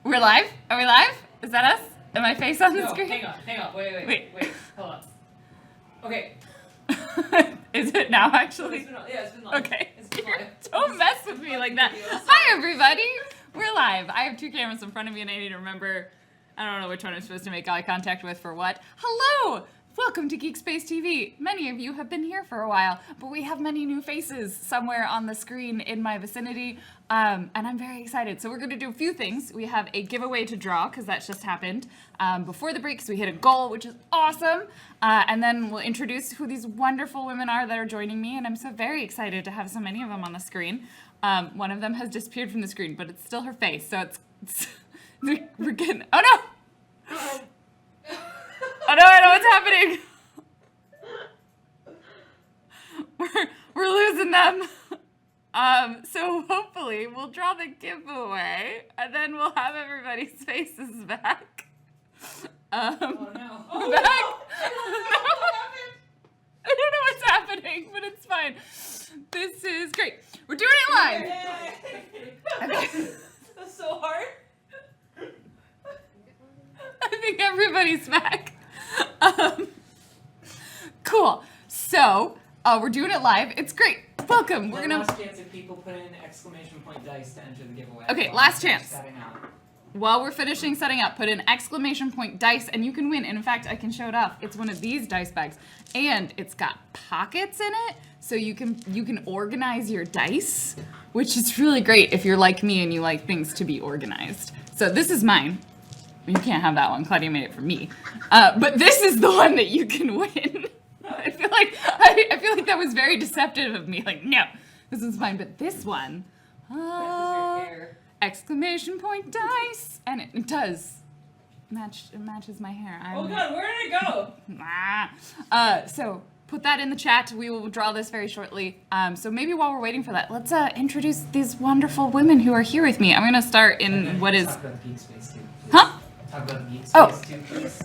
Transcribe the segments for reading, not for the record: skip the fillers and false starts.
We're live? Are we live? Is that us? Am I face on the screen? Hang on. Wait. Hold on. Okay. Is it now, actually? It's been live. Okay. It's been live. Don't mess with me like that. Hi, everybody. We're live. I have two cameras in front of me, and I need to remember, I don't know which one I'm supposed to make eye contact with for what. Hello! Welcome to GeekSpaceTV. Many of you have been here for a while, but we have many new faces somewhere on the screen in my vicinity, and I'm very excited. So we're going to do a few things. We have a giveaway to draw, because that's just happened before the break, so we hit a goal, which is awesome. And then we'll introduce who these wonderful women are that are joining me, and I'm so very excited to have so many of them on the screen. One of them has disappeared from the screen, but it's still her face, so it's we're getting, oh no! Oh no, I know what's happening. We're losing them. So hopefully we'll draw the giveaway and then we'll have everybody's faces back. Oh no. We're back. I don't know what's happening, but it's fine. This is great. We're doing it live. Okay. That's so hard. I think everybody's back. Cool. So, we're doing it live. It's great. Welcome. We're gonna. Last chance if people put in exclamation point dice to enter the giveaway. Okay, last chance. Setting out. While we're finishing setting up, put in exclamation point dice, and you can win. And in fact, I can show it off. It's one of these dice bags, and it's got pockets in it, so you can organize your dice, which is really great if you're like me and you like things to be organized. So this is mine. You can't have that one. Claudia made it for me. But this is the one that you can win. I feel like that was very deceptive of me. Like, no, this is mine. But this one, Matches your hair. exclamation point dice, and it does match. It matches my hair. Oh god, where did it go? So put that in the chat. We will draw this very shortly. So maybe while we're waiting for that, let's introduce these wonderful women who are here with me. I'm gonna start in what is. Talk about the GeekSpace too. Huh? Talk about the GeekSpace Oh. too, please.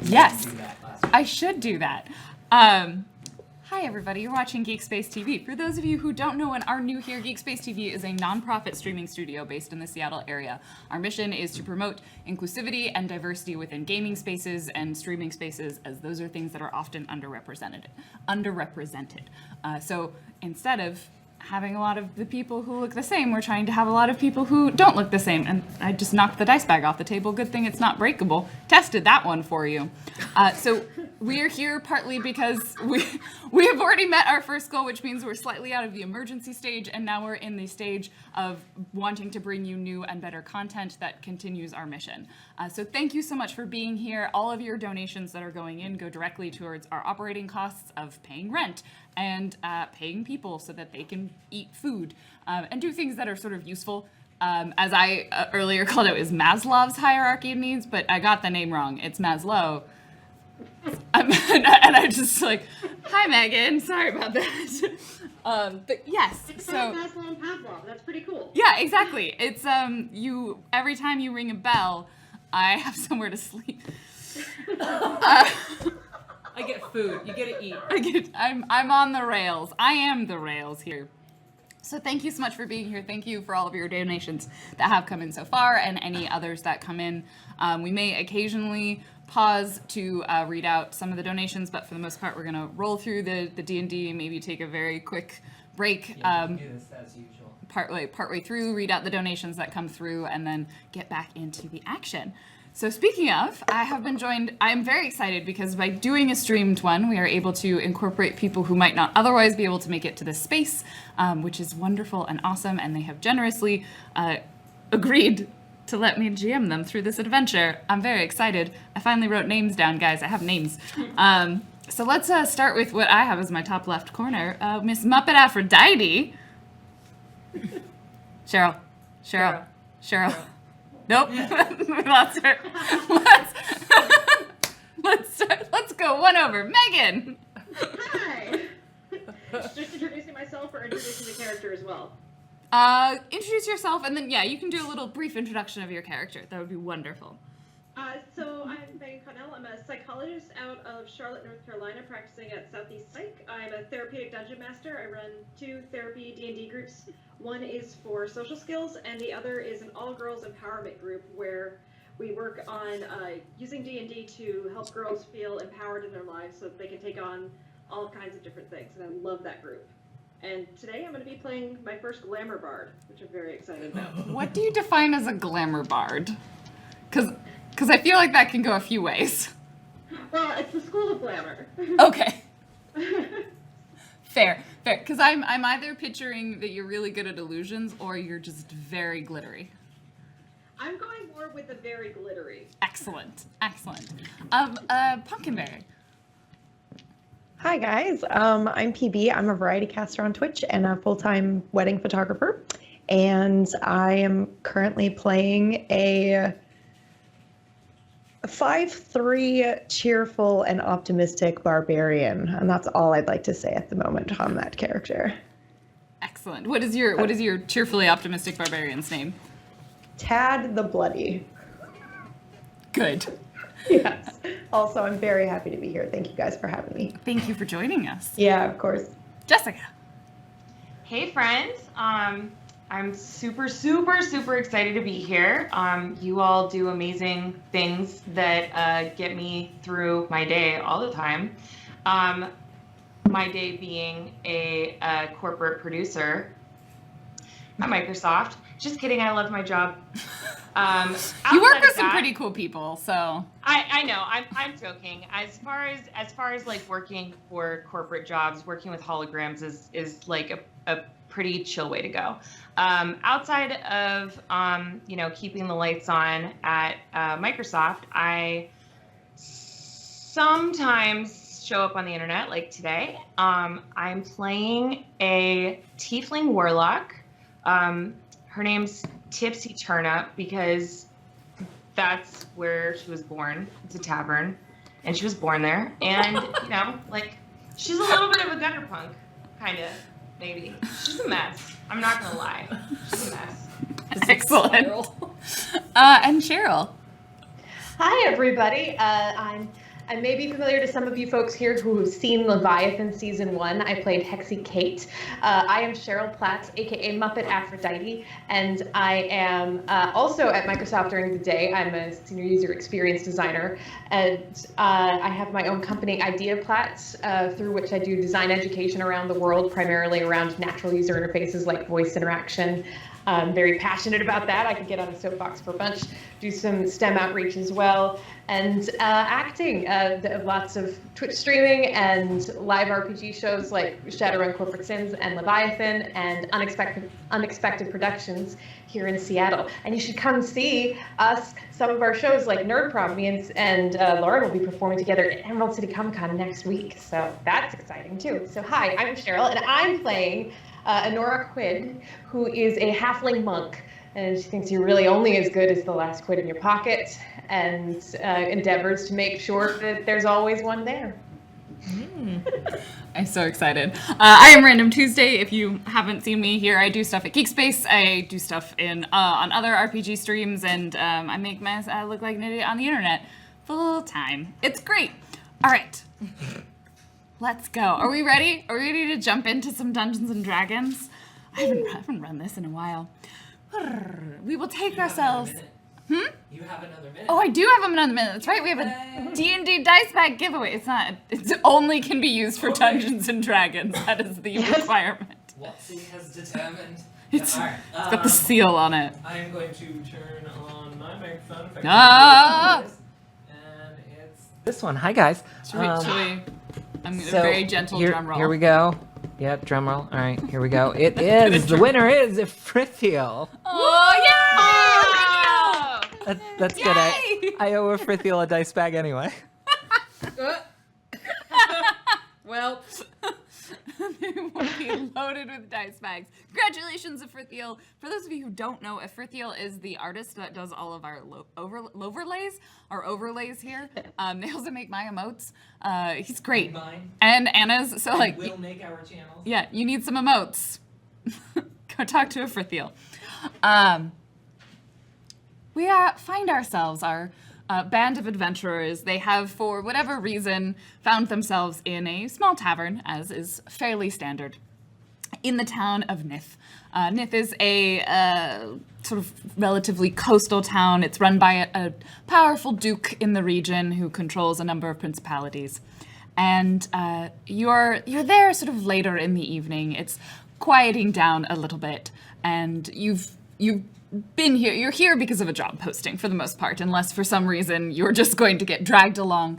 Yes. Do that last week. I should do that. Hi everybody, you're watching GeekSpaceTV. For those of you who don't know and are new here, GeekSpaceTV is a non-profit streaming studio based in the Seattle area. Our mission is to promote inclusivity and diversity within gaming spaces and streaming spaces, as those are things that are often underrepresented. So instead of having a lot of the people who look the same, we're trying to have a lot of people who don't look the same. And I just knocked the dice bag off the table. Good thing it's not breakable. Tested that one for you. So we're here partly because we have already met our first goal, which means we're slightly out of the emergency stage, and now we're in the stage of wanting to bring you new and better content that continues our mission. So thank you so much for being here. All of your donations that are going in go directly towards our operating costs of paying rent and paying people so that they can eat food and do things that are sort of useful. As I earlier called it, is Maslow's hierarchy of needs, but I got the name wrong. It's Maslow. And I'm just like, hi Megan, sorry about that. But yes, It's so Maslow and Pavlov. That's pretty cool. yeah, exactly. It's you every time you ring a bell, I have somewhere to sleep. I get food. You get to eat. I'm on the rails. I am the rails here. So thank you so much for being here. Thank you for all of your donations that have come in so far and any others that come in. We may occasionally pause to read out some of the donations, but for the most part, we're going to roll through the D&D and maybe take a very quick break. Yeah, you can do this as usual. Partway through, read out the donations that come through, and then get back into the action. So speaking of, I'm very excited because by doing a streamed one, we are able to incorporate people who might not otherwise be able to make it to this space, which is wonderful and awesome, and they have generously agreed to let me GM them through this adventure. I'm very excited. I finally wrote names down, guys. I have names. So let's start with what I have as my top left corner, Miss Muppet Aphrodite. Cheryl. Nope. We lost her. Let's go one over. Megan. Hi. Just introducing myself or introducing the character as well? Introduce yourself, and then, yeah, you can do a little brief introduction of your character. That would be wonderful. So I'm Megan Connell. I'm a psychologist out of Charlotte, North Carolina, practicing at Southeast Psych. I'm a therapeutic dungeon master. I run 2 therapy D&D groups. One is for social skills, and the other is an all-girls empowerment group where we work on using D&D to help girls feel empowered in their lives so that they can take on all kinds of different things. And I love that group. And today I'm going to be playing my first glamour bard, which I'm very excited about. What do you define as a glamour bard? Because I feel like that can go a few ways. Well, it's the school of glamour. Okay. Fair. Because I'm either picturing that you're really good at illusions or you're just very glittery. I'm going more with the very glittery. Excellent. Pumpkinberry. Hi guys, I'm PB. I'm a variety caster on Twitch and a full-time wedding photographer. And I am currently playing a 5'3" cheerful and optimistic barbarian. And that's all I'd like to say at the moment on that character. Excellent. What is your cheerfully optimistic barbarian's name? Tad the Bloody. Good. Yes. Also, I'm very happy to be here. Thank you guys for having me. Thank you for joining us. Yeah, of course. Jessica. Hey friends, I'm super excited to be here. You all do amazing things that get me through my day all the time. My day being a corporate producer at Microsoft. Just kidding, I love my job. You work with some pretty cool people, so I know. I'm joking. As far as like working for corporate jobs, working with holograms is like a pretty chill way to go. Outside of keeping the lights on at Microsoft, I sometimes show up on the internet, like today. I'm playing a tiefling warlock. Her name's Tipsy Turnip because that's where she was born. It's a tavern, and she was born there. And she's a little bit of a gutter punk, kind of, maybe. She's a mess. I'm not gonna lie. She's a mess. excellent. And Cheryl. Hi, everybody. I may be familiar to some of you folks here who have seen Leviathan Season 1. I played Hexy Kate. I am Cheryl Platts, aka Muppet Aphrodite, and I am also at Microsoft during the day. I'm a senior user experience designer, and I have my own company, Idea Platts, through which I do design education around the world, primarily around natural user interfaces like voice interaction. I'm very passionate about that. I could get on a soapbox for a bunch, do some STEM outreach as well, and acting. Lots of Twitch streaming and live RPG shows like Shadowrun Corporate Sins and Leviathan and Unexpected Productions here in Seattle. And you should come see us, some of our shows like Nerd Prom. Me and Lauren will be performing together at Emerald City Comic Con next week. So that's exciting too. So hi, I'm Cheryl, and I'm playing Honora Quid, who is a halfling monk, and she thinks you're really only as good as the last quid in your pocket, and endeavors to make sure that there's always one there. I'm so excited. I am Random Tuesday. If you haven't seen me here, I do stuff at GeekSpace. I do stuff on other RPG streams, and I make I look like an idiot on the internet full time. It's great. All right. Let's go. Are we ready? Are we ready to jump into some Dungeons and Dragons? I haven't run this in a while. We will take ourselves. You have another minute. Oh, I do have another minute. That's right. We have a D&D dice bag giveaway. It only can be used for Dungeons and Dragons. That is the requirement. Whatsie has determined. It's Alright, got the seal on it. I am going to turn on my microphone. If I can Ah! do this. And it's this one. Hi, guys. Should we? I'm going to very gentle drum roll. Here we go. Yep, drum roll. All right, here we go. It is. The winner is Frithiel. Oh, yeah! That's good. I owe Frithiel a dice bag anyway. Well, they will be loaded with dice bags. Congratulations, Ifrithiel. For those of you who don't know, Ifrithiel is the artist that does all of our overlays here. They also make my emotes. He's great. Mine. And Anna's. So like, We'll make our channels. yeah, you need some emotes. Go talk to Ifrithiel. We find ourselves, our band of adventurers. They have, for whatever reason, found themselves in a small tavern, as is fairly standard, in the town of Nith. Nith is a sort of relatively coastal town. It's run by a powerful duke in the region who controls a number of principalities. And you're there sort of later in the evening. It's quieting down a little bit, and you've been here. You're here because of a job posting for the most part, unless for some reason you're just going to get dragged along.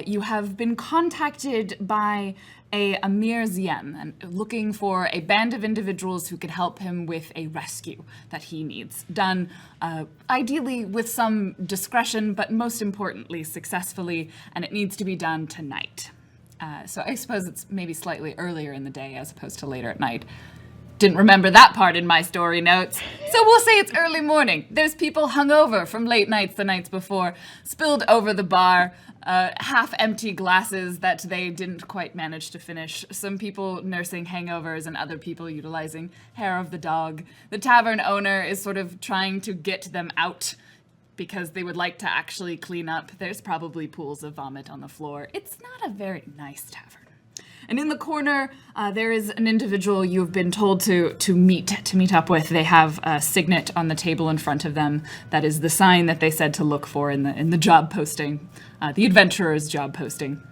You have been contacted by a Amir Ziem, and looking for a band of individuals who could help him with a rescue that he needs done, ideally with some discretion, but most importantly, successfully, and it needs to be done tonight. So I suppose it's maybe slightly earlier in the day as opposed to later at night. Didn't remember that part in my story notes. So we'll say it's early morning. There's people hungover from late nights the nights before, spilled over the bar, half-empty glasses that they didn't quite manage to finish. Some people nursing hangovers and other people utilizing hair of the dog. The tavern owner is sort of trying to get them out because they would like to actually clean up. There's probably pools of vomit on the floor. It's not a very nice tavern. And in the corner, there is an individual you have been told to meet up with. They have a signet on the table in front of them. That is the sign that they said to look for in the job posting, the adventurer's job posting.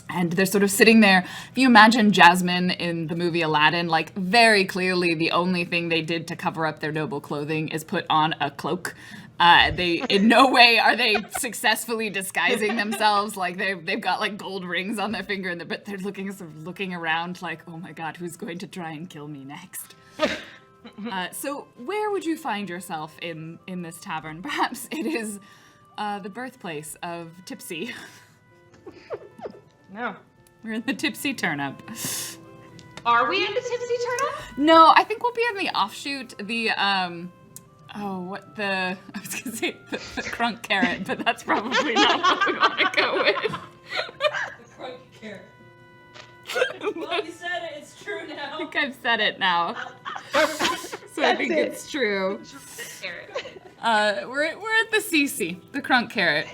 And they're sort of sitting there. If you imagine Jasmine in the movie Aladdin, like very clearly the only thing they did to cover up their noble clothing is put on a cloak. They in no way are they successfully disguising themselves. Like they've got like gold rings on their finger, but they're looking around like, oh my god, who's going to try and kill me next? So where would you find yourself in this tavern? Perhaps it is the birthplace of Tipsy. No. We're in the Tipsy Turnip. Are we in the Tipsy Turnip? No, I think we'll be in the offshoot. I was gonna say the crunk carrot, but that's probably not what we want to go with. The crunk carrot. Well, you said it, it's true now. I think I've said it now. So I think it's true. We're at the CC, the crunk carrot.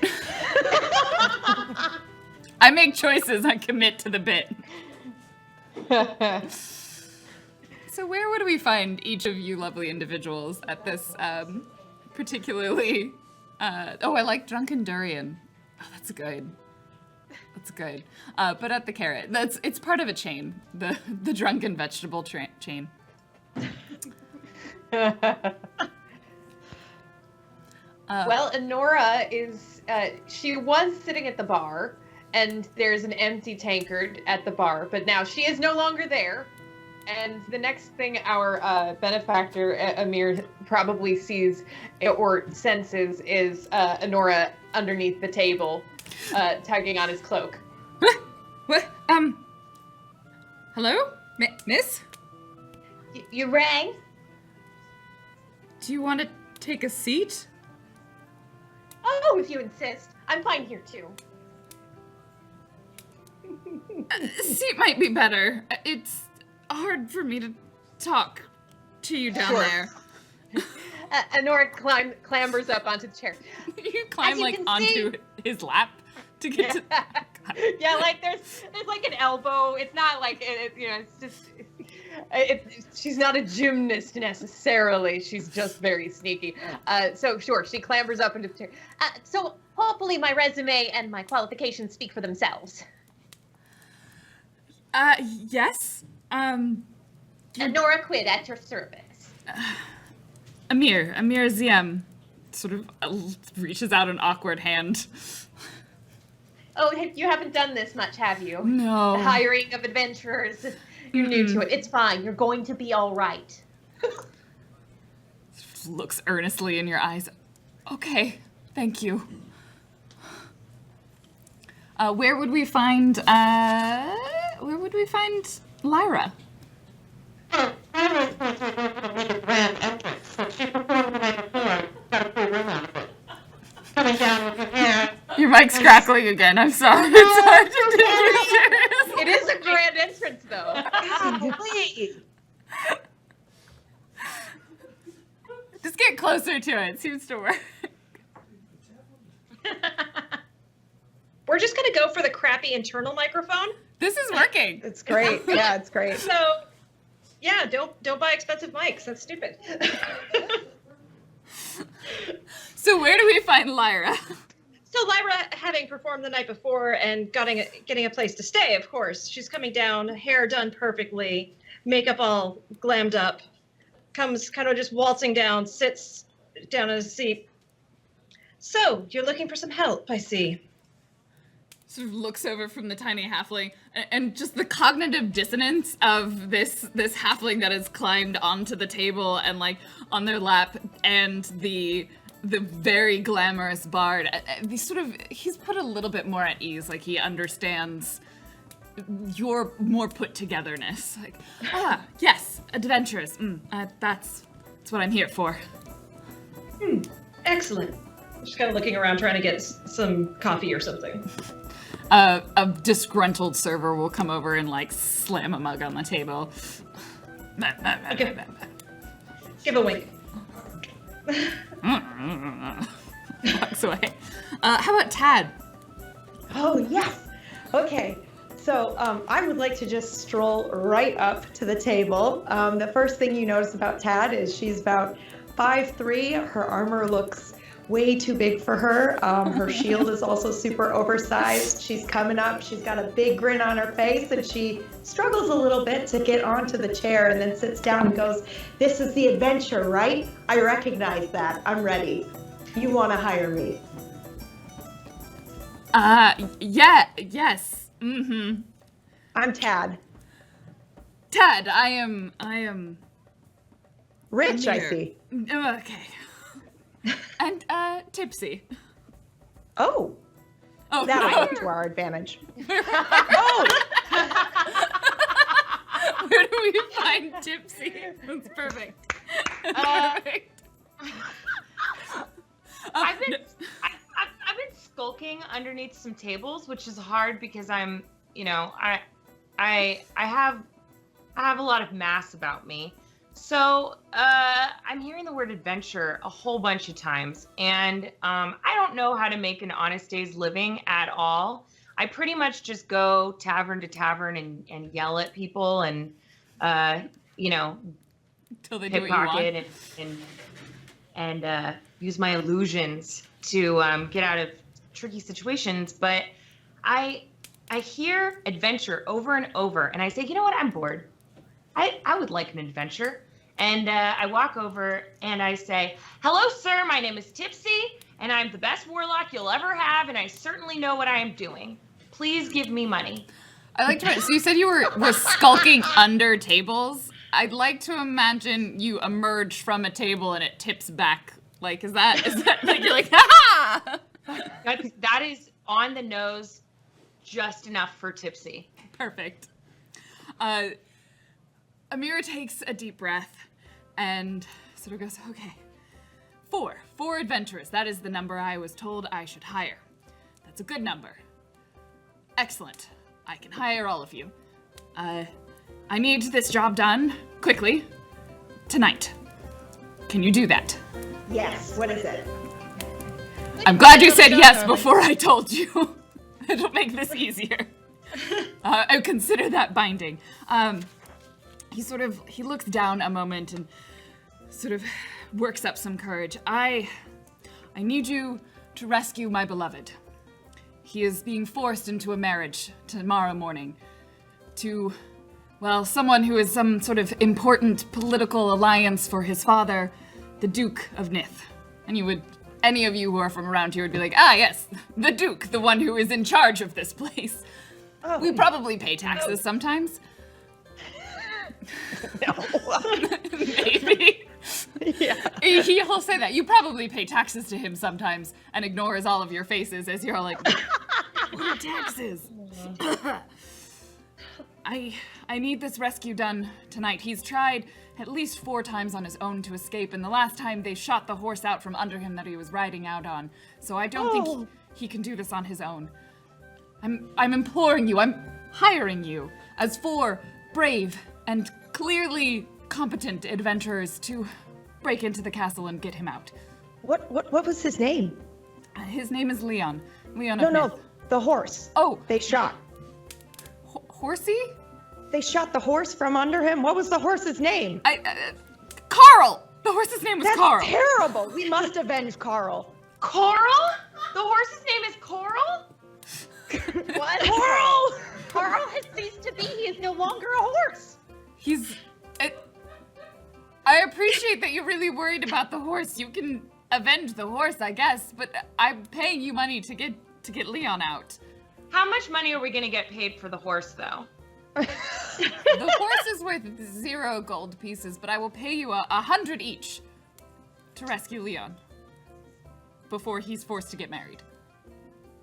I make choices, I commit to the bit. So where would we find each of you lovely individuals at this particularly... I like Drunken Durian. Oh, that's good. That's good. But at the Carrot. It's part of a chain. The Drunken Vegetable chain. Well, Honora is, she was sitting at the bar, and there's an empty tankard at the bar, but now she is no longer there. And the next thing our benefactor, Amir, probably sees or senses is Honora underneath the table, tugging on his cloak. What? Hello? Miss? You rang? Do you want to take a seat? Oh, if you insist. I'm fine here, too. Seat might be better. It's hard for me to talk to you down there. Honora clambers up onto the chair. You climb onto his lap to get to. Yeah, like there's like an elbow. It's not like it's just. She's not a gymnast necessarily. She's just very sneaky. So sure, she clambers up into the chair. So hopefully my resume and my qualifications speak for themselves. Yes. Nora Quid at your service. Amir Ziem sort of reaches out an awkward hand. Oh, you haven't done this much, have you? No. The hiring of adventurers. You're new to it. It's fine. You're going to be all right. Looks earnestly in your eyes. Okay, thank you. Where would we find Lyra? Your mic's crackling again. I'm sorry. It's hard to do. It is a grand entrance, though. Just get closer to it. Seems to work. go for the crappy internal microphone. This is working. It's great. Yeah, it's great. So, yeah, don't buy expensive mics. That's stupid. So where do we find Lyra? So Lyra, having performed the night before and getting a place to stay, of course, she's coming down, hair done perfectly, makeup all glammed up, comes kind of just waltzing down, sits down in a seat. So, you're looking for some help, I see. Sort of looks over from the tiny halfling, and just the cognitive dissonance of this halfling that has climbed onto the table and like on their lap, and the very glamorous bard. He's put a little bit more at ease, like he understands your more put togetherness. Like, yes, adventurous. That's what I'm here for. Excellent. Just kind of looking around trying to get some coffee or something. A disgruntled server will come over and like slam a mug on the table. Okay. Give a wink. Walks away. How about Tad? Oh, yes. Okay. So I would like to just stroll right up to the table. The first thing you notice about Tad is she's about 5'3". Her armor looks way too big for her. Her shield is also super oversized. She's coming up. She's got a big grin on her face, and she struggles a little bit to get onto the chair and then sits down and goes, "This is the adventure, right? I recognize that. I'm ready. You want to hire me?" Yes. Mm-hmm. I'm Tad. Tad, I am Rich, I Amir. see. Okay. And tipsy. Oh, Oh, that no. might be to our advantage. Oh! Where do we find tipsy? That's perfect. Perfect. I've been skulking underneath some tables, which is hard because I'm, I have a lot of mass about me. So I'm hearing the word adventure a whole bunch of times, and I don't know how to make an honest day's living at all. I pretty much just go tavern to tavern and yell at people and, Till they do what you want. pickpocket and use my illusions to get out of tricky situations. But I hear adventure over and over, and I say, you know what? I'm bored. I would like an adventure. And I walk over and I say, "Hello, sir. My name is Tipsy, and I'm the best warlock you'll ever have, and I certainly know what I am doing. Please give me money." I like to. So you said you were skulking under tables. I'd like to imagine you emerge from a table and it tips back. Like, is that like you're like, ha ha? That is on the nose, just enough for Tipsy. Perfect. Amira takes a deep breath and sort of goes, okay, four adventurers. That is the number I was told I should hire. That's a good number. Excellent. I can hire all of you. I need this job done quickly tonight. Can you do that? Yes. What is it? I'm glad you said yes before I told you. It'll make this easier. I consider that binding. He looks down a moment and sort of works up some courage. I need you to rescue my beloved. He is being forced into a marriage tomorrow morning to, well, someone who is some sort of important political alliance for his father, the Duke of Nith. And any of you who are from around here would be like, yes, the Duke, the one who is in charge of this place. Oh, We probably pay taxes sometimes. no. Maybe. Yeah. He'll say that. You probably pay taxes to him sometimes and ignores all of your faces as you're like, what are taxes? I need this rescue done tonight. He's tried at least 4 times on his own to escape, and the last time they shot the horse out from under him that he was riding out on. So I don't think he can do this on his own. I'm imploring you, I'm hiring you as 4 brave and clearly competent adventurers to break into the castle and get him out. What was his name? His name is Leon. Leon No, of no. Myth. The horse. Oh, They shot. Horsey? They shot the horse from under him. What was the horse's name? Carl! The horse's name was That's Carl. terrible. We must avenge Carl. Coral? The horse's name is Coral? What? Carl! Carl has ceased to be. He is no longer a horse. I appreciate that you're really worried about the horse. You can avenge the horse, I guess, but I'm paying you money to get Leon out. How much money are we gonna get paid for the horse, though? The horse is worth 0 gold pieces, but I will pay you 100 each to rescue Leon before he's forced to get married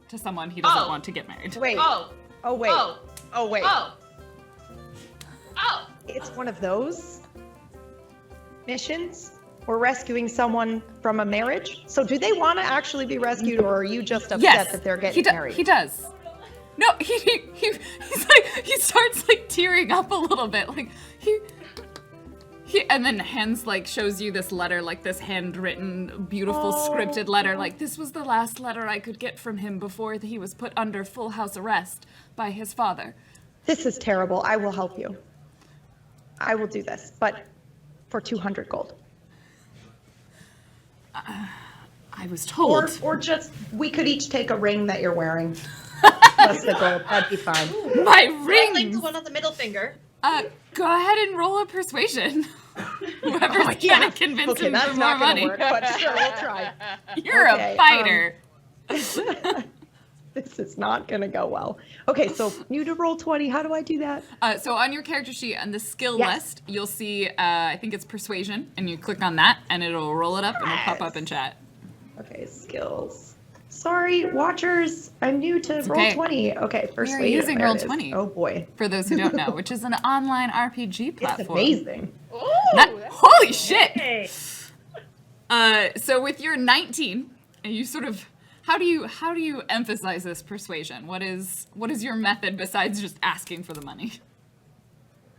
to someone he doesn't want to get married. Wait. Oh. Oh, wait. Oh. Oh, wait. Oh. Oh. It's one of those missions? We're rescuing someone from a marriage? So do they want to actually be rescued, or are you just upset that they're getting married? He does. No, he's like, he starts like tearing up a little bit, like he and then Hans like shows you this letter, like this handwritten, beautiful scripted letter, like this was the last letter I could get from him before he was put under full house arrest by his father. This is terrible. I will help you. I will do this, but for 200 gold. I was told. Or just, we could each take a ring that you're wearing. Plus the gold. That'd be fine. My Like ring! the one on the middle finger. Go ahead and roll a persuasion. Whoever's trying to convince Okay, him that's for not more gonna money. work, but sure, we'll try. You're Okay, a fighter. This is not gonna go well. Okay, so new to roll 20. How do I do that? So on your character sheet on the skill Yes. list, you'll see, I think it's persuasion, and you click on that, and it'll roll it up, and it'll pop up in chat. Okay, skills. Sorry, watchers. I'm new to roll okay. 20. Okay, first We're using there it is. Roll20. Oh boy, For those who don't know, which is an online RPG it's platform. amazing. Holy shit! So with your 19, you sort of, how do you emphasize this persuasion? What is your method besides just asking for the money?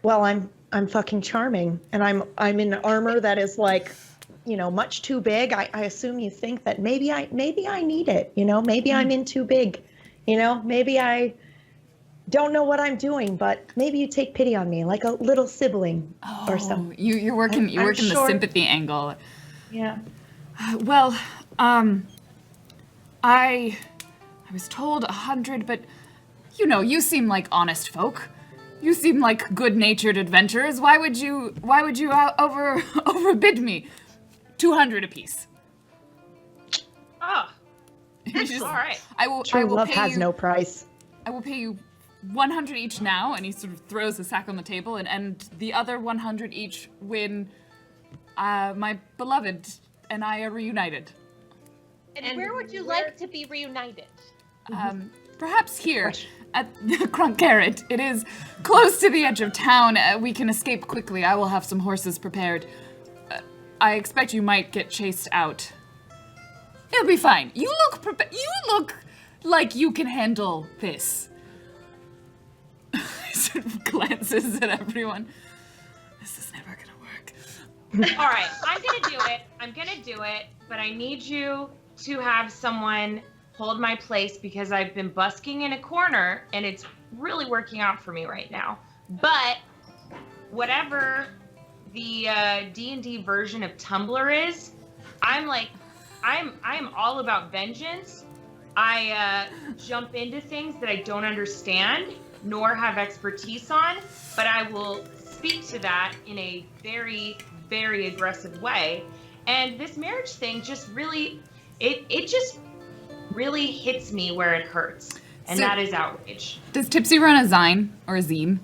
Well, I'm fucking charming, and I'm in armor that is like, you know, much too big. I assume you think that maybe I need it. You know, maybe I'm in too big. You know, maybe I don't know what I'm doing, but maybe you take pity on me, like a little sibling or something. You're working I'm the sure- sympathy angle. Yeah. Well, I was told 100, but you know, you seem like honest folk. You seem like good-natured adventurers. Why would you overbid me? 200 apiece. Oh. Just- All right. I will True love pay has you, no price. I will pay you 100 each now, and he sort of throws the sack on the table, and the other 100 each when my beloved and I are reunited. And where would you like to be reunited? Perhaps here at the Crunk Carrot. It is close to the edge of town. We can escape quickly. I will have some horses prepared. I expect you might get chased out. It'll be fine. You look like you can handle this. He sort of glances at everyone. This is never gonna work. All right, I'm gonna do it, but I need you to have someone hold my place because I've been busking in a corner and it's really working out for me right now. But whatever the D&D version of Tumblr is, I'm all about vengeance. I jump into things that I don't understand nor have expertise on, but I will speak to that in a very, very aggressive way. And this marriage thing just really, it just really hits me where it hurts. And So- that is outrage. Does Tipsy run a zine or a zine?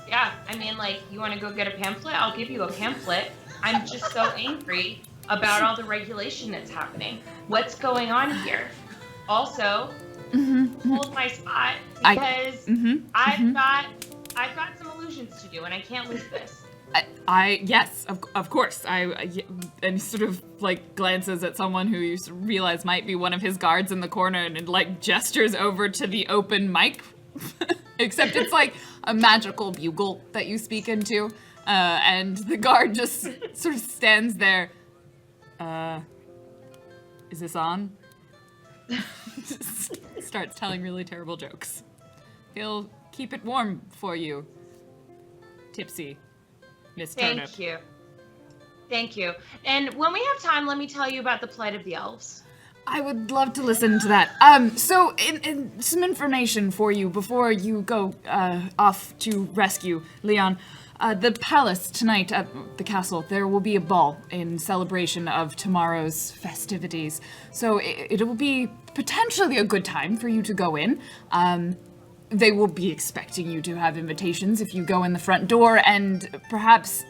Yeah, I mean, like, you want to go get a pamphlet? I'll give you a pamphlet. I'm just so angry about all the regulation that's happening. What's going on here? Also, hold my spot because I've got some illusions to do, and I can't lose this. Yes, of course. And he sort of like glances at someone who you sort of realize might be one of his guards in the corner and like gestures over to the open mic. Except it's like a magical bugle that you speak into. And the guard just sort of stands there. Is this on? starts telling really terrible jokes. He'll keep it warm for you, Tipsy, Miss Turnip. Thank you. Thank you. And when we have time, let me tell you about the plight of the elves. I would love to listen to that. So in some information for you before you go off to rescue Leon. The palace tonight at the castle, there will be a ball in celebration of tomorrow's festivities. So it will be potentially a good time for you to go in. They will be expecting you to have invitations if you go in the front door, and perhaps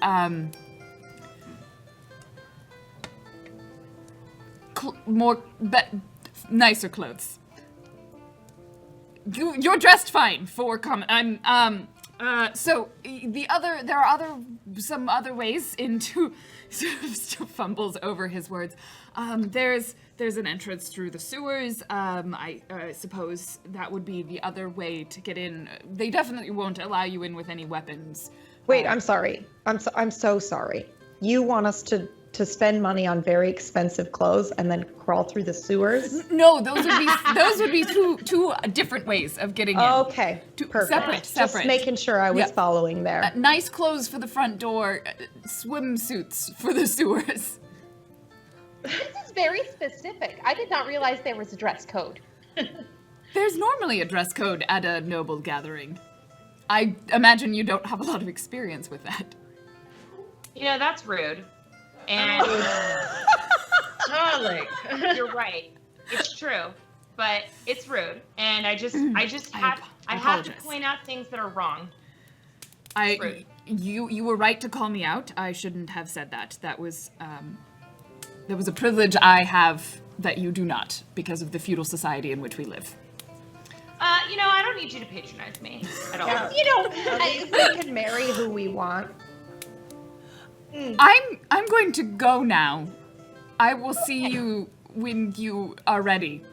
nicer clothes. You're dressed fine for so there are some other ways into sort of still fumbles over his words. There's an entrance through the sewers. I suppose that would be the other way to get in. They definitely won't allow you in with any weapons. Wait, I'm sorry. I'm so sorry. You want us to spend money on very expensive clothes and then crawl through the sewers? No, those would be two different ways of getting in. Okay, perfect. Separate. Just making sure I was following there. Nice clothes for the front door, swimsuits for the sewers. This is very specific. I did not realize there was a dress code. There's normally a dress code at a noble gathering. I imagine you don't have a lot of experience with that. You know, that's rude. And Darling. you're right. It's true, but it's rude. And I have to point out things that are wrong. Rude. You were right to call me out. I shouldn't have said that. That was a privilege I have that you do not, because of the feudal society in which we live. I don't need you to patronize me at all. At least we can marry who we want. I'm going to go now. I will see you when you are ready.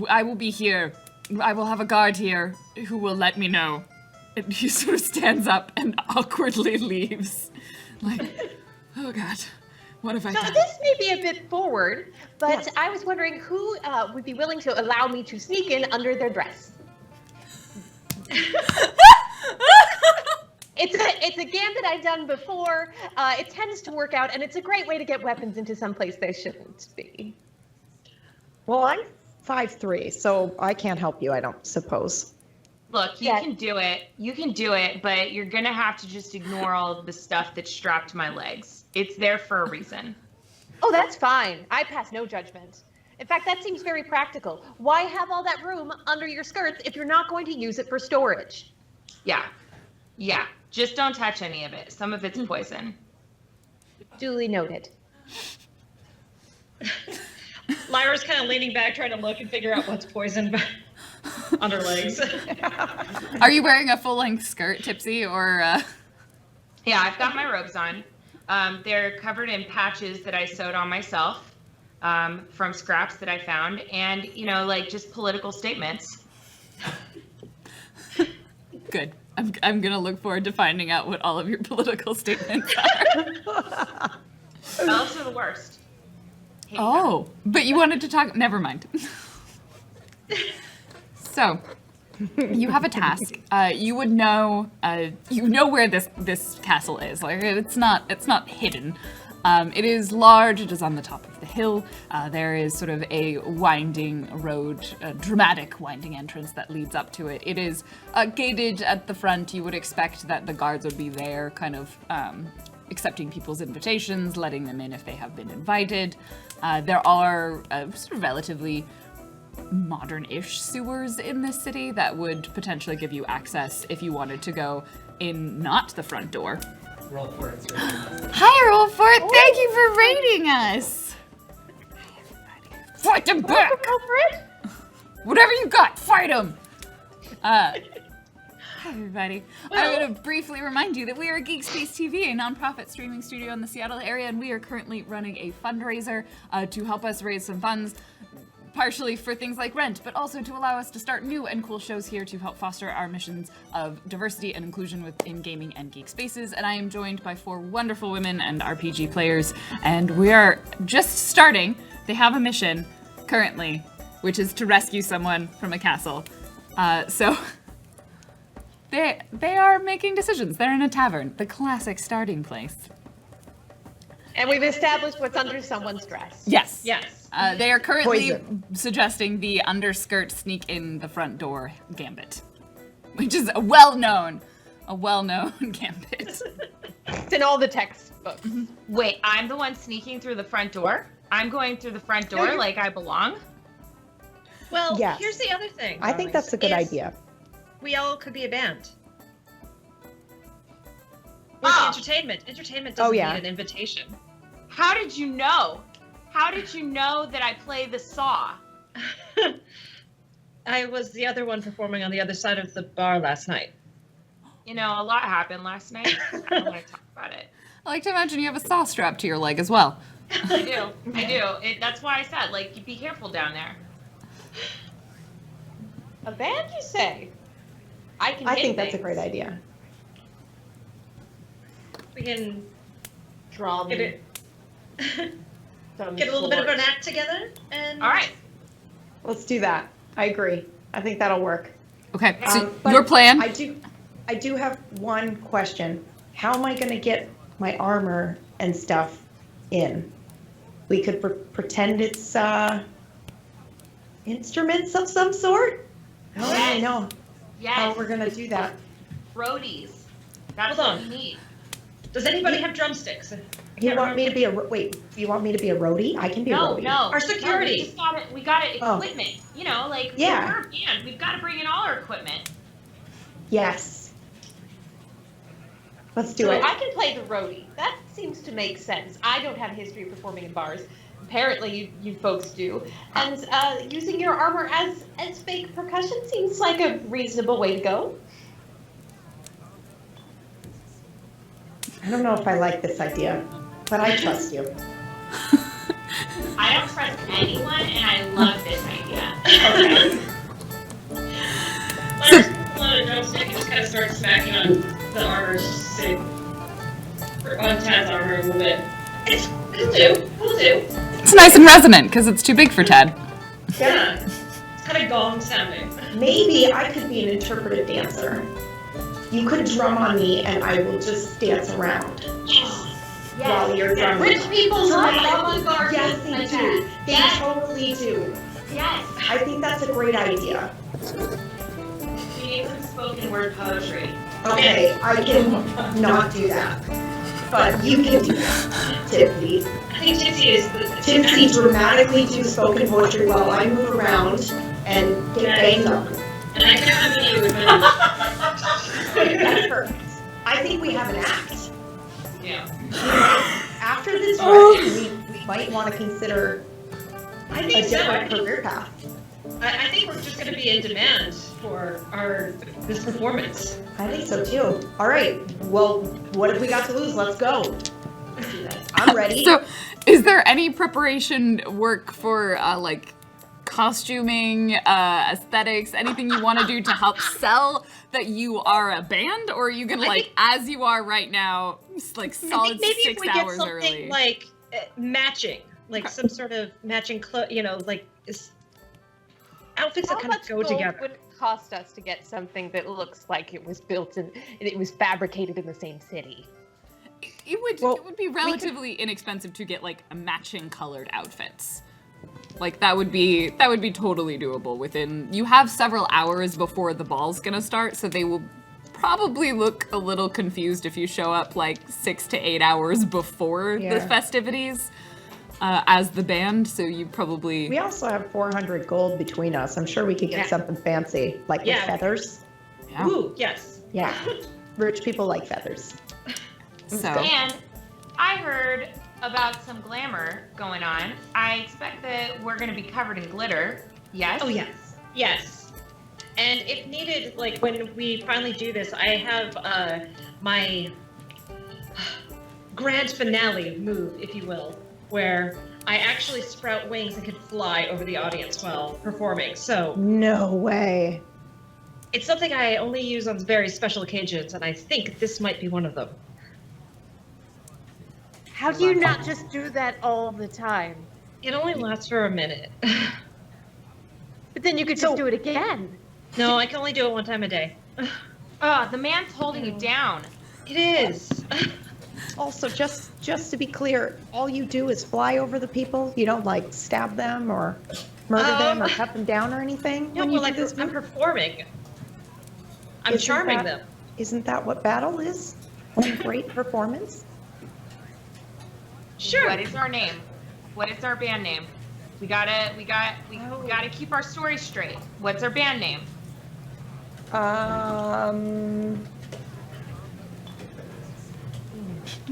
I will be here. I will have a guard here who will let me know. And he sort of stands up and awkwardly leaves. Like, oh God, what have I done? So this may be a bit forward, but I was wondering who would be willing to allow me to sneak in under their dress. It's a gambit I've done before. It tends to work out, and it's a great way to get weapons into some place they shouldn't be. Well, I'm 5'3", so I can't help you, I don't suppose. Look, you can do it. You can do it, but you're going to have to just ignore all of the stuff that's strapped to my legs. It's there for a reason. Oh, that's fine. I pass no judgment. In fact, that seems very practical. Why have all that room under your skirts if you're not going to use it for storage? Yeah. Just don't touch any of it. Some of it's poison. Duly noted. Lyra's kind of leaning back, trying to look and figure out what's poisoned on her legs. Are you wearing a full-length skirt, Tipsy, or? Yeah, I've got my robes on. They're covered in patches that I sewed on myself from scraps that I found, and just political statements. Good. I'm gonna look forward to finding out what all of your political statements are. Elves are the worst. Hate Oh, but you wanted to talk. Never mind. So, you have a task. You would know. You know where this castle is. Like it's not hidden. It is large. It is on the top of the hill. There is sort of a winding road, a dramatic winding entrance that leads up to it. It is gated at the front. You would expect that the guards would be there, kind of accepting people's invitations, letting them in if they have been invited. There are sort of relatively modern-ish sewers in this city that would potentially give you access if you wanted to go in not the front door. Roll for it. Hi, Roll for it. Thank you for raiding us. Fight them back. Whatever you got, fight them. Hi, everybody. I'm going to briefly remind you that we are GeekSpaceTV, a nonprofit streaming studio in the Seattle area, and we are currently running a fundraiser to help us raise some funds, partially for things like rent, but also to allow us to start new and cool shows here to help foster our missions of diversity and inclusion within gaming and geek spaces. And I am joined by 4 wonderful women and RPG players, and we are just starting. They have a mission currently which is to rescue someone from a castle. So they are making decisions. They're in a tavern, the classic starting place. And we've established what's under someone's dress. Yes. Yes. They are currently Poison. suggesting the underskirt sneak in the front door gambit, which is a well-known gambit. It's in all the textbooks. Wait, I'm the one sneaking through the front door? I'm going through the front door like I belong? Well, Yes. here's the other thing. I think that's a good is idea. We all could be a band. With Oh. entertainment. Entertainment doesn't yeah. need an invitation. How did you know? How did you know that I play the saw? I was the other one performing on the other side of the bar last night. You know, a lot happened last night. I don't want to talk about it. I like to imagine you have a saw strapped to your leg as well. I do. That's why I said, like, be careful down there. A band, you say? I can. I hit think that's a things. great idea. We can Drum. get it. some Get a little bit of sort. an act together and All right. Let's do that. I agree. I think that'll work. Okay, so But your plan? I do have one question. How am I going to get my armor and stuff in? We could pretend it's instruments of some sort. I don't really know how Yes. we're going to do that. Roadies. That's Hold what on. we need. Does anybody have drumsticks? You want me to be you want me to be a roadie? I can be a No, roadie. no. Our No, security. we got it Oh. equipment. You know, like, Yeah. we're a band. We've got to bring in all our equipment. Yes. Let's do So it. I can play the roadie. That seems to make sense. I don't have a history of performing in bars. Apparently, you folks do. And using your armor as fake percussion seems like a reasonable way to go. I don't know if I like this idea, but I trust you. I don't trust anyone, and I love this idea. Okay. Let's pull out a drumstick and just kind of start smacking on the armor, just to say, or on Tad's armor a little bit. It'll do. It's nice and resonant because it's too big for Ted. Yeah. It's kind of gong sounding. Maybe I could be an interpretive dancer. You could drum on me and I will just dance around while you're drumming. Rich people love Right. avant-garde. Yes, they do. They Yes. totally do. Yes. I think that's a great idea. We need some spoken word poetry. Okay, I can not do that. But you can do that, Tipsy. I think Tipsy is the Tipsy dramatically do spoken poetry while I move around and get banged up. And I can accompany you with it. That's perfect. I think we have an act. Yeah. After this run, we might want to consider I a think so. different career path. I think we're just going to be in demand for this performance. I think so too. All right. Well, what have we got to lose? Let's go. Let's do this. I'm ready. So, is there any preparation work for like costuming, aesthetics, anything you want to do to help sell that you are a band, or are you gonna I like think- as you are right now, like I solid think maybe if 6 we get hours something early? like matching, like some sort of matching clothes, like outfits How that kind of much go gold together. would it cost us to get something that looks like it was built and it was fabricated in the same city? Well, it would be relatively inexpensive to get like a matching colored outfits. Like that would be totally doable within you have several hours before the ball's gonna start, so they will probably look a little confused if you show up like 6 to 8 hours before the Yeah. festivities as the band, so you probably we also have 400 gold between us. I'm sure we could get Yeah. something fancy, like Yeah. with feathers. yeah. Ooh, yes. Yeah. Rich people like feathers. So And I heard about some glamour going on. I expect that we're going to be covered in glitter. Yes? Oh, yes. Yes. And if needed, like when we finally do this, I have my grand finale move, if you will, where I actually sprout wings and can fly over the audience while performing. So No way. it's something I only use on very special occasions, and I think this might be one of them. How do you not just do that all the time? It only lasts for a minute. But then you could just do it again. No, I can only do it one time a day. The man's holding you down. It is. Also, just to be clear, all you do is fly over the people? You don't, like, stab them or murder them or cut them down or anything No, when you well, do this I'm move? performing. I'm Isn't charming that- them. Isn't that what battle is? One great performance? Sure. What is our name? What is our band name? We gotta keep our story straight. What's our band name?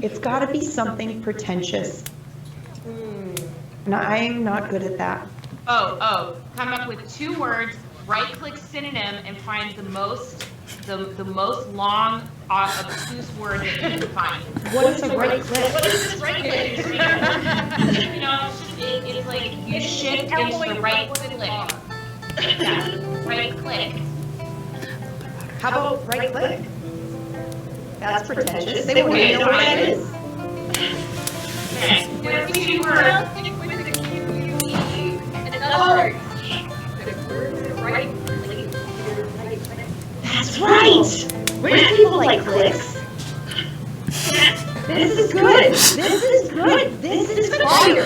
It's got to be something pretentious. And I'm not good at that. Come up with 2 words, right-click synonym, and find the most long, obtuse word that you can find. What is a right click? What is this right click? You know, it's like you shift into the right click. Yeah, right click. How about right click? That's pretentious. They won't even know what that is. Okay, there's 2 words. That's right! Where's people like clicks? This is good! This is good! This is fire!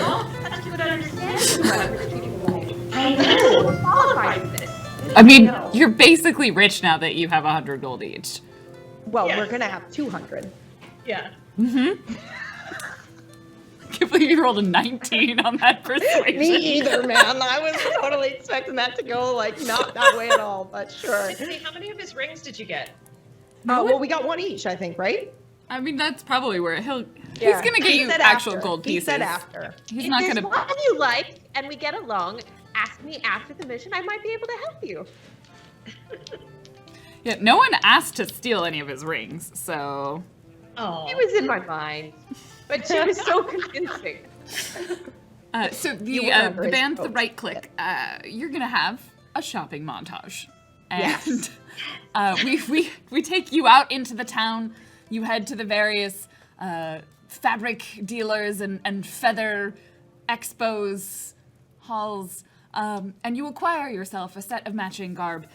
I know! I'm qualified for this. I mean, you're basically rich now that you have 100 gold each. Well, we're gonna have 200. Yeah. I can't believe you rolled a 19 on that persuasion. Me either, man. I was totally expecting that to go, like, not that way at all, but sure. Tiffany, how many of his rings did you get? Well, we got 1 each, I think, right? I mean, that's probably where he's Yeah. gonna get He you said actual after. gold He pieces. said after. He's If not there's gonna. one you like and we get along, ask me after the mission. I might be able to help you. Yeah, no one asked to steal any of his rings, so. Oh. It was in my mind, but she was so convincing. So You the were under his band, the coat. right click, you're gonna have a shopping montage, and Yes. we take you out into the town. You head to the various fabric dealers and feather expos, halls, and you acquire yourself a set of matching garb.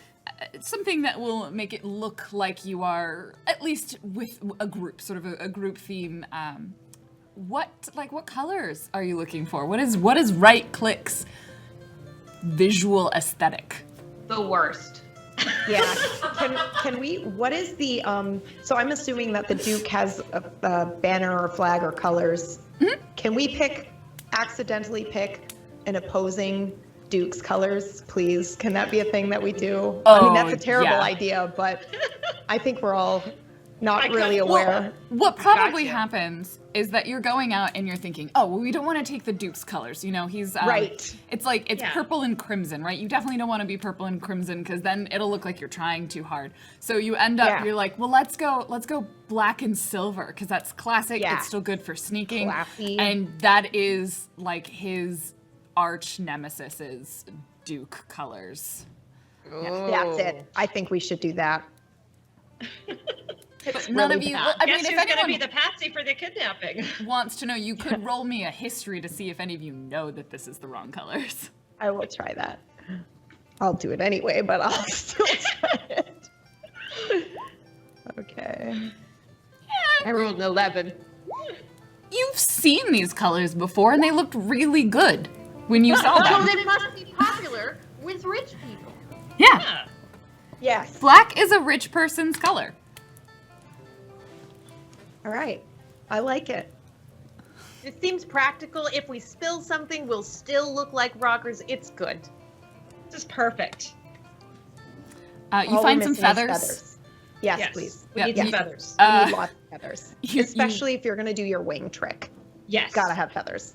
Something that will make it look like you are at least with a group, sort of a group theme. What colors are you looking for? What is right click's visual aesthetic? The worst. Yeah. Can we, what is the, so I'm assuming that the Duke has a banner or flag or colors. Mm-hmm. Can we accidentally pick an opposing Duke's colors, please? Can that be a thing that we do? I mean, that's a terrible yeah. idea, but I think we're all not I really got- aware. What probably Gotcha. happens is that you're going out and you're thinking, oh, well, we don't want to take the Duke's colors. You know, he's Right. It's like it's Yeah. purple and crimson, right? You definitely don't want to be purple and crimson because then it'll look like you're trying too hard. So you end up, Yeah. you're like, well, let's go black and silver because that's classic. Yeah. It's still good for sneaking, Classy. and that is like his arch nemesis's Duke colors. That's it. I think we should do that. But none of you. bad. Well, I Guess mean, if who's gonna be anyone the patsy for the kidnapping? wants to know, you could roll me a history to see if any of you know that this is the wrong colors. I will try that. I'll do it anyway, but I'll still try it. Okay. I rolled an 11. You've seen these colors before, and they looked really good when you saw So them. they must be popular with rich people. Yeah, Yeah. Yes. black is a rich person's color. All right. I like it. It seems practical. If we spill something, we'll still look like rockers. It's good. This is perfect. You All find we're some missing is feathers. Yes, Yes. please. We Yeah, need some you- feathers. We Uh, need lots of feathers. you- Especially if you're going to do your wing trick. Yes. Gotta have feathers.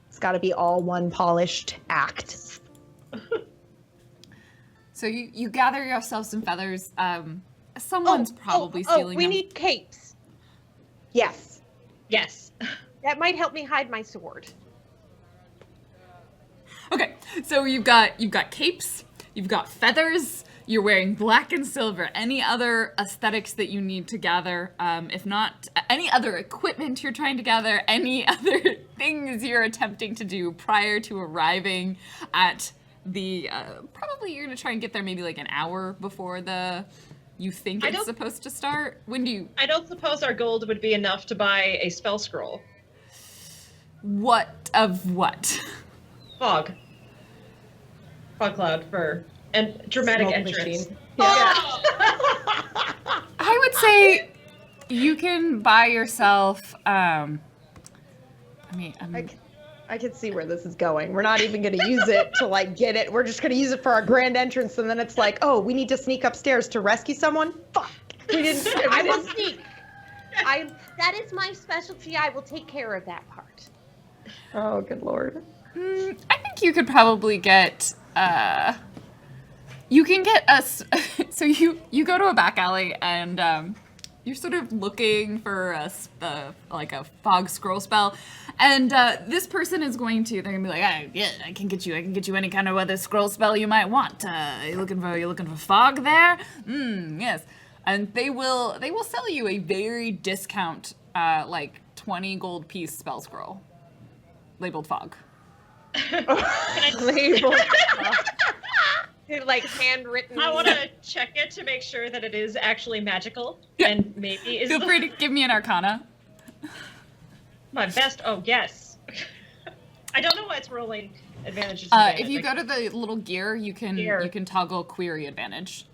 It's got to be all one polished act. So you gather yourself some feathers. Someone's probably stealing we them. need capes. Yes. Yes. That might help me hide my sword. Okay, so you've got capes, you've got feathers, you're wearing black and silver. Any other aesthetics that you need to gather? If not, any other equipment you're trying to gather? Any other things you're attempting to do prior to arriving at the probably you're gonna try and get there maybe like an hour before you think it's supposed to start. When do you? I don't suppose our gold would be enough to buy a spell scroll. What of what? Fog cloud for and dramatic Smoke entrance. machine. I would say you can buy yourself. I could see where this is going. We're not even going to use it to like get it. We're just going to use it for our grand entrance, and then it's like, oh, we need to sneak upstairs to rescue someone. Fuck, we didn't. I will sneak. That is my specialty. I will take care of that part. Oh, good lord. I think you could probably get. You can get us. So you go to a back alley and you're sort of looking for like a fog scroll spell, and this person is going to. They're gonna be like, yeah, I can get you any kind of other scroll spell you might want. You looking for fog there? Yes. And they will sell you a very discount, like 20 gold piece spell scroll, labeled fog. Labeled like handwritten. I want to check it to make sure that it is actually magical, and maybe is Feel free to give me an arcana. my best. Oh yes. I don't know why it's rolling advantages. If you go to the little gear, you can toggle query advantage.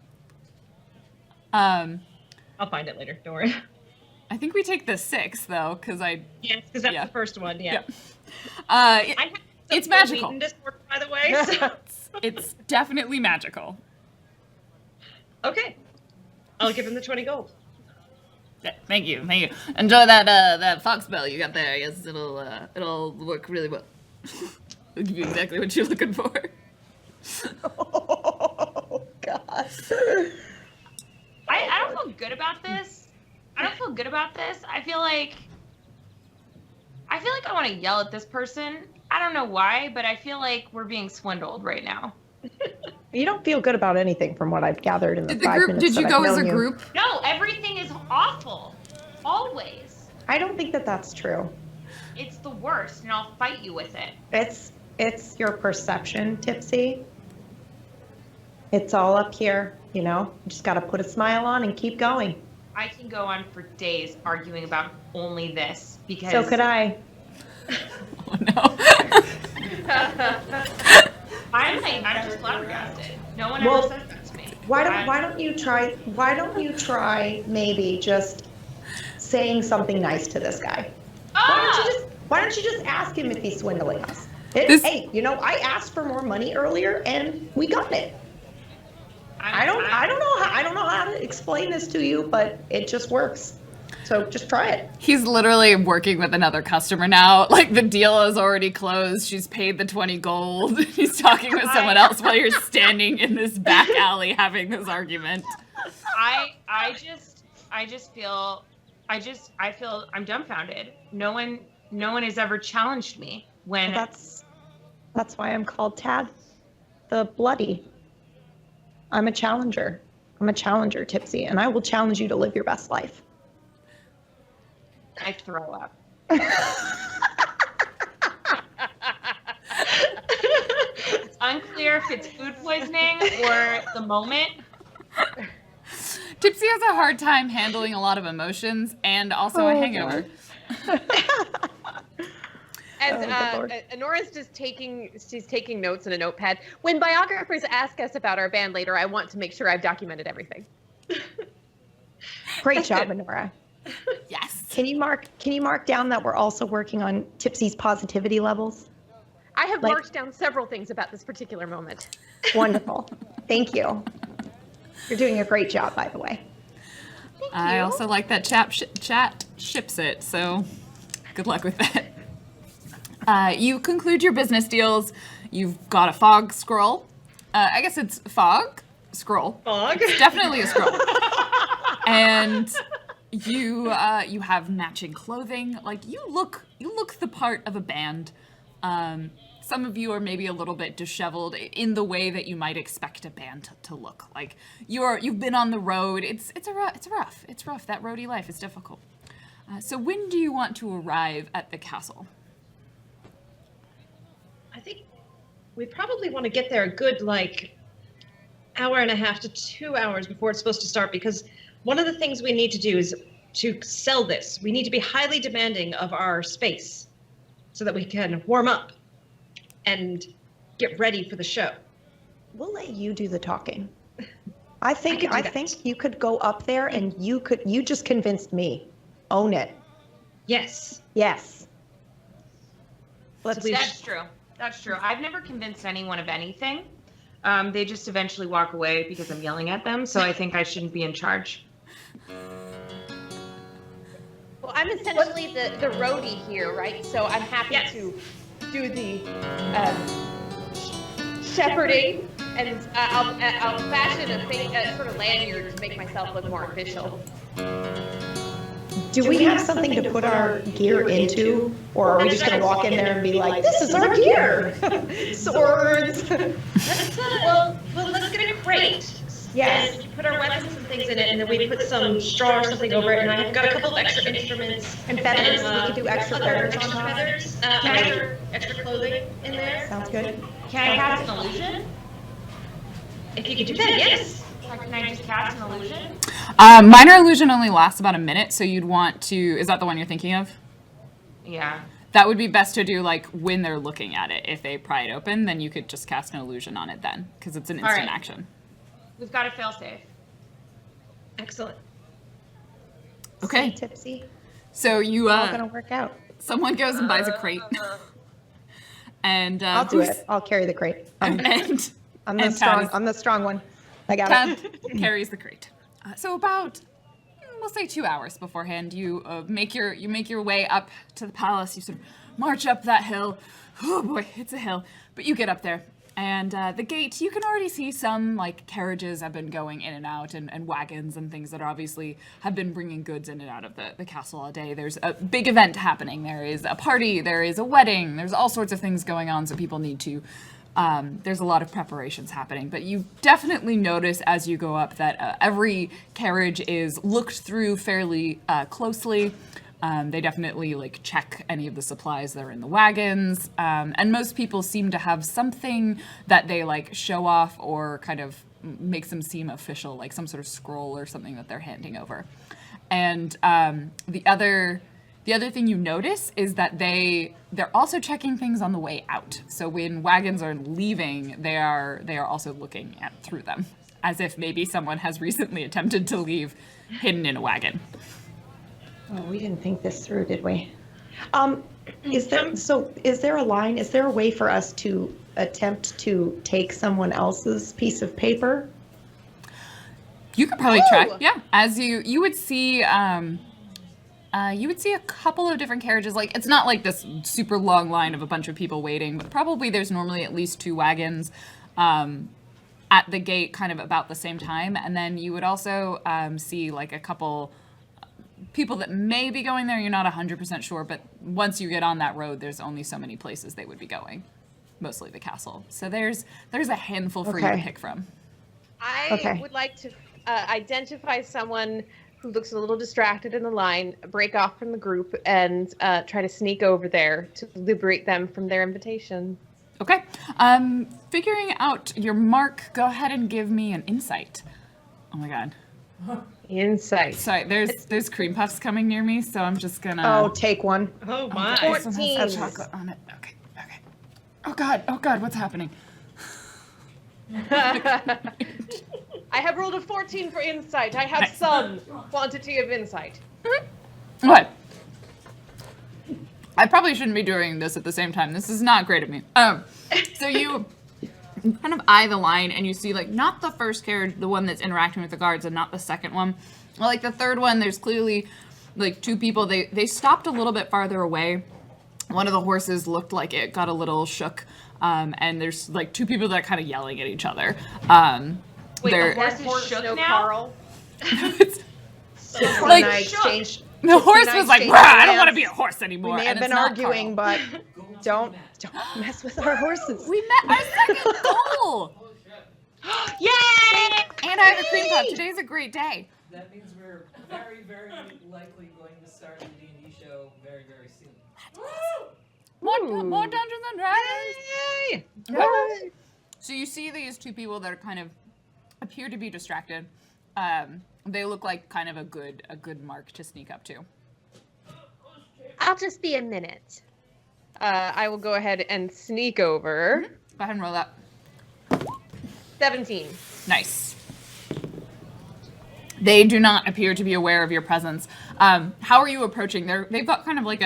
I'll find it later. Don't worry. I think we take the 6 though, because Yes, because that's the first one. Yeah. I have it's some magical. eating disorder, by the way. So. It's definitely magical. Okay. I'll give him the 20 gold. Yeah, thank you. Enjoy that fog spell you got there. Yes, it'll work really well. It'll give you exactly what you're looking for. Oh god. I don't feel good about this. I feel like I want to yell at this person. I don't know why, but I feel like we're being swindled right now. You don't feel good about anything from what I've gathered in the 5 minutes. Did you that go I've as a known you. group? No, everything is awful. Always. I don't think that that's true. It's the worst, and I'll fight you with it. It's your perception, Tipsy. It's all up here, you know? You just got to put a smile on and keep going. I can go on for days arguing about only this because. So could I. Oh no. I'm just flabbergasted. No one ever says that to me. Why don't you try maybe just saying something nice to this guy? Why don't you just ask him if he's swindling us? Hey, you know, I asked for more money earlier and we got it. I don't know how to explain this to you, but it just works. So just try it. He's literally working with another customer now. Like the deal is already closed. She's paid the 20 gold. He's talking with someone else while you're standing in this back alley having this argument. I feel I'm dumbfounded. No one has ever challenged me when. Well, that's why I'm called Tad, the Bloody. I'm a challenger. Tipsy, and I will challenge you to live your best life. I throw up. It's unclear if it's food poisoning or the moment. Tipsy has a hard time handling a lot of emotions and also a hangover. And Honora's just taking notes in a notepad. When biographers ask us about our band later, I want to make sure I've documented everything. Great job, Honora. Yes. Can you mark down that we're also working on Tipsy's positivity levels? I have marked down several things about this particular moment. Wonderful. Thank you. You're doing a great job, by the way. Thank you. I also like that chat ships it, so good luck with that. You conclude your business deals. You've got a fog scroll. I guess it's fog scroll. Fog? It's definitely a scroll. And you have matching clothing. Like you look the part of a band. Some of you are maybe a little bit disheveled in the way that you might expect a band to look. Like you've been on the road. It's rough. That roadie life is difficult. So when do you want to arrive at the castle? I think we probably want to get there a good hour and a half to 2 hours before it's supposed to start, because one of the things we need to do is to sell this. We need to be highly demanding of our space so that we can warm up and get ready for the show. We'll let you do the talking. I think you could go up there and you just convinced me. Own it. Yes. Yes. That's true. That's true. I've never convinced anyone of anything. They just eventually walk away because I'm yelling at them. So I think I shouldn't be in charge. Well, I'm essentially the roadie here, right? So I'm happy to do the shepherding, and I'll fashion a sort of lanyard to make myself look more official. Do we have something to put our gear into? Or are we just going to walk in there and be like, this is our gear? Swords. Well, let's get a crate. Yes. And put our weapons and things in it, and then we put some straw or something over it, and I've got a couple of extra instruments. And feathers. We could do extra feathers on top. Extra clothing in there. Sounds good. Can I cast an illusion? If you could do that, yes. Can I just cast an illusion? Minor illusion only lasts about a minute, so you'd want to... Is that the one you're thinking of? Yeah. That would be best to do when they're looking at it. If they pry it open, then you could just cast an illusion on it then, because it's an instant action. We've got a fail-safe. Excellent. Okay. Tipsy. So you... All gonna work out. Someone goes and buys a crate. And I'll do it. I'll carry the crate. I'm the strong one. I got it. Carries the crate. So about, we'll say 2 hours beforehand, you make your way up to the palace. You sort of march up that hill. Oh boy, it's a hill. But you get up there. And the gate, you can already see some carriages have been going in and out, and wagons and things that obviously have been bringing goods in and out of the castle all day. There's a big event happening. There is a party. There is a wedding. There's all sorts of things going on, so people need to... there's a lot of preparations happening, but you definitely notice as you go up that every carriage is looked through fairly closely. They definitely check any of the supplies that are in the wagons, and most people seem to have something that they show off or kind of makes them seem official, like some sort of scroll or something that they're handing over. And the other thing you notice is that they're also checking things on the way out. So when wagons are leaving, they are also looking through them, as if maybe someone has recently attempted to leave hidden in a wagon. Oh, we didn't think this through, did we? Is there a line? Is there a way for us to attempt to take someone else's piece of paper? You could probably try. Yeah, as you would see. You would see a couple of different carriages. It's not like this super long line of a bunch of people waiting, but probably there's normally at least 2 wagons at the gate kind of about the same time. And then you would also see a couple people that may be going there. You're not 100% sure, but once you get on that road, there's only so many places they would be going, mostly the castle. So there's a handful for you to pick from. I would like to identify someone who looks a little distracted in the line, break off from the group, and try to sneak over there to liberate them from their invitation. Okay. Figuring out your mark, go ahead and give me an insight. Oh my god. Insight. Sorry, there's cream puffs coming near me, so I'm just gonna... Oh, take one. Oh my. 14. Has chocolate on it. Okay. Oh god, what's happening? I have rolled a 14 for insight. I have some quantity of insight. What? I probably shouldn't be doing this at the same time. This is not great of me. So you kind of eye the line and you see not the first carriage, the one that's interacting with the guards, and not the second one. The third one, there's clearly 2 people. They stopped a little bit farther away. One of the horses looked like it got a little shook. And there's 2 people that are kind of yelling at each other. Wait, the horse is shook now? Carl. The horse was like, I don't want to be a horse anymore. We may have been arguing, but don't mess with our horses. We met our second goal. Yay! And I have a cream puff. Today's a great day. That means we're very, very likely going to start the D&D show very, very soon. More Dungeons and Dragons. Yay! Okay. So you see these two people that are kind of appear to be distracted. They look like kind of a good mark to sneak up to. I'll just be a minute. I will go ahead and sneak over. Go ahead and roll that. 17. Nice. They do not appear to be aware of your presence. How are you approaching? They've got kind of like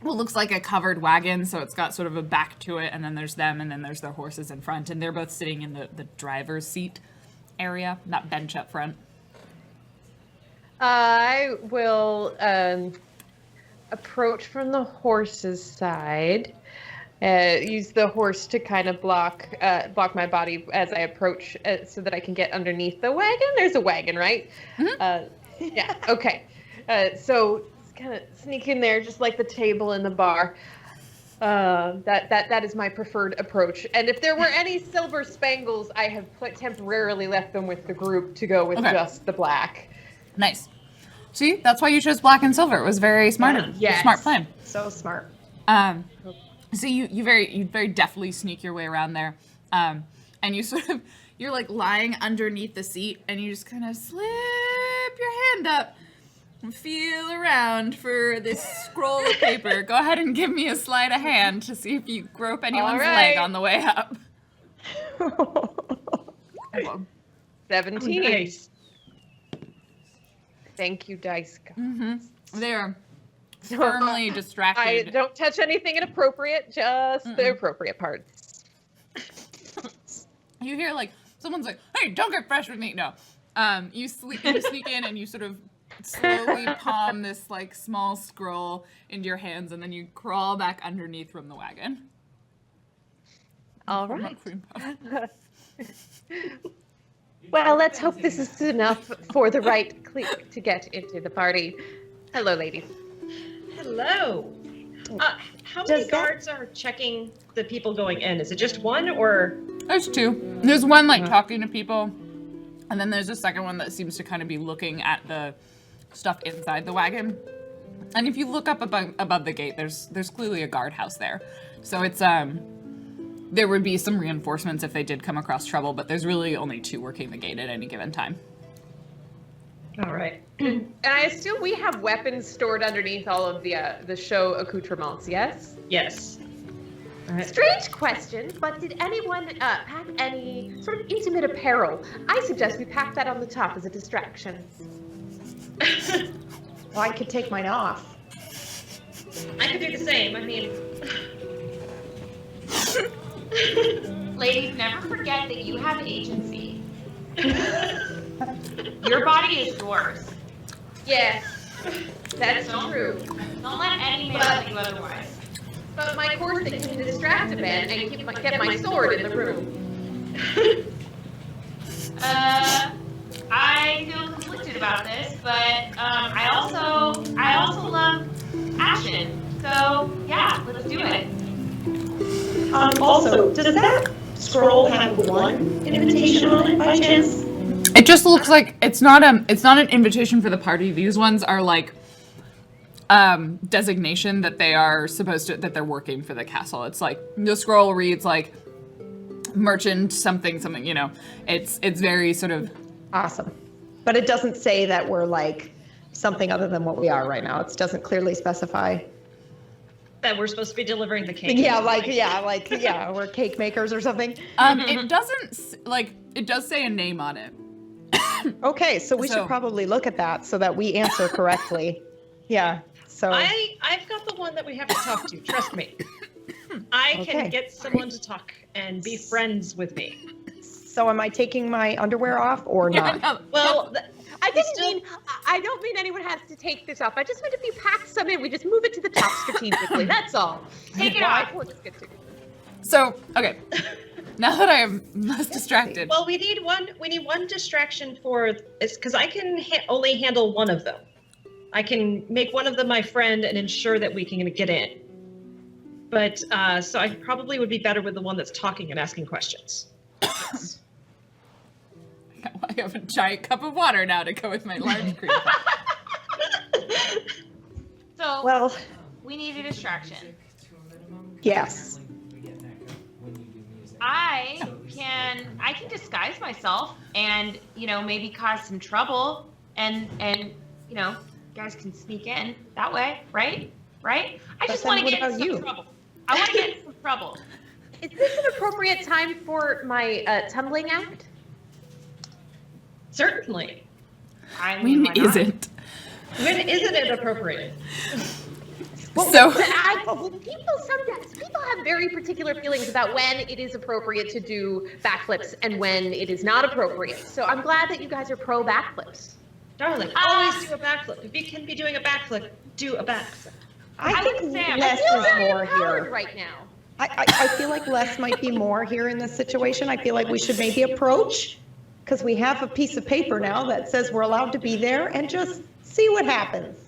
what looks like a covered wagon, so it's got sort of a back to it, and then there's them, and then there's their horses in front, and they're both sitting in the driver's seat area, that bench up front. I will approach from the horse's side. Use the horse to kind of block my body as I approach, so that I can get underneath the wagon. There's a wagon, right? Mm-hmm. Yeah. Okay. So kind of sneak in there, just like the table in the bar. That is my preferred approach. And if there were any silver spangles, I have temporarily left them with the group to go with just the black. Nice. See, that's why you chose black and silver. It was very smart. Yes. Smart plan. So smart. So you very deftly sneak your way around there, and you're like lying underneath the seat, and you just kind of slip your hand up and feel around for this scroll of paper. Go ahead and give me a sleight of hand to see if you grope anyone's leg on the way up. 17. Oh, nice. Thank you, dice. Mm-hmm. They are firmly distracted. I don't touch anything inappropriate, just the appropriate parts. You hear like someone's like, "Hey, don't get fresh with me." No, you sneak in and you sort of slowly palm this like small scroll into your hands, and then you crawl back underneath from the wagon. All right. Well, let's hope this is enough for the right clique to get into the party. Hello, ladies. Hello. How many guards are checking the people going in? Is it just one, or? There's two. There's one like talking to people, and then there's a second one that seems to kind of be looking at the stuff inside the wagon. And if you look up above the gate, there's clearly a guardhouse there. So it's there would be some reinforcements if they did come across trouble, but there's really only two working the gate at any given time. All right. And I assume we have weapons stored underneath all of the show accoutrements, yes? Yes. All right. Strange question, but did anyone pack any sort of intimate apparel? I suggest we pack that on the top as a distraction. Well, I could take mine off. I could do the same. I mean, Ladies, never forget that you have agency. Your body is yours. Yes, that's true. Don't let any man tell you otherwise. But my corset can distract a man and get my sword in the room. I feel conflicted about this, but I also love action. So yeah, let's do it. Also, does that scroll have one invitation on it by chance? It just looks like it's not an invitation for the party. These ones are like designation that they are that they're working for the castle. It's like the scroll reads like merchant something, you know. It's very sort of Awesome. But it doesn't say that we're like something other than what we are right now. It doesn't clearly specify. that we're supposed to be delivering the cake. Yeah, we're cake makers or something. It doesn't it does say a name on it. Okay, so we should probably look at that so that we answer correctly. Yeah. So I've got the one that we have to talk to. Trust me. I can get someone to talk and be friends with me. So am I taking my underwear off or not? Well, I don't mean anyone has to take this off. I just meant if you pack some in, we just move it to the top strategically. That's all. Take it off. So, okay. Now that I am less distracted. Well, we need one distraction for it's because I can only handle one of them. I can make one of them my friend and ensure that we can get in. But so I probably would be better with the one that's talking and asking questions. I have a giant cup of water now to go with my large cream. So Well, we need a distraction. yes. I can disguise myself and, maybe cause some trouble and you guys can sneak in that way, right? I just want to get in some trouble. I want to get in some trouble. Is this an appropriate time for my tumbling act? Certainly. When isn't? When isn't it appropriate? So People have very particular feelings about when it is appropriate to do backflips and when it is not appropriate. So I'm glad that you guys are pro backflips. Darling, always do a backflip. If you can be doing a backflip, do a backflip. I think less I feel is very more empowered here. right now. I feel like less might be more here in this situation. I feel like we should maybe approach, because we have a piece of paper now that says we're allowed to be there, and just see what happens.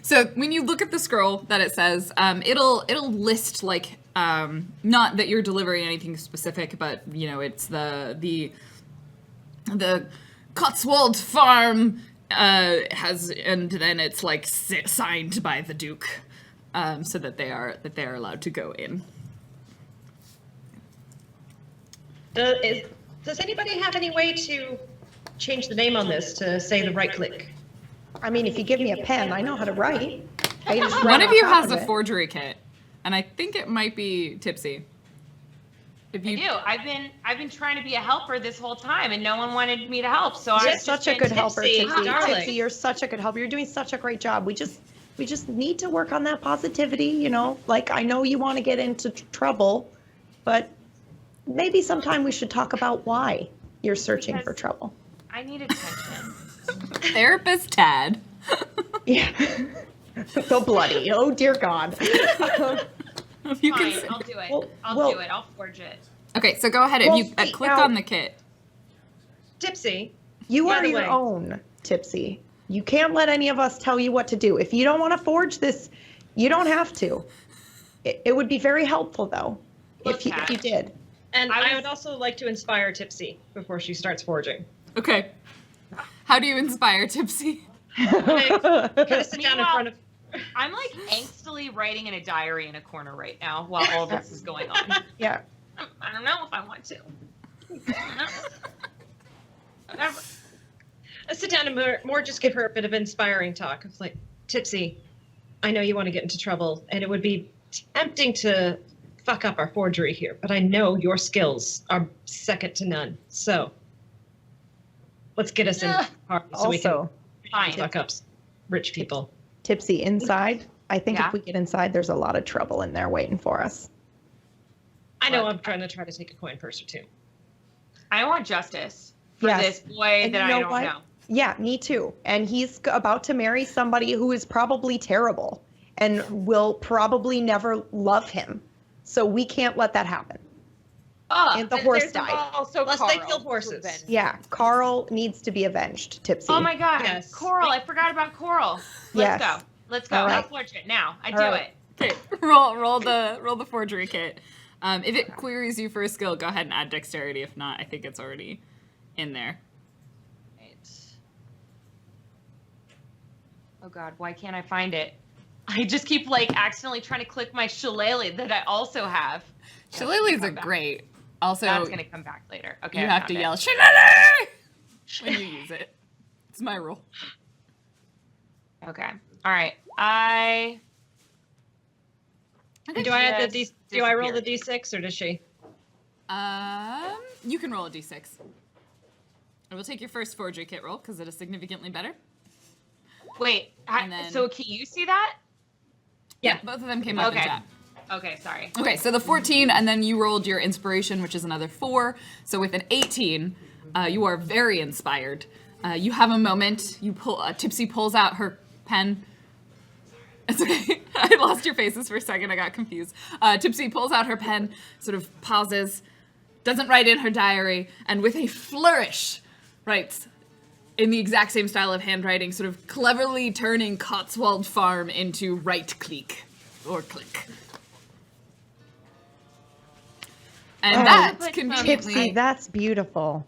So when you look at the scroll that it says, it'll list like not that you're delivering anything specific, but it's the Cotswold farm and then it's like signed by the Duke, so that they are allowed to go in. Does anybody have any way to change the name on this to say the right click? I mean, if you give me a pen, I know how to write. I just One write of on you top has of a it. forgery kit, and I think it might be Tipsy. If you I do. I've been trying to be a helper this whole time, and no one wanted me to help. So You're I've such just a been good helper, tipsy. Tipsy. darling. Tipsy, you're such a good helper. You're doing such a great job. We just need to work on that positivity, Like, I know you want to get into trouble, but maybe sometime we should talk about why you're searching for trouble. I need attention. therapist Tad. Yeah. So bloody. Oh, dear God. If you Fine, can. I'll do it. Well- I'll do it. I'll forge it. Okay, so go ahead. Well, If you see, click now- on the kit. Tipsy. You By are the your way- own, Tipsy. You can't let any of us tell you what to do. If you don't want to forge this, you don't have to. It would be very helpful, though, if you did. And I I was- would also like to inspire Tipsy before she starts forging. Okay. How do you inspire Tipsy? Kind of sit down in front of. I'm like angstily writing in a diary in a corner right now while all this is going on. Yeah. I don't know if I want to. Whatever. I sit down and more just give her a bit of inspiring talk. It's like, Tipsy, I know you want to get into trouble, and it would be tempting to fuck up our forgery here, but I know your skills are second to none. So let's get us in the party so we can Also, Fine. fuck up rich people. Tipsy, inside, I think Yeah. if we get inside, there's a lot of trouble in there waiting for us. I know What? I'm trying to take a coin purse or two. I want justice for Yes. this boy And that you I know don't what? know. Yeah, me too. And he's about to marry somebody who is probably terrible and will probably never love him. So we can't let that happen. And the horse There's died. Also, Unless Carl they kill horses. to avenge. Yeah, Carl needs to be avenged, Tipsy. Oh my God. Yes. Coral. I forgot about Coral. Yes. Let's go. Let's go. All right. I'll forge it now. I All do right. it. Okay, roll the forgery kit. If it queries you for a skill, go ahead and add dexterity. If not, I think it's already in there. Right. Oh God, why can't I find it? I just keep like accidentally trying to click my shillelagh that I also have. Shillelaghs are Come back. great. Also, That's gonna come back later. Okay. you I have found to it. yell shillelagh when you use it. It's my rule. Okay. All right. I Do I add the Just Do I roll the disappeared. d6 or does she? You can roll a d6. I will take your first forgery kit roll because it is significantly better. wait. And then- So can you see that? Yeah. Both of them came up in Okay. chat. Okay. Sorry. Okay, so the 14, and then you rolled your inspiration, which is another 4. So with an 18, you are very inspired. You have a moment. You pull. Tipsy pulls out her pen. It's okay. I lost your faces for a second. I got confused. Tipsy pulls out her pen, sort of pauses, doesn't write in her diary, and with a flourish, writes in the exact same style of handwriting, sort of cleverly turning Cotswold Farm into right Clique or Clique. And Oh, that Tipsy, conveniently, Tipsy, that's beautiful.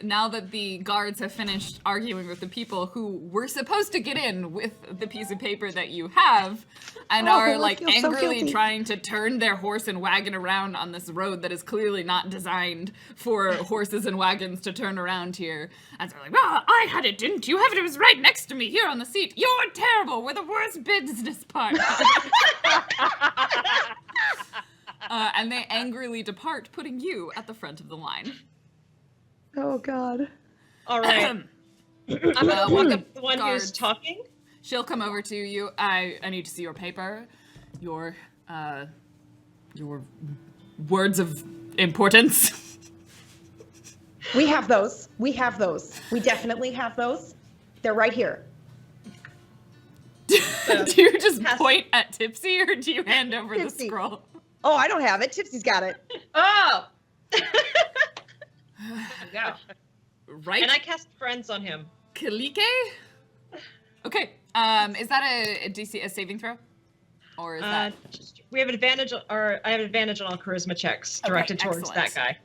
now that the guards have finished arguing with the people who were supposed to get in with the piece of paper that you have, and Oh, are I like feel so angrily guilty. trying to turn their horse and wagon around on this road that is clearly not designed for horses and wagons to turn around here. And they're like, "Well, I had it, didn't you have it? It was right next to me here on the seat. You're terrible. We're the worst business partner." And they angrily depart, putting you at the front of the line. Oh God. All right. I'm gonna one walk of up to the one guards- who's talking. She'll come over to you. I need to see your paper, your words of importance. We have those. We have those. We definitely have those. They're right here. Do you just Pass- point at Tipsy, or do you hand over the Tipsy. scroll? Oh, I don't have it. Tipsy's got it. Oh. Go. Right, And I cast friends on him. Clique? Okay. Is that a DC, a saving throw, or is that? We have advantage, or I have advantage on all charisma checks directed towards excellent. that guy.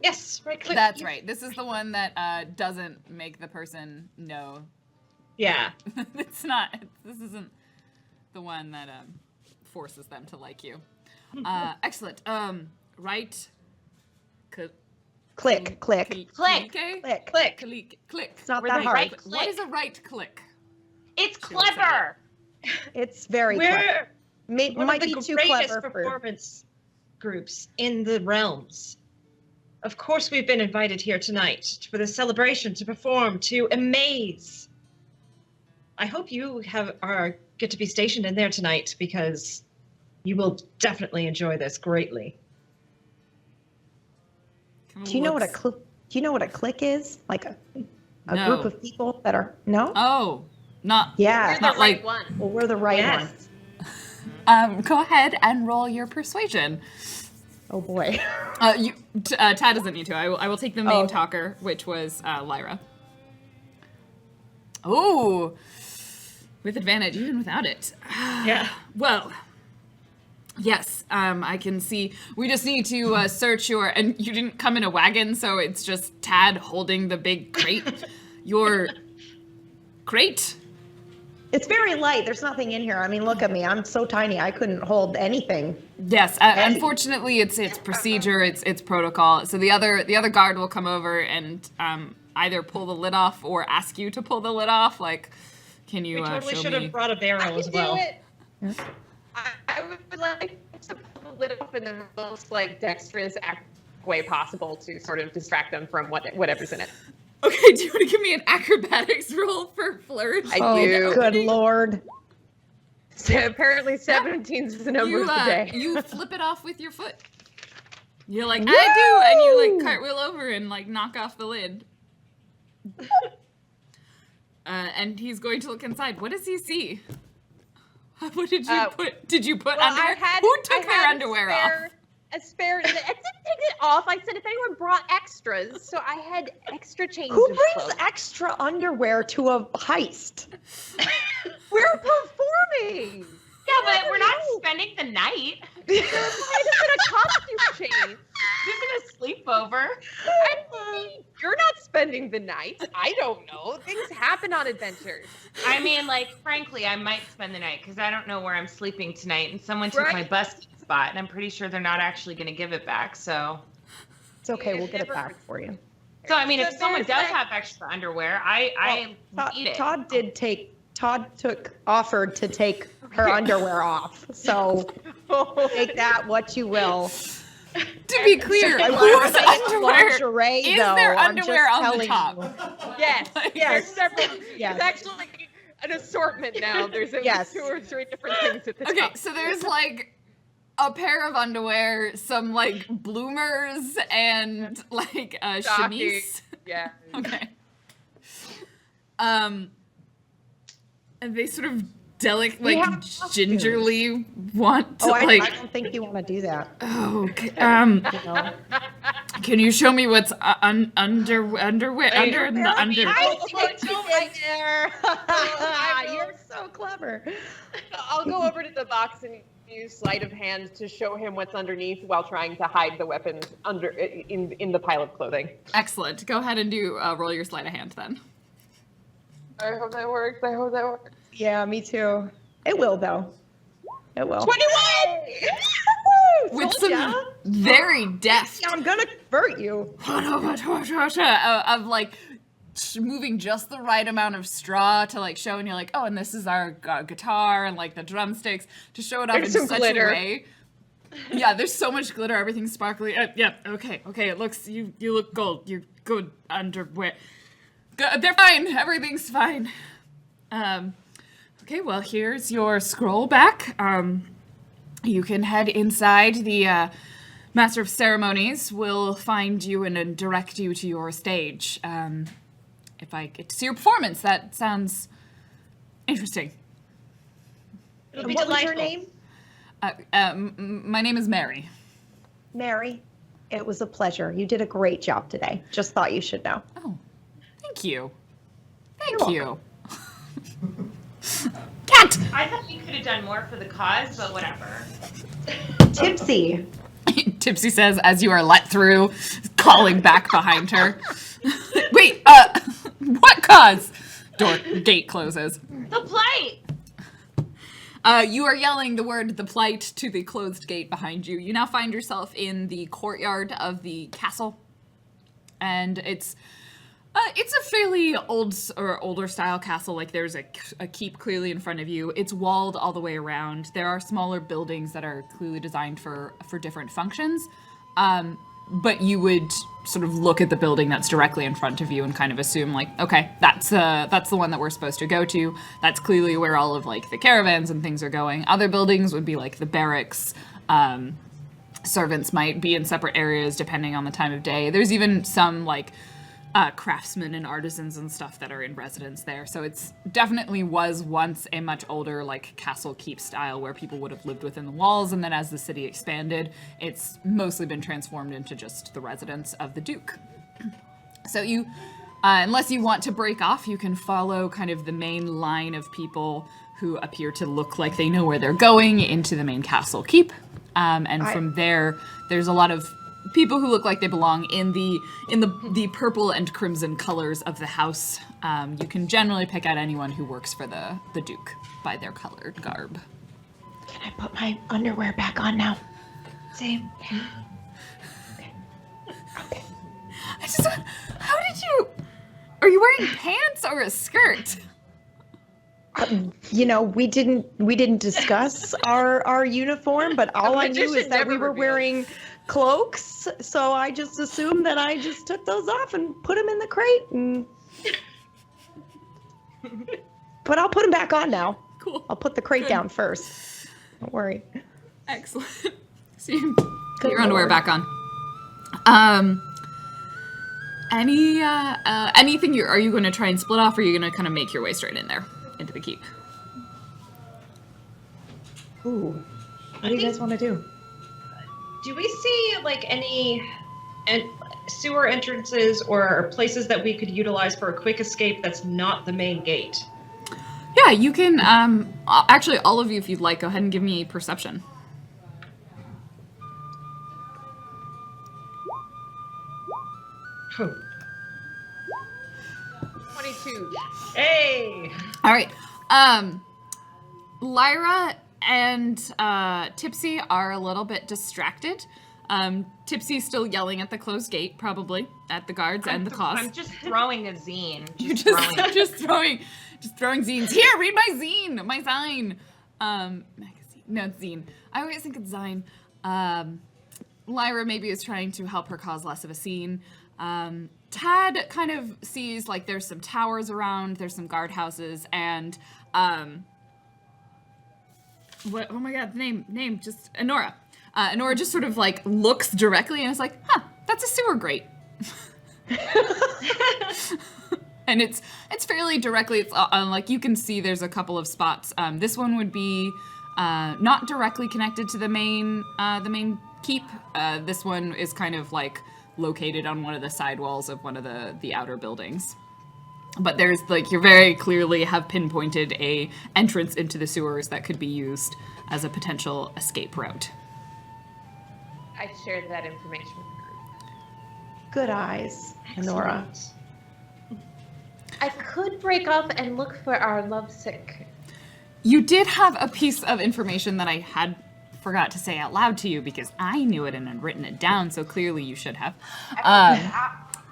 Yes, right click. That's right. This is the one that doesn't make the person know. Yeah. It's not. This isn't the one that forces them to like you. Excellent. Right. Click, click. Click. Click. Click. Click. Click. Click. It's not We're that the hard. right What click. is a right click? It's clever. It's very clever. We're one Might of the be too greatest clever for. performance groups in the realms. Of course, we've been invited here tonight for the celebration to perform, to amaze. I hope you get to be stationed in there tonight, because you will definitely enjoy this greatly. Do you know what a click is? Like a No. group of people that are no? Oh, not. Yeah. You're the Not right like- one. Well, we're the right Yes. ones. Go ahead and roll your persuasion. Oh boy. Tad doesn't need to. I will take the main Oh. talker, which was Lyra. Oh, with advantage, even without it. Yeah. Well, yes, I can see. We just need to search your. And you didn't come in a wagon, so it's just Tad holding the big crate. Your crate? It's very light. There's nothing in here. I mean, look at me. I'm so tiny. I couldn't hold anything. Yes. Unfortunately, it's procedure. It's protocol. So the other guard will come over and either pull the lid off or ask you to pull the lid off. Like, can you We totally show should me? have brought a barrel as well. I would like to pull the lid off in the most like dexterous way possible to sort of distract them from whatever's in it. Okay, do you want to give me an acrobatics roll for flourish? I do. Good Lord. So apparently 17 is the number of the day. You flip it off with your foot. You're like, I do, and you like cartwheel over and like knock off the lid. And he's going to look inside. What does he see? What did you put? Did you put underwear? Who took their underwear off? A spare. I didn't take it off. I said if anyone brought extras, so I had extra change. Who of brings clothes. extra underwear to a heist? We're performing. Yeah, but we're not spending the night. Might have been a costume change. This is a sleepover. You're not spending the night. I don't know. Things happen on adventures. I mean, like, frankly, I might spend the night because I don't know where I'm sleeping tonight, and someone took my bus spot, and I'm pretty sure they're not actually going to give it back. So, It's okay. We'll get it back for you. I mean, if So someone there's does like- have extra underwear, I need it. Todd offered to take her underwear off. So take that what you will. To be clear, I whose wouldn't say underwear? lingerie, Is though. there I'm underwear just on the telling top? you. Yes. Like- There's several. Yes. There's actually an assortment now. There's Yes. 2 or 3 different things at the Okay, top. so there's like a pair of underwear, some like bloomers, and like a chemise. Yeah. Okay. And they sort of We have gingerly want to Oh, I like. don't think you want to do that. Oh, okay. You know? Can you show me what's underwear under in the under? You're so clever. I'll go over to the box and Use sleight of hand to show him what's underneath while trying to hide the weapons under in the pile of clothing. Excellent. Go ahead and do roll your sleight of hand then. I hope that works. Yeah, me too. It will though. It will. 21! With Told ya. some very deft I'm gonna convert you. of like moving just the right amount of straw to like show, and you're like, oh, and this is our guitar and like the drumsticks to show it off There's in some such glitter. a way. Yeah, there's so much glitter, everything's sparkly. Yeah, okay. It looks you look gold. You're good underwear. They're fine. Everything's fine. Okay, well, here's your scroll back. You can head inside. The Master of Ceremonies will find you and direct you to your stage. If I get to see your performance, that sounds interesting. It'll be What was delightful. your name? My name is Mary. Mary. It was a pleasure. You did a great job today. Just thought you should know. Oh, thank you. Thank You're you. Cat! I thought you could have done more for the cause, but whatever. Tipsy. Tipsy says as you are let through, calling back behind her. Wait, what cause? Gate closes. The plight! You are yelling the word "the plight" to the closed gate behind you. You now find yourself in the courtyard of the castle, and it's a fairly older style castle. Like there's a keep clearly in front of you. It's walled all the way around. There are smaller buildings that are clearly designed for different functions. But you would sort of look at the building that's directly in front of you and kind of assume like, okay, that's the one that we're supposed to go to. That's clearly where all of like the caravans and things are going. Other buildings would be like the barracks. Servants might be in separate areas depending on the time of day. There's even some like craftsmen and artisans and stuff that are in residence there. So it's definitely was once a much older like castle keep style where people would have lived within the walls, and then as the city expanded, it's mostly been transformed into just the residence of the Duke. So you, unless you want to break off, you can follow kind of the main line of people who appear to look like they know where they're going into the main castle keep. From there, there's a lot of people who look like they belong in the purple and crimson colors of the house. You can generally pick out anyone who works for the Duke by their colored garb. Can I put my underwear back on now? Same. Okay. How did you? Are you wearing pants or a skirt? We didn't discuss our uniform, but all I knew is that we were wearing cloaks, so I just assumed that I just took those off and put them in the crate. But I'll put them back on now. Cool. I'll put the crate down first. Don't worry. Excellent. So you put your underwear back on. Anything are you going to try and split off, or are you going to kind of make your way straight in there into the keep? Ooh. What do you guys want to do? Do we see like any sewer entrances or places that we could utilize for a quick escape that's not the main gate? Yeah, you can, actually, all of you, if you'd like, go ahead and give me perception. Oh. 22. Hey! All right. Lyra and Tipsy are a little bit distracted. Tipsy's still yelling at the closed gate, probably, at the guards and the cause. I'm just throwing a zine. You're just throwing zines. Here, read my zine, my zine. Magazine. No, it's zine. I always think it's zine. Lyra maybe is trying to help her cause less of a scene. Tad kind of sees like there's some towers around, there's some guardhouses, and what? Oh my God, name, just Honora. Honora just sort of like looks directly and is like, huh, that's a sewer grate. And it's fairly directly. It's like you can see there's a couple of spots. This one would be not directly connected to the main keep. This one is kind of like located on one of the side walls of one of the outer buildings. But there's like, you very clearly have pinpointed a entrance into the sewers that could be used as a potential escape route. I shared that information with the group. Good eyes, Honora. I could break off and look for our lovesick. You did have a piece of information that I had forgot to say out loud to you because I knew it and had written it down, so clearly you should have.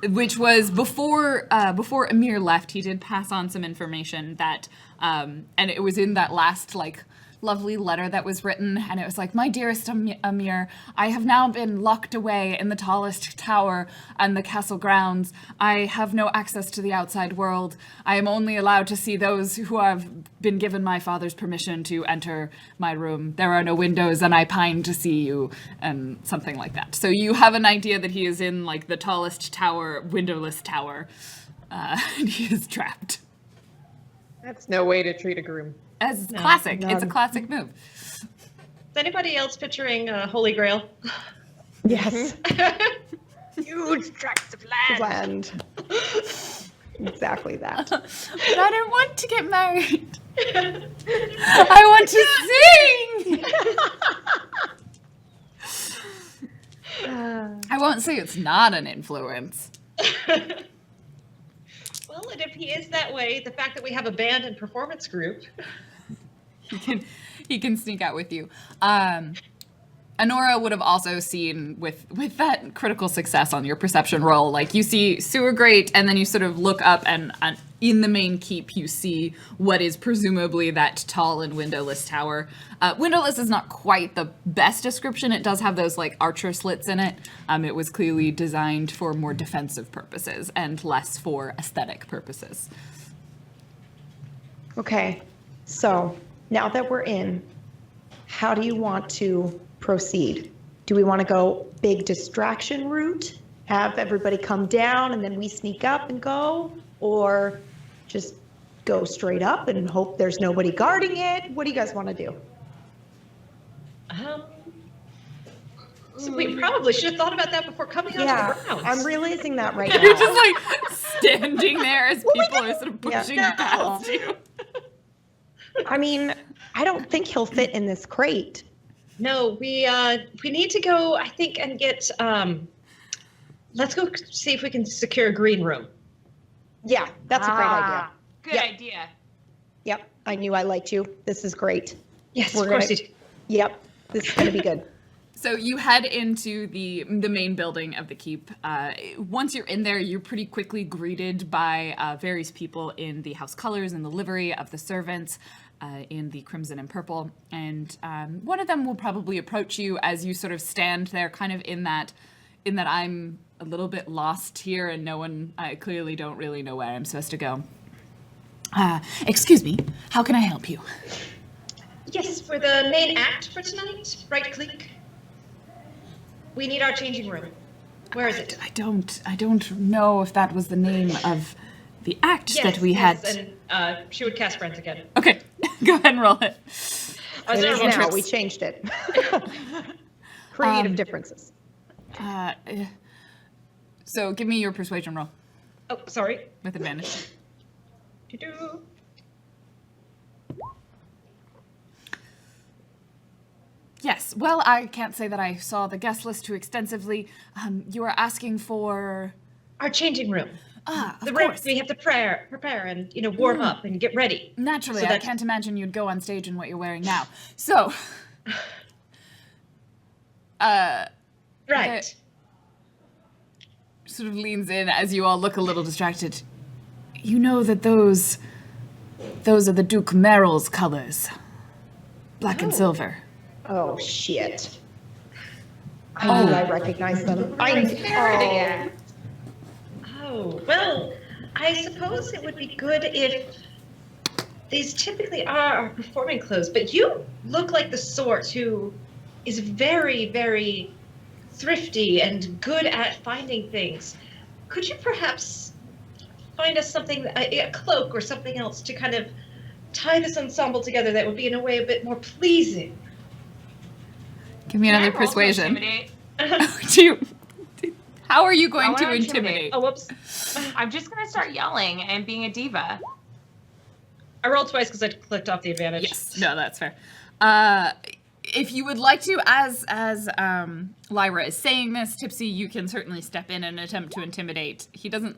Which was before Amir left, he did pass on some information that, and it was in that last like lovely letter that was written, and it was like, my dearest Amir, I have now been locked away in the tallest tower and the castle grounds. I have no access to the outside world. I am only allowed to see those who have been given my father's permission to enter my room. There are no windows, and I pine to see you, and something like that. So you have an idea that he is in like the tallest tower, windowless tower, and he is trapped. That's no way to treat a groom. As classic. It's a classic move. Is anybody else picturing Holy Grail? Yes. Huge tracts of land. Exactly that. But I don't want to get married. I want to sing. I won't say it's not an influence. Well, and if he is that way, the fact that we have a band and performance group. He can sneak out with you. Honora would have also seen with that critical success on your perception roll, like you see sewer grate, and then you sort of look up and in the main keep you see what is presumably that tall and windowless tower. Windowless is not quite the best description. It does have those like archer slits in it. It was clearly designed for more defensive purposes and less for aesthetic purposes. Okay, so now that we're in, how do you want to proceed? Do we want to go big distraction route, have everybody come down and then we sneak up and go, or just go straight up and hope there's nobody guarding it? What do you guys want to do? So we probably should have thought about that before coming onto the grounds. I'm realizing that right now. You're just like standing there as people are sort of pushing past you. I mean, I don't think he'll fit in this crate. No, we need to go, I think, and get, let's go see if we can secure a green room. Yeah, that's a great idea. Good idea. Yep, I knew I liked you. This is great. Yes, We're of course gonna- you do. Yep, this is going to be good. So you head into the main building of the keep. Once you're in there, you're pretty quickly greeted by various people in the house colors and the livery of the servants, in the crimson and purple. And one of them will probably approach you as you sort of stand there, kind of in that I'm a little bit lost here, and I clearly don't really know where I'm supposed to go. Excuse me, how can I help you? Yes, for the main act for tonight, right, Clique? We need our changing room. Where is it? I don't know if that was the name of the act that we had. Yes, and she would cast Friends again. Okay, go ahead and roll it. It is now. We changed it. Creative differences. So give me your persuasion roll Oh, sorry. with advantage. Do-do. Yes, well, I can't say that I saw the guest list too extensively. You are asking for... Our changing room. Of The room course. we have to prepare and, warm up and get ready. Naturally, So I that's- can't imagine you'd go on stage in what you're wearing now. So... Right. Sort of leans in as you all look a little distracted. You know that those are the Duke Merrill's colors. Black and silver. Oh, shit. I knew I recognized them. Oh, well, I suppose it would be good if these typically are our performing clothes, but you look like the sort who is very, very thrifty and good at finding things. Could you perhaps find us something, a cloak or something else to kind of tie this ensemble together that would be in a way a bit more pleasing? Give me another Can I roll to persuasion. intimidate? Do you... How are you I going wanna to intimidate? Oh, whoops. I'm just gonna start yelling and being a diva. I rolled twice because I clicked off the advantage. Yes, no, that's fair. If you would like to, as Lyra is saying this, Tipsy, you can certainly step in and attempt to intimidate. He doesn't.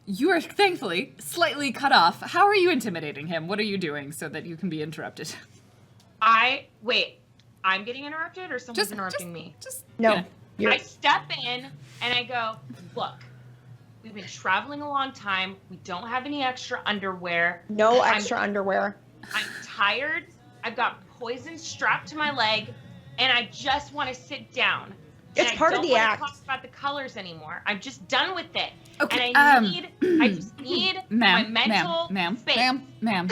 You are thankfully slightly cut off. How are you intimidating him? What are you doing so that you can be interrupted? Wait. I'm getting interrupted, or someone's interrupting me? No. I step in and I go, look, we've been traveling a long time. We don't have any extra underwear. No extra underwear. I'm tired. I've got poison strapped to my leg, and I just want to sit down. It's and part of the act. I don't want to talk about the colors anymore. I'm just done with it. Okay, And I just need my mental space. Ma'am.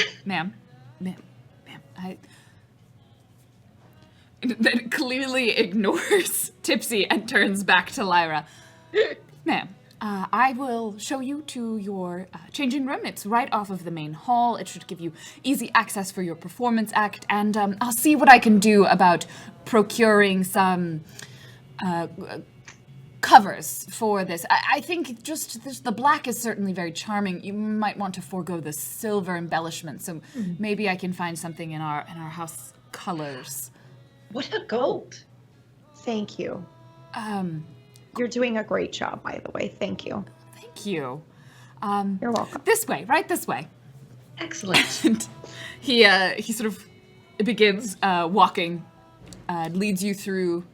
That clearly ignores Tipsy and turns back to Lyra. Ma'am, I will show you to your changing room. It's right off of the main hall. It should give you easy access for your performance act, and I'll see what I can do about procuring some covers for this. I think just the black is certainly very charming. You might want to forego the silver embellishment, so maybe I can find something in our house colors. What a gold. Thank you. You're doing a great job, by the way. Thank you. Thank you. You're welcome. This way, right this way. Excellent. And he sort of begins walking, leads you through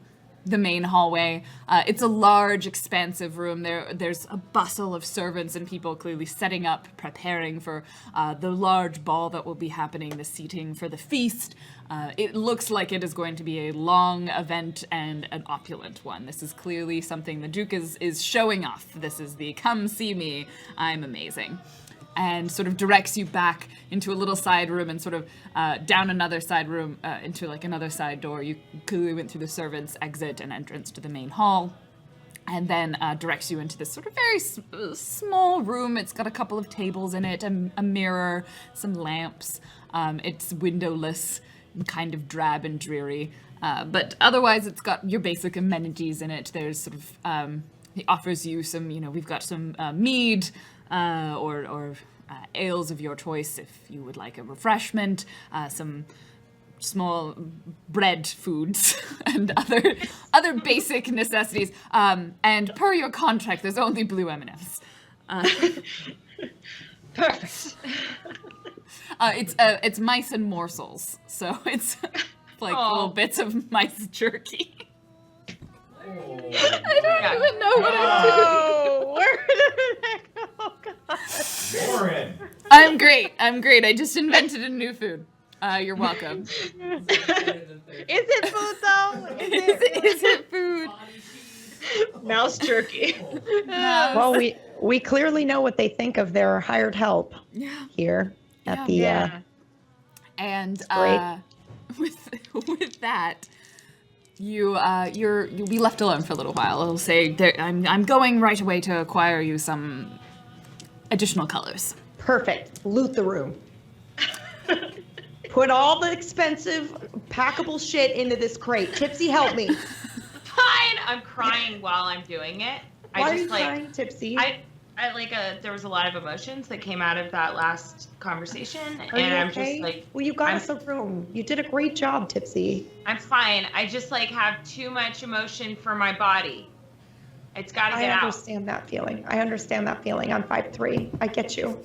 the main hallway. It's a large, expansive room. There's a bustle of servants and people clearly setting up, preparing for the large ball that will be happening, the seating for the feast. It looks like it is going to be a long event and an opulent one. This is clearly something the Duke is showing off. This is the come see me, I'm amazing. And sort of directs you back into a little side room and sort of down another side room into like another side door. You clearly went through the servants' exit and entrance to the main hall. And then directs you into this sort of very small room. It's got a couple of tables in it, a mirror, some lamps. It's windowless, kind of drab and dreary. But otherwise, it's got your basic amenities in it. There's sort of, he offers you some, we've got some mead, or ales of your choice if you would like a refreshment, some small bread foods and other basic necessities. And per your contract, there's only blue M&Ms. Perfect. It's mice and morsels, so it's like little bits of mice jerky. I don't even know what I'm doing. Where did that go? God. Lauren. I'm great. I just invented a new food. You're welcome. Is it food though? Is it food? Mouse jerky. Well, we clearly know what they think of their hired help here at the. And great. with that, you'll be left alone for a little while. It'll say, I'm going right away to acquire you some additional colors. Perfect. Loot the room. Put all the expensive packable shit into this crate. Tipsy, help me. Fine. I'm crying while I'm doing it. Why are you crying, Tipsy? I there was a lot of emotions that came out of that last conversation, Are and you I'm okay? just like, Well, you got us a room. You did a great job, Tipsy. I'm fine. I just like have too much emotion for my body. It's got to I get out. understand that feeling. I'm 5'3". I get you,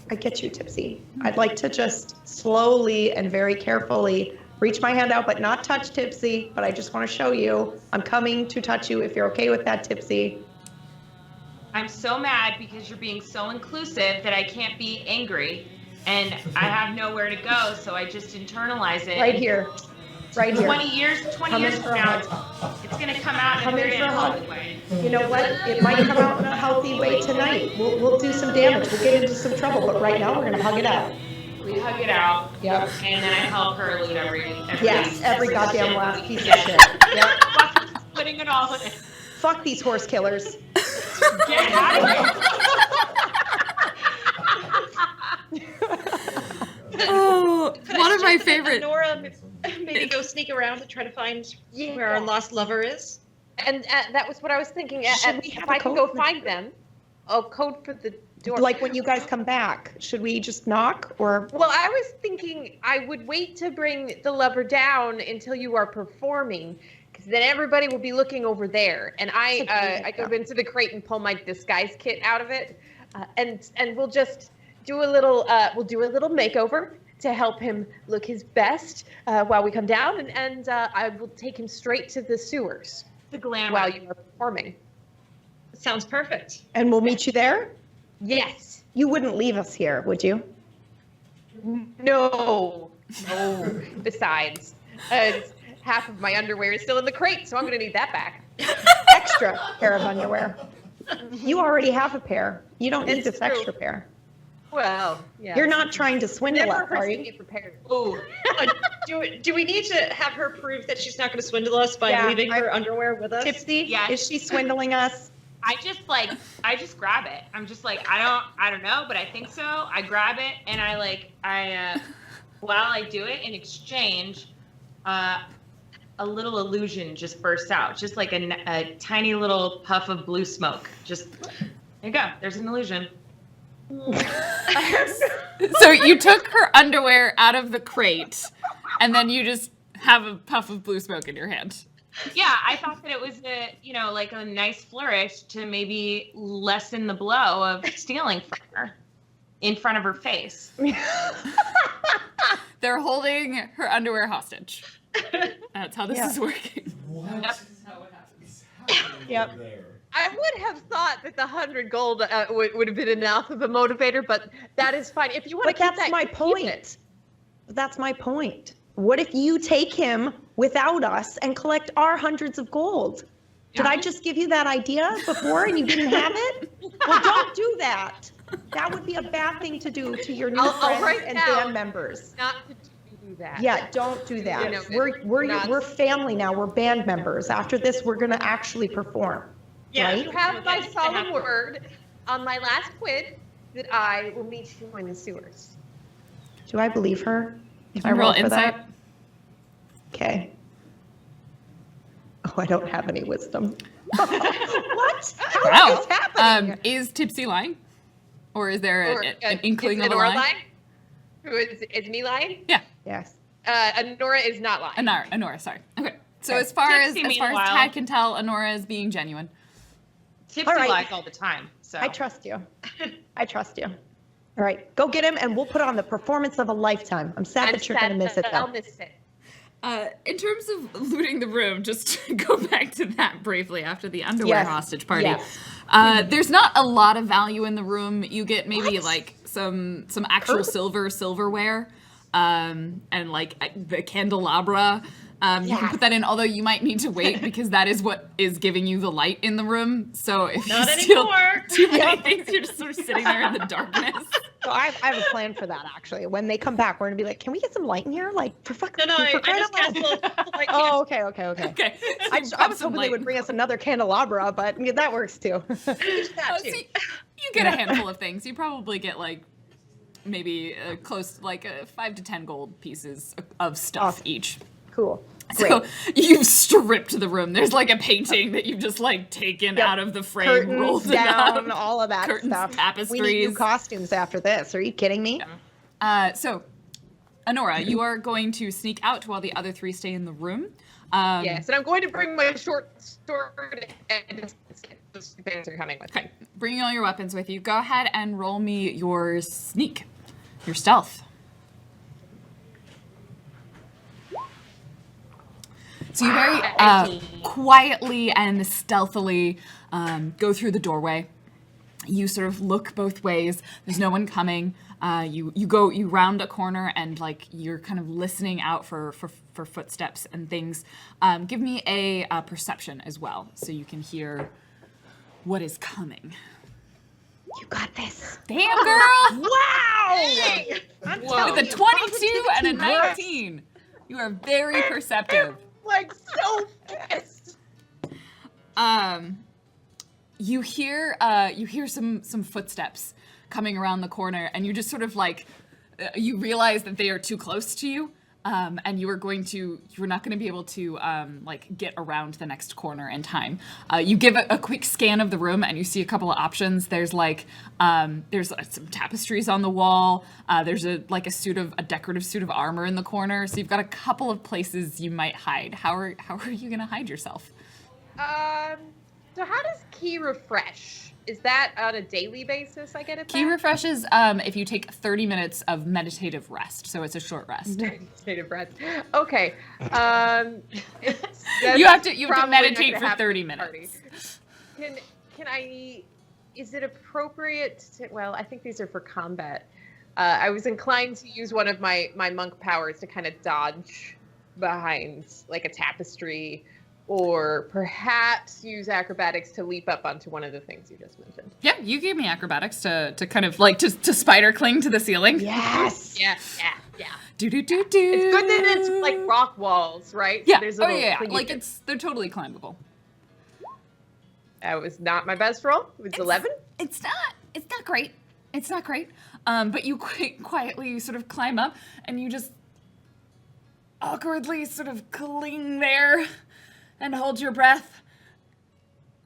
Tipsy. I'd like to just slowly and very carefully reach my hand out, but not touch Tipsy. But I just want to show you I'm coming to touch you if you're okay with that, Tipsy. I'm so mad because you're being so inclusive that I can't be angry, and I have nowhere to go, so I just internalize it. Right here. 20 years Come in from for a now, hug. it's gonna come out in Come a in very for a hug. unhealthy way. You know what? It might come out in a healthy way tonight. We'll do some damage. We'll get into some trouble, but right now we're gonna hug it out. We hug it out, Yep. and then I help her loot every Yes, every goddamn shit last we piece can of get. shit. Yep. Putting it all in. Fuck these horse killers. Get out of here. Oh, Could I one of my suggest that favorite. Nora maybe go sneak around and try to find where our lost lover is? And that was what I was thinking. Should we have if a I can code go for- find them, I'll code for the door. Like when you guys come back, should we just knock or? Well, I was thinking I would wait to bring the lever down until you are performing, because then everybody will be looking over there. And I go into the crate and pull my disguise kit out of it, and we'll just do a little makeover to help him look his best while we come down, and I will take him straight to the sewers. The glamour. While you are performing. Sounds perfect. And we'll meet you there? Yes. You wouldn't leave us here, would you? No. Besides, half of my underwear is still in the crate, so I'm going to need that back. Extra pair of underwear. You already have a pair. You don't need It's this true. extra pair. Well, yeah. You're not trying to swindle Never us, hurts are to you? be prepared. Oh, do we need to have her prove that she's not going to swindle us by Yeah, leaving her underwear with us? Tipsy? Yes. Is she swindling us? I just grab it. I'm just like, I don't know, but I think so. I grab it and while I do it, in exchange, a little illusion just bursts out, just like a tiny little puff of blue smoke. Just, there you go. There's an illusion. So you took her underwear out of the crate, and then you just have a puff of blue smoke in your hand. Yeah, I thought that it was like a nice flourish to maybe lessen the blow of stealing from her in front of her face. They're holding her underwear hostage. That's how this is working. What? Yep. Yep. There. I would have thought that the 100 gold would have been enough of a motivator, but that is fine. If you want But to keep that's that, my keep point. it. That's my point. What if you take him without us and collect our hundreds of gold? Did I just give you that idea before and you didn't have it? Well, don't do that. That would be a bad thing to do to your new I'll friends write and down. band members. Not to do that. Yeah, don't do that. No, We're not- family now. We're band members. After this, we're gonna actually perform. Yeah. Right? You have my Yes, I solemn have- word on my last quid that I will meet you in the sewers. Do I believe her? You I can roll roll for insight. that? Okay. Oh, I don't have any wisdom. What? How Wow. is this happening? Is Tipsy lying? Or is there Or, an inkling is of a Honora lie? lying? Who is me lying? Yes. Honora is not lying. Honora, sorry. Okay. So Okay. as far as Tipsy, Tad meanwhile- can tell, Honora is being genuine. Tipsy All right. lies all the time. So I trust you. I trust you. All right, go get him, and we'll put on the performance of a lifetime. I'm sad that you're going to miss it, I'll though. miss it. In terms of looting the room, just to go back to that briefly after the underwear Yes. hostage party. Yes. There's not a lot of value in the room. You get maybe like some actual silverware, and like the candelabra. You can put that in, although you might need to wait because that is what is giving you the light in the room. So if Not you steal anymore. too many things, you're just sort of sitting there in the darkness. So I have a plan for that, actually. When they come back, we're going to be like, can we get some light in here? Like, for fuck's No, I for crying just out cast loud. the light. Oh, okay. Okay. I was hoping they would bring us another candelabra, but yeah, that works too. Oh, so you get a handful of things. You probably get like maybe close to like 5 to 10 gold pieces of stuff Awesome. each. Cool. So you've stripped the room. There's like a painting that you've just like taken out of the frame, Curtains rolled it down, up. all of that Curtains, stuff. tapestries. We need new costumes after this. Are you kidding me? So, Honora, you are going to sneak out while the other three stay in the room. Yes, and I'm going to bring my short sword and those things are coming with me. Okay, bringing all your weapons with you. Go ahead and roll me your sneak, your stealth. So you very quietly and stealthily go through the doorway. You sort of look both ways. There's no one coming. You round a corner and like you're kind of listening out for footsteps and things. Give me a perception as well, so you can hear what is coming. You got this. Damn, girl! Wow! With a 22 and a 19, you are very perceptive. Like so pissed. You hear some footsteps coming around the corner, and you just sort of like you realize that they are too close to you, and you're not going to be able to like get around the next corner in time. You give a quick scan of the room and you see a couple of options. There's like there's some tapestries on the wall. There's a decorative suit of armor in the corner. So you've got a couple of places you might hide. How are you going to hide yourself? So how does key refresh? Is that on a daily basis I get it Key back? refreshes if you take 30 minutes of meditative rest. So it's a short rest. Meditative rest. Okay. You have to meditate for 30 minutes. Can I, is it appropriate to, well, I think these are for combat. I was inclined to use one of my monk powers to kind of dodge behind like a tapestry, or perhaps use acrobatics to leap up onto one of the things you just mentioned. Yeah, you gave me acrobatics to kind of like to spider cling to the ceiling. Yes. Yeah. Do. It's good that it's like rock walls, right? Yeah. So there's a little Yeah. Like they're totally climbable. That was not my best roll. It was 11. It's not great. It's not great. But you quietly sort of climb up and you just awkwardly sort of cling there and hold your breath.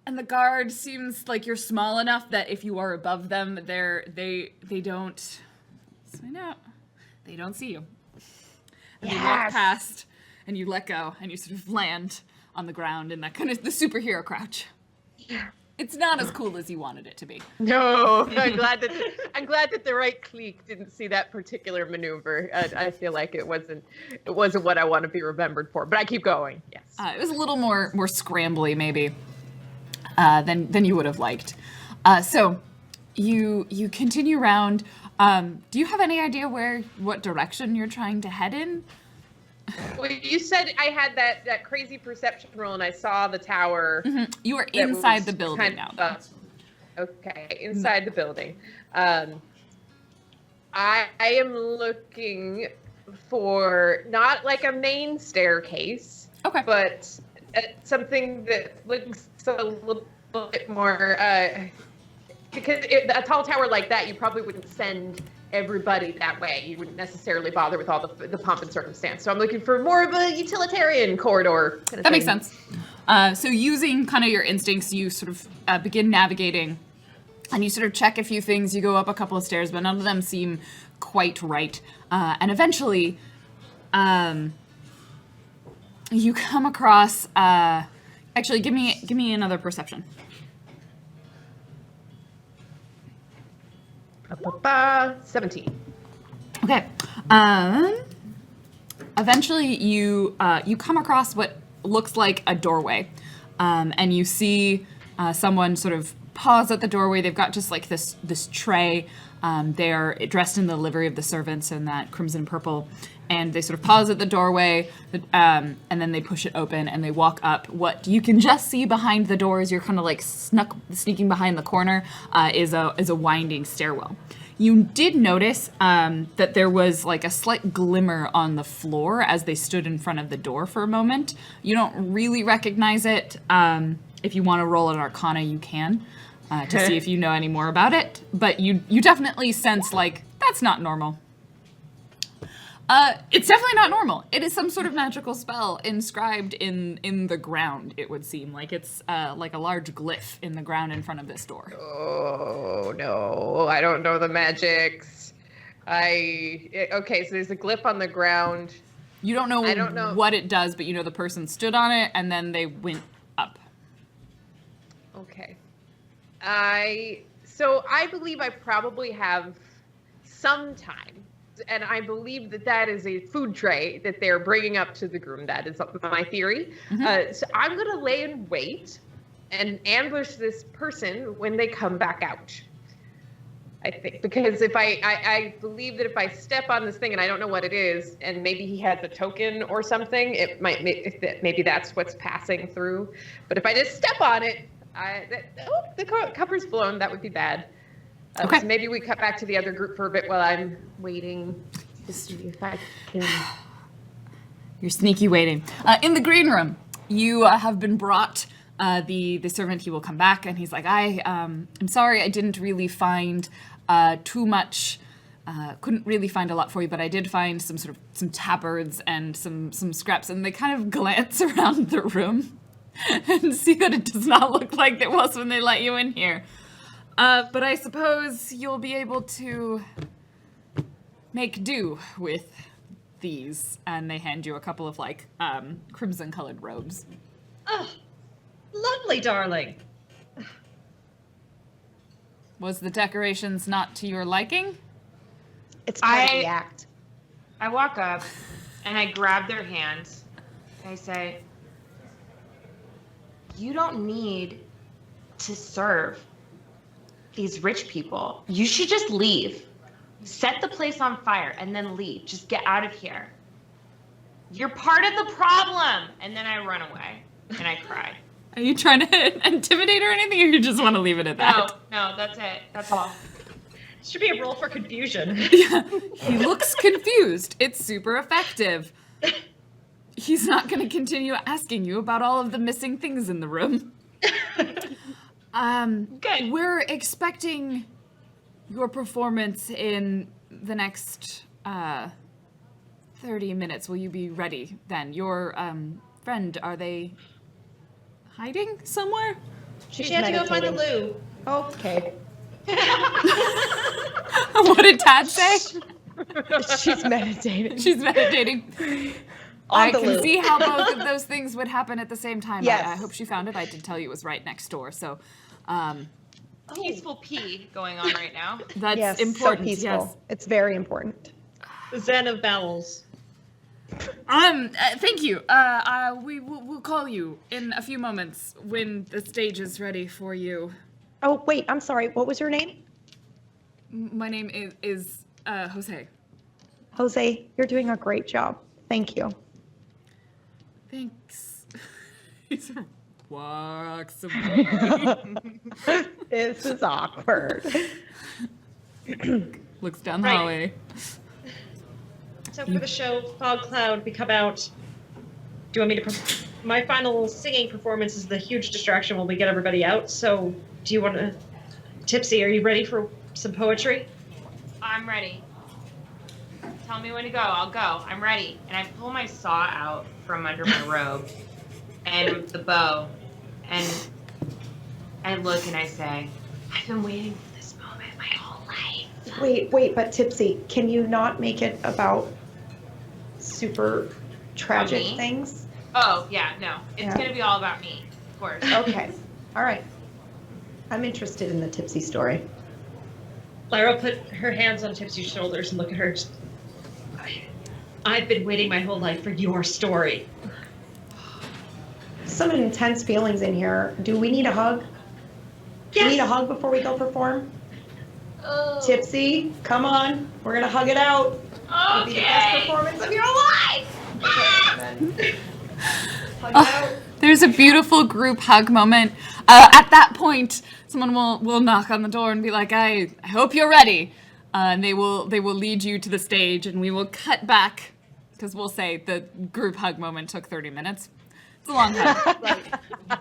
And the guard seems like you're small enough that if you are above them, they don't. Let's find out. They don't see you. And you walk past, and you let go, and you sort of land on the ground in that kind of the superhero crouch. It's not as cool as you wanted it to be. No, I'm glad that the right clique didn't see that particular maneuver. I feel like it wasn't what I want to be remembered for. But I keep going. Yes. It was a little more scrambly maybe than you would have liked. So you continue around. Do you have any idea what direction you're trying to head in? Well, you said I had that crazy perception roll, and I saw the tower. Mm-hmm. You are inside the building now. Okay, inside the building. I am looking for not like a main staircase, okay, but something that looks a little bit more. Because a tall tower like that, you probably wouldn't send everybody that way. You wouldn't necessarily bother with all the pomp and circumstance. So I'm looking for more of a utilitarian corridor kind of that thing. makes sense. So using kind of your instincts, you sort of begin navigating, and you sort of check a few things. You go up a couple of stairs, but none of them seem quite right. And eventually, you come across. Actually, give me another perception. 17. Okay. Eventually, you come across what looks like a doorway, and you see someone sort of pause at the doorway. They've got just like this tray. They are dressed in the livery of the servants in that crimson purple, and they sort of pause at the doorway, and then they push it open and they walk up. What you can just see behind the door as you're kind of like sneaking behind the corner is a winding stairwell. You did notice that there was like a slight glimmer on the floor as they stood in front of the door for a moment. You don't really recognize it. If you want to roll an Arcana, you can to see if you know any more about it. But you definitely sense like that's not normal. It's definitely not normal. It is some sort of magical spell inscribed in the ground, it would seem. Like it's like a large glyph in the ground in front of this door. Oh, no. I don't know the magics. Okay, so there's a glyph on the ground. You don't know, I don't know what it does, but you know the person stood on it and then they went up. Okay. So I believe I probably have some time. And I believe that is a food tray that they're bringing up to the groom. That is my theory. Mm-hmm. So I'm going to lay in wait and ambush this person when they come back out. I think, because if I believe that if I step on this thing and I don't know what it is, and maybe he has a token or something, it might maybe that's what's passing through. But if I just step on it, the cover's blown. That would be bad. Okay. So maybe we cut back to the other group for a bit while I'm waiting to see if I can. You're sneaky waiting. In the green room, you have been brought. The servant, he will come back and he's like, I'm sorry, I didn't really find too much couldn't really find a lot for you, but I did find some tabards and some scraps, and they kind of glance around the room and see that it does not look like it was when they let you in here. But I suppose you'll be able to make do with these, and they hand you a couple of crimson-colored robes. Oh, lovely, darling. Was the decorations not to your liking? It's part of the act. I walk up and I grab their hands and I say, you don't need to serve these rich people. You should just leave. Set the place on fire and then leave. Just get out of here. You're part of the problem. And then I run away and I cry. Are you trying to intimidate or anything, or you just want to leave it at that? No, that's it. That's all. Should be a roll for confusion. Yeah. He looks confused. It's super effective. He's not going to continue asking you about all of the missing things in the room. Good. We're expecting your performance in the next 30 minutes. Will you be ready then? Your friend, are they hiding somewhere? She had to go find the loo. Okay. What did Tad say? She's meditating. She's meditating. On I the can loop. see how both of those things would happen at the same time. Yes. I hope she found it. I did tell you it was right next door, so Peaceful pee going on right now. that's Yes, important. so peaceful. Yes. It's very important. The Zen of bowels. Thank you. We'll call you in a few moments when the stage is ready for you. Oh, wait, I'm sorry. What was your name? My name is Jose. Jose, you're doing a great job. Thank you. Thanks. He sort of walks away. This is awkward. Looks down the Right. hallway. So for the show, Fog Cloud, we come out. Do you want me to? My final singing performance is the huge distraction when we get everybody out. So do you want to? Tipsy, are you ready for some poetry? I'm ready. Tell me when to go. I'll go. I'm ready. And I pull my saw out from under my robe and the bow, and I look and I say, I've been waiting for this moment my whole life. Wait, but Tipsy, can you not make it about super tragic me? things? Oh, yeah, no. It's Yeah. going to be all about me, of course. Okay. All right. I'm interested in the Tipsy story. Lyra will put her hands on Tipsy's shoulders and look at her. I've been waiting my whole life for your story. Some intense feelings in here. Do we need a hug? Do we need a hug before we go perform? Oh. Tipsy, come on. We're going to hug it out. It'll be the best performance of your life. Hug it out. There's a beautiful group hug moment. At that point, someone will knock on the door and be like, "I hope you're ready." And they will lead you to the stage, and we will cut back because we'll say the group hug moment took 30 minutes. It's a long hug.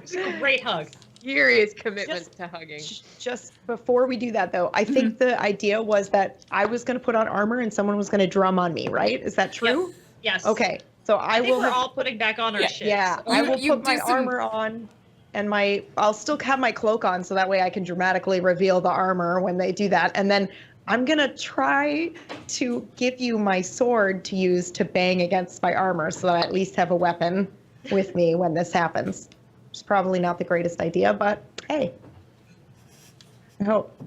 It's a great hug. Serious commitment to hugging. Just before we do that, though, I think the idea was that I was going to put on armor and someone was going to drum on me, right? Is that true? Yes. Okay. So I think will we're have, all putting back on our shit. yeah, So- I will You put my do some- armor on and I'll still have my cloak on so that way I can dramatically reveal the armor when they do that. And then I'm going to try to give you my sword to use to bang against my armor so that I at least have a weapon with me when this happens. It's probably not the greatest idea, but hey, I hope.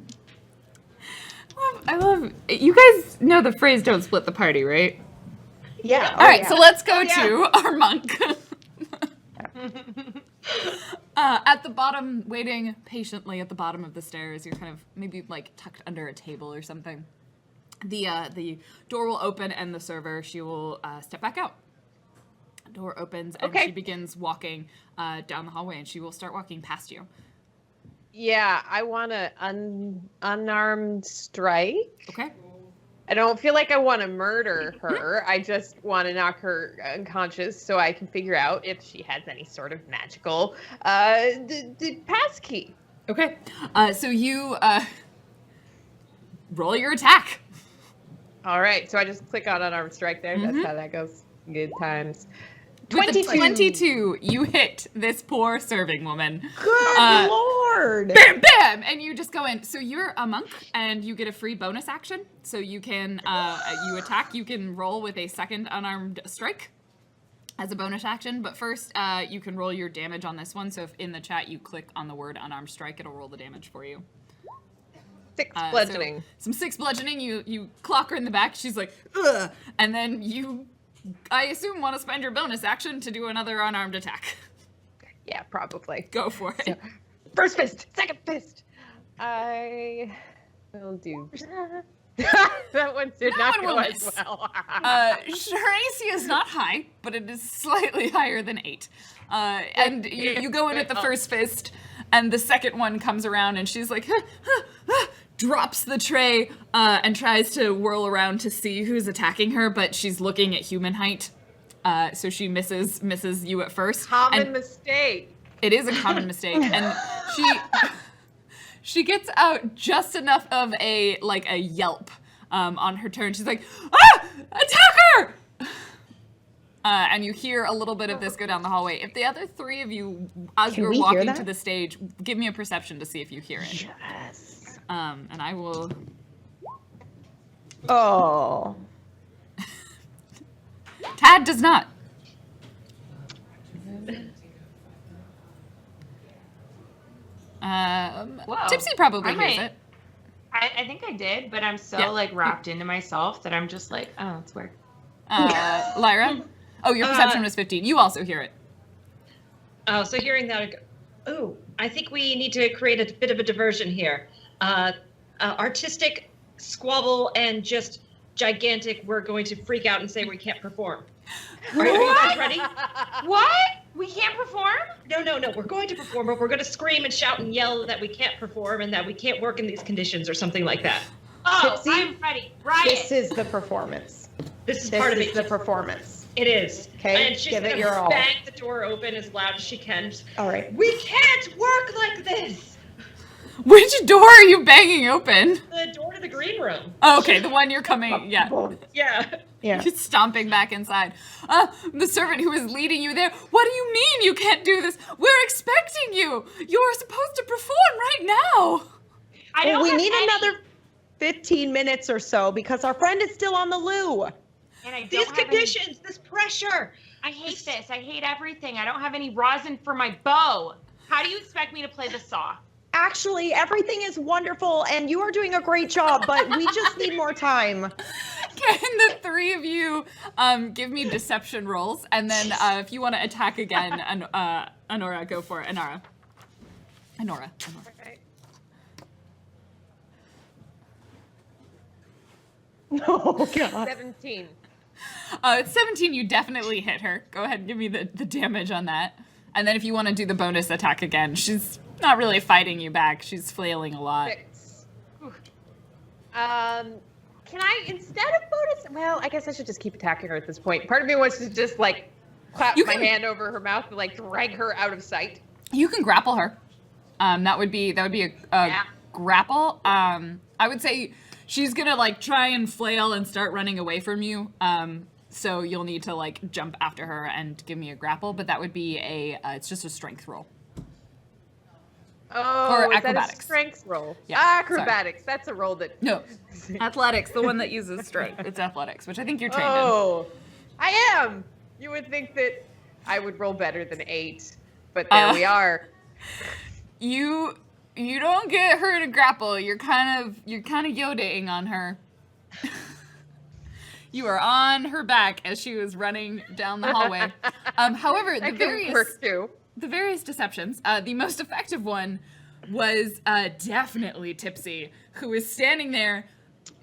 I love you guys know the phrase "don't split the party," right? Yeah. All right, so let's go to our monk. At the bottom, waiting patiently at the bottom of the stairs. You're kind of maybe like tucked under a table or something. The door will open and the server, she will step back out. Door opens and she begins walking down the hallway, and she will start walking past you. Yeah, I want to unarmed strike. Okay. I don't feel like I want to murder her. I just want to knock her unconscious so I can figure out if she has any sort of magical the pass key. Okay. So you roll your attack. All right, so I just click on unarmed strike there. That's how that goes. Good times. With the 22, you hit this poor serving woman. Good lord! Bam, bam! And you just go in. So you're a monk, and you get a free bonus action. So you can, you attack, you can roll with a second unarmed strike as a bonus action. But first, you can roll your damage on this one. So if in the chat you click on the word unarmed strike, it'll roll the damage for you. 6 bludgeoning. So some 6 bludgeoning, you clock her in the back. She's like, ugh! And then you, I assume, want to spend your bonus action to do another unarmed attack. Yeah, probably. Go for it. So, first fist, second fist. I will do that one did not go as well. Her AC is not high, but it is slightly higher than 8. And you go in at the first fist, and the second one comes around, and she's like, drops the tray, and tries to whirl around to see who's attacking her, but she's looking at human height. So she misses you at first. Common mistake. It is a common mistake, and she gets out just enough of a yelp on her turn. She's like, attacker! And you hear a little bit of this go down the hallway. If the other 3 of you, as you're walking to the stage, give me a perception to see if you hear it. Yes. And I will. Oh. Tad does not. Whoa. Tipsy probably hears it. I think I did, but I'm so wrapped into myself that I'm just like, oh, it's weird. Lyra? Oh, your perception was 15. You also hear it. Oh, so hearing that, I think we need to create a bit of a diversion here. Artistic squabble and just gigantic, we're going to freak out and say we can't perform. Are you guys ready? What? We can't perform? No, we're going to perform, but we're going to scream and shout and yell that we can't perform and that we can't work in these conditions or something like that. Oh, Tipsy, I'm ready. Riot. This is the performance. This is part of it. The performance. It is. Okay, And she's give it gonna your all. bang the door open as loud as she can. All right. We can't work like this. Which door are you banging open? The door to the green room. Oh, okay, the one you're coming, yeah. Yeah. Yeah. You're stomping back inside. The servant who is leading you there, what do you mean you can't do this? We're expecting you. You're supposed to perform right now. Well, we need another 15 minutes or so because our friend is still on the loo. And I don't These have conditions, this pressure. I hate this. I hate everything. I don't have any rosin for my bow. How do you expect me to play the saw? Actually, everything is wonderful and you are doing a great job, but we just need more time. Can the 3 of you give me deception rolls? And then if you want to attack again, Anora, go for it. Anora. Okay. Oh, God. 17. It's 17, you definitely hit her. Go ahead and give me the damage on that. And then if you want to do the bonus attack again, she's not really fighting you back. She's flailing a lot. 6. Can I, instead of bonus, well, I guess I should just keep attacking her at this point. Part of me wants to just, clap my hand over her mouth and, drag her out of sight. You can grapple her. That would be a grapple. I would say she's gonna, try and flail and start running away from you. So you'll need to, jump after her and give me a grapple, but that would be it's just a strength roll. Oh, or is acrobatics. That a strength roll? Yeah, acrobatics. Sorry. That's a roll that. No, athletics. The one that uses strength. It's athletics, which I think you're trained in. Oh, I am. You would think that I would roll better than 8, but there we are. You don't get her to grapple. You're kind of Yodaing on her. You are on her back as she was running down the hallway. However, the various deceptions, the most effective one was definitely Tipsy, who is standing there.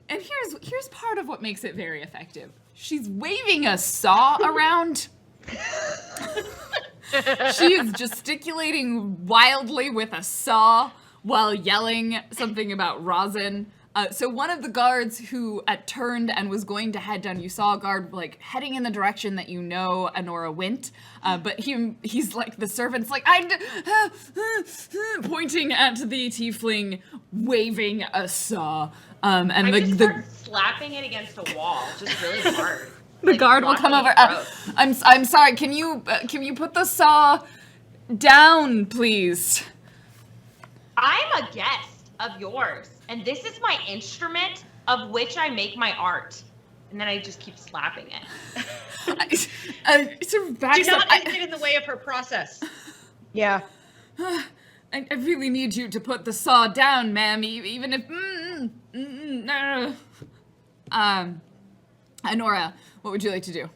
And here's part of what makes it very effective. She's waving a saw around. She is gesticulating wildly with a saw while yelling something about rosin. So one of the guards who turned and was going to head down, you saw a guard heading in the direction that Anora went, but he's the servant's pointing at the tiefling waving a saw. And I the just start slapping it against a wall, just really hard. the guard will come over. I'm sorry. Can you put the saw down, please? I'm a guest of yours, and this is my instrument of which I make my art. And then I just keep slapping it. Sort of backs Do not up. let it get in the way of her process. Yeah. I really need you to put the saw down, ma'am, even if... no. Anora, what would you like to do?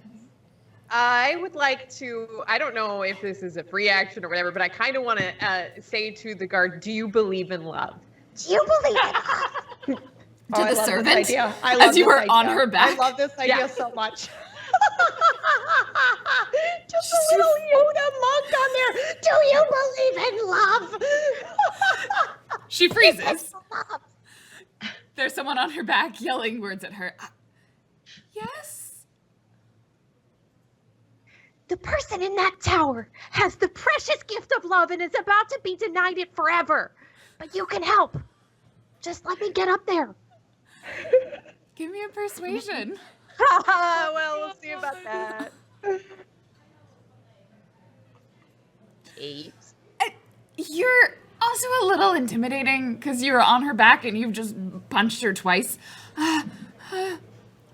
I would like to, I don't know if this is a free action or whatever, but I kind of want to say to the guard, do you believe in love? Do you believe in love? To the servant? I love As you this were on idea. her back? I love this idea Yeah. so much. Just a little Yoda monk on there. Do you believe in love? She freezes. There's someone on her back yelling words at her. Yes? The person in that tower has the precious gift of love and is about to be denied it forever. But you can help. Just let me get up there. Give me a persuasion. Well, we'll see about that. 8. You're also a little intimidating because you're on her back and you've just punched her twice.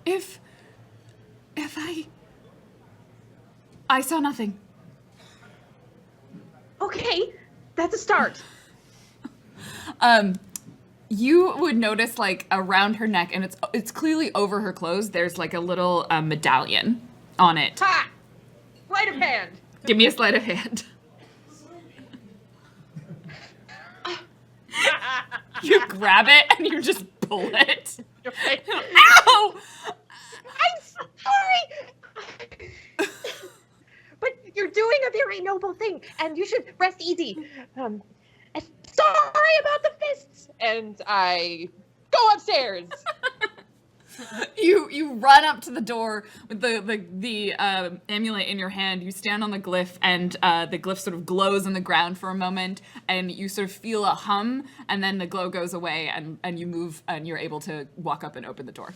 If I saw nothing. Okay, that's a start. You would notice, like, around her neck, and it's clearly over her clothes, there's, like, a little medallion on it. Ha! Sleight of hand. Give me a sleight of hand. You grab it, and you just pull it. Ow! I'm sorry! But you're doing a very noble thing, and you should rest easy. Sorry about the fists. And I go upstairs. You run up to the door with the amulet in your hand. You stand on the glyph, and the glyph sort of glows on the ground for a moment, and you sort of feel a hum, and then the glow goes away, and you move, and you're able to walk up and open the door.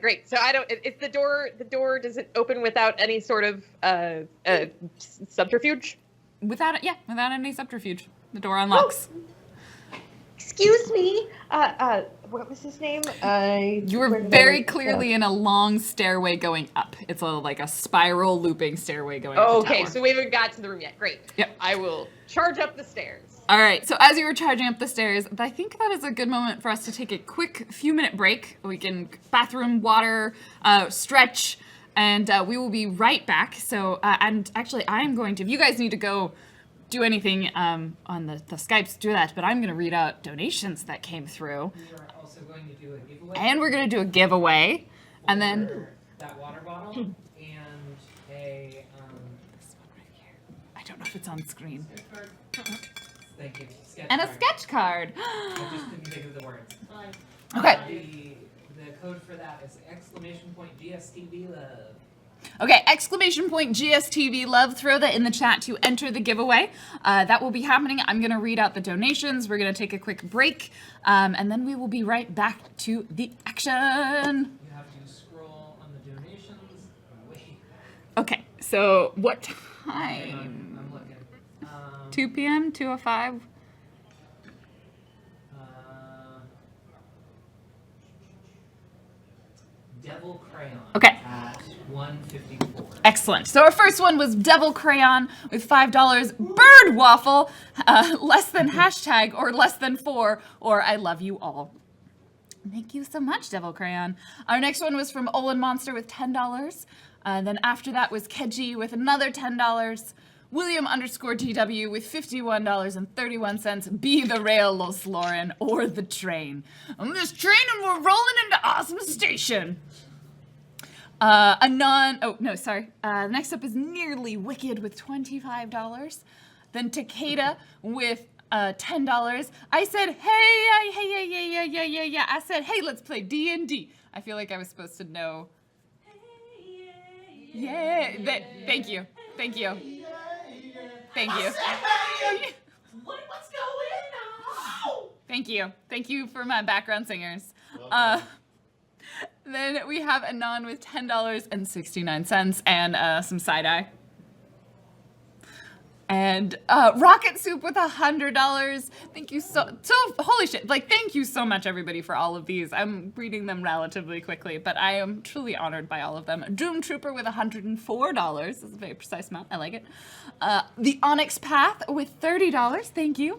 Great. So I don't. It's the door. The door, does it open without any sort of subterfuge? Without any subterfuge, the door unlocks. Excuse me. What was his name? You were very clearly in a long stairway going up. It's like a spiral looping stairway going up the Okay, tower. so we haven't got to the room yet. Great. Yep. I will charge up the stairs. All right, so as you were charging up the stairs, I think that is a good moment for us to take a quick few-minute break. We can bathroom, water, stretch, and we will be right back. So, and actually, I am going to, if you guys need to go do anything on the Skypes, do that, but I'm going to read out donations that came through. We are also going to do a giveaway. And we're going to do a giveaway, and then... That water bottle and a... This one right here. I don't know if it's on screen. Thank you. Sketch And a card. sketch card. I just couldn't think of the words. Okay. The code for that is !GSTV love. Okay, !GSTV love. Throw that in the chat to enter the giveaway. That will be happening. I'm going to read out the donations. We're going to take a quick break, and then we will be right back to the action. You have to scroll on the donations. Wait. Okay, so what time? I'm looking. 2 p.m., 2:05? Devil Crayon. Okay. At 154. Excellent. So our first one was Devil Crayon with $5. Bird Waffle, less than hashtag or less than 4, or I love you all. Thank you so much, Devil Crayon. Our next one was from Olin Monster with $10. Then after that was Keji with another $10. William_TW with $51.31. Be the rail, Los Lauren, or the train. On this train and we're rolling into Awesome Station. Next up is Nearly Wicked with $25. Then Takeda with $10. I said, yeah. I said, hey, let's play D&D. I feel like I was supposed to know. Thank you. Thank you. What's going on? Thank you. Thank you for my background singers. Then we have Anon with $10.69 and some side-eye. And Rocket Soup with $100. Thank you so holy shit. Like, thank you so much, everybody, for all of these. I'm reading them relatively quickly, but I am truly honored by all of them. Doom Trooper with $104. This is a very precise amount. I like it. The Onyx Path with $30. Thank you.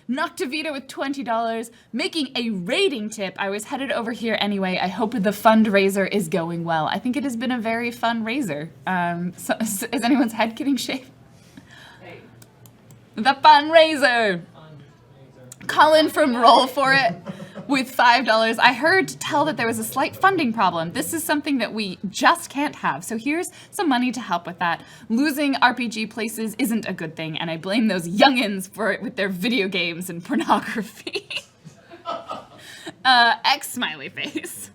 Noctavita with $20. Making a rating tip. I was headed over here anyway. I hope the fundraiser is going well. I think it has been a very fun raiser. So, is anyone's head getting shaved? The fundraiser. Colin from Roll For It with $5. I heard tell that there was a slight funding problem. This is something that we just can't have. So here's some money to help with that. Losing RPG places isn't a good thing, and I blame those youngins for it with their video games and pornography. X smiley face.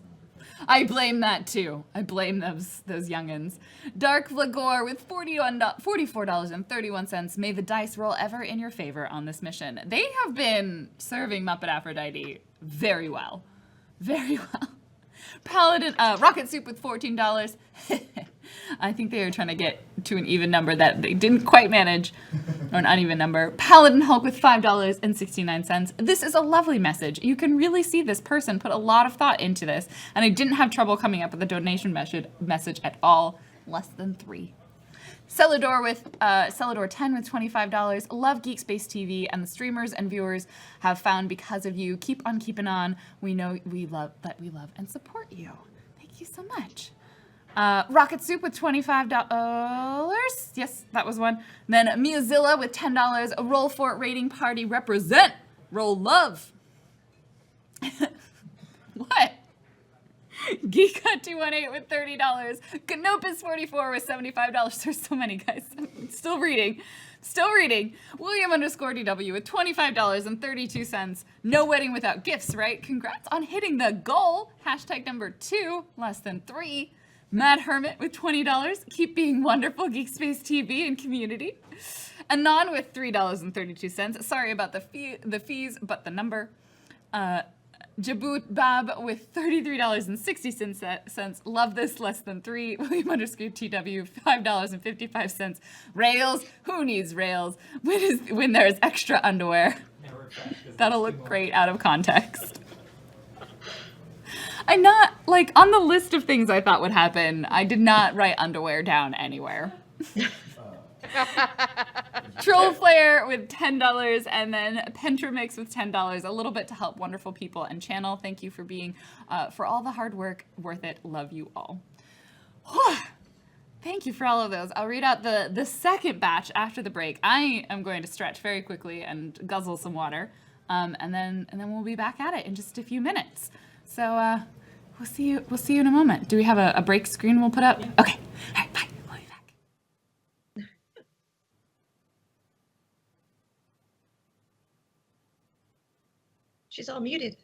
I blame that too. I blame those youngins. Dark Vlagor with $44.31. May the dice roll ever in your favor on this mission. They have been serving Muppet Aphrodite very well. Very well. Paladin, Rocket Soup with $14. I think they were trying to get to an even number that they didn't quite manage, or an uneven number. Paladin Hulk with $5.69. This is a lovely message. You can really see this person put a lot of thought into this, and I didn't have trouble coming up with a donation message at all. Less than 3. Celador 10 with $25. Love GeekSpaceTV, and the streamers and viewers have found because of you. Keep on keeping on. We know we love and support you. Thank you so much. Rocket Soup with $25. Yes, that was one. Then Miazilla with $10. A Roll For It rating party represent. Roll love. What? Geeka218 with $30. Canopus 44 with $75. There's so many, guys. Still reading. William _DW with $25.32. No wedding without gifts, right? Congrats on hitting the goal. Hashtag number 2, less than 3. Mad Hermit with $20. Keep being wonderful, GeekSpaceTV and community. Anon with $3.32. Sorry about the fees, but the number. Jaboot Bab with $33.60. Love this, less than 3. William _TW, $5.55. Rails? Who needs rails? When there's extra underwear. That'll look great out of context. I'm not, like, on the list of things I thought would happen, I did not write underwear down anywhere. Troll Flare with $10, and then Pentramix with $10. A little bit to help wonderful people and channel. Thank you for being, for all the hard work. Worth it. Love you all. Thank you for all of those. I'll read out the second batch after the break. I am going to stretch very quickly and guzzle some water, and then we'll be back at it in just a few minutes. So we'll see you in a moment. Do we have a break screen we'll put up? Yeah. Okay. All right. Bye. We'll be back. She's all muted.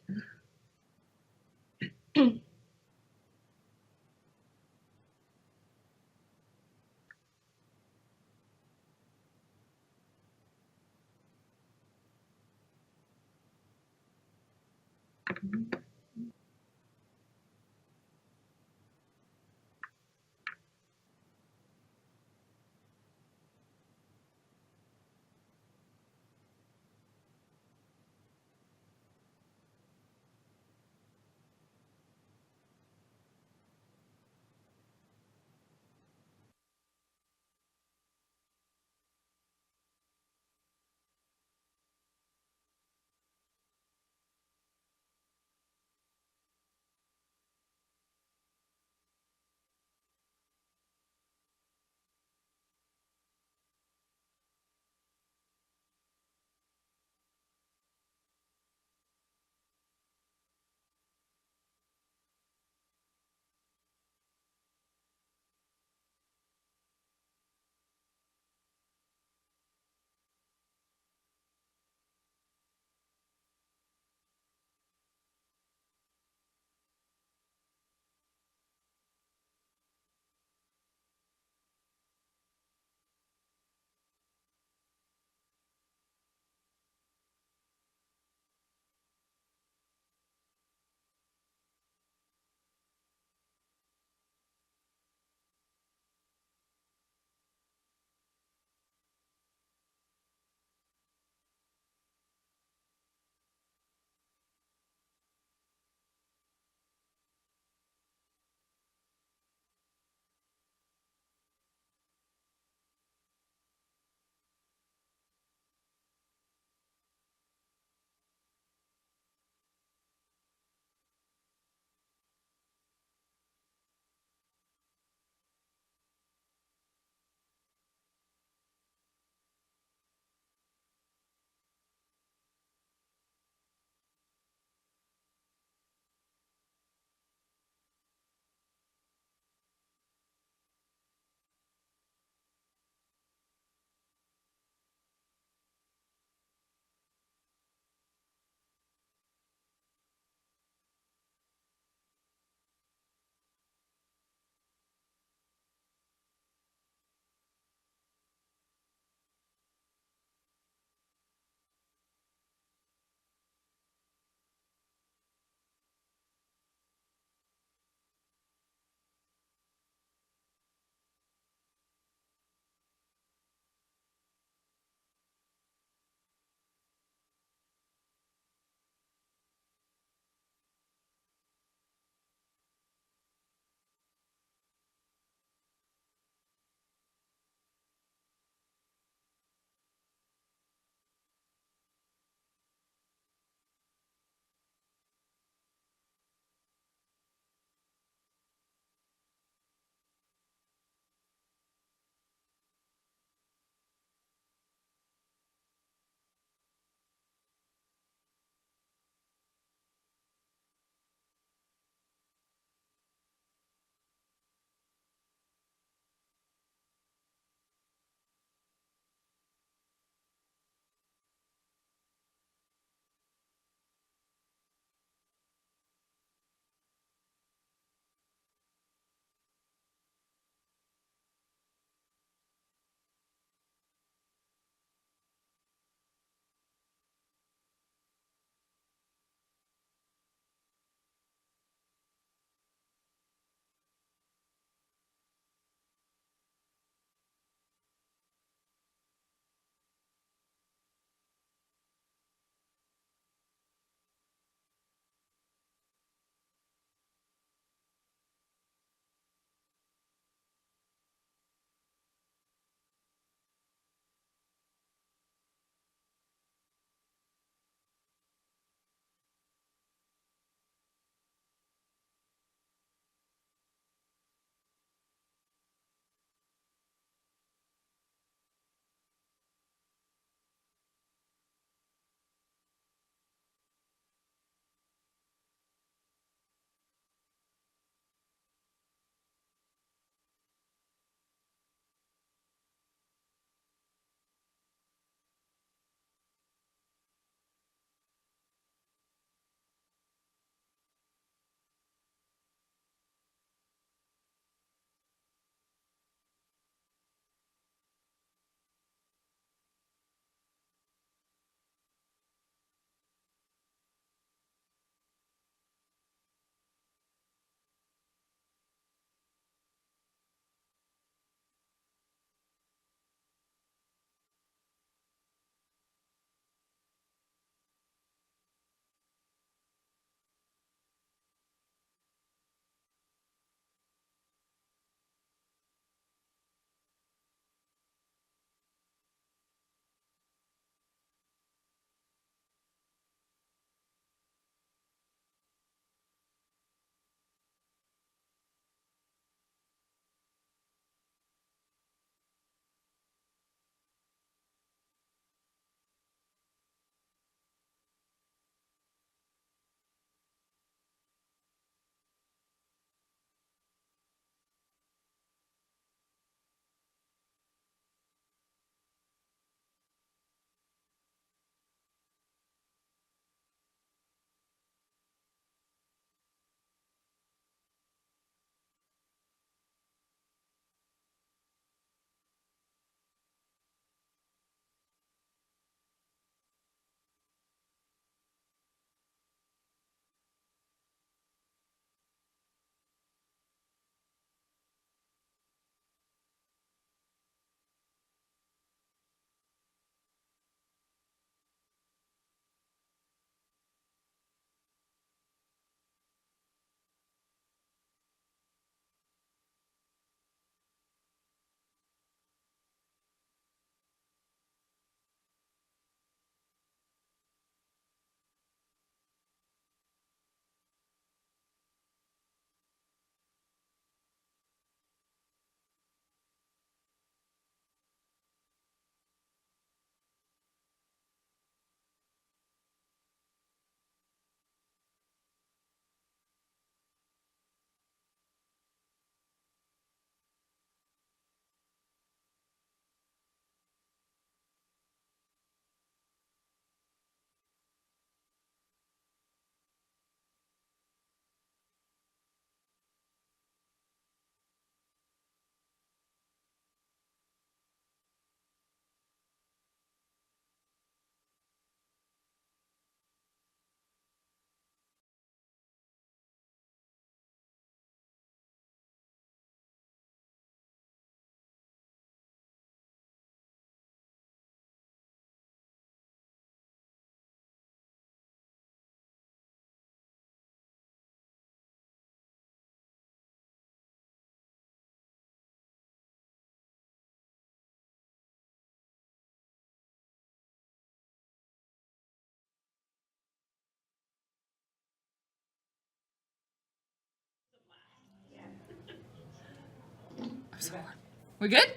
We're good?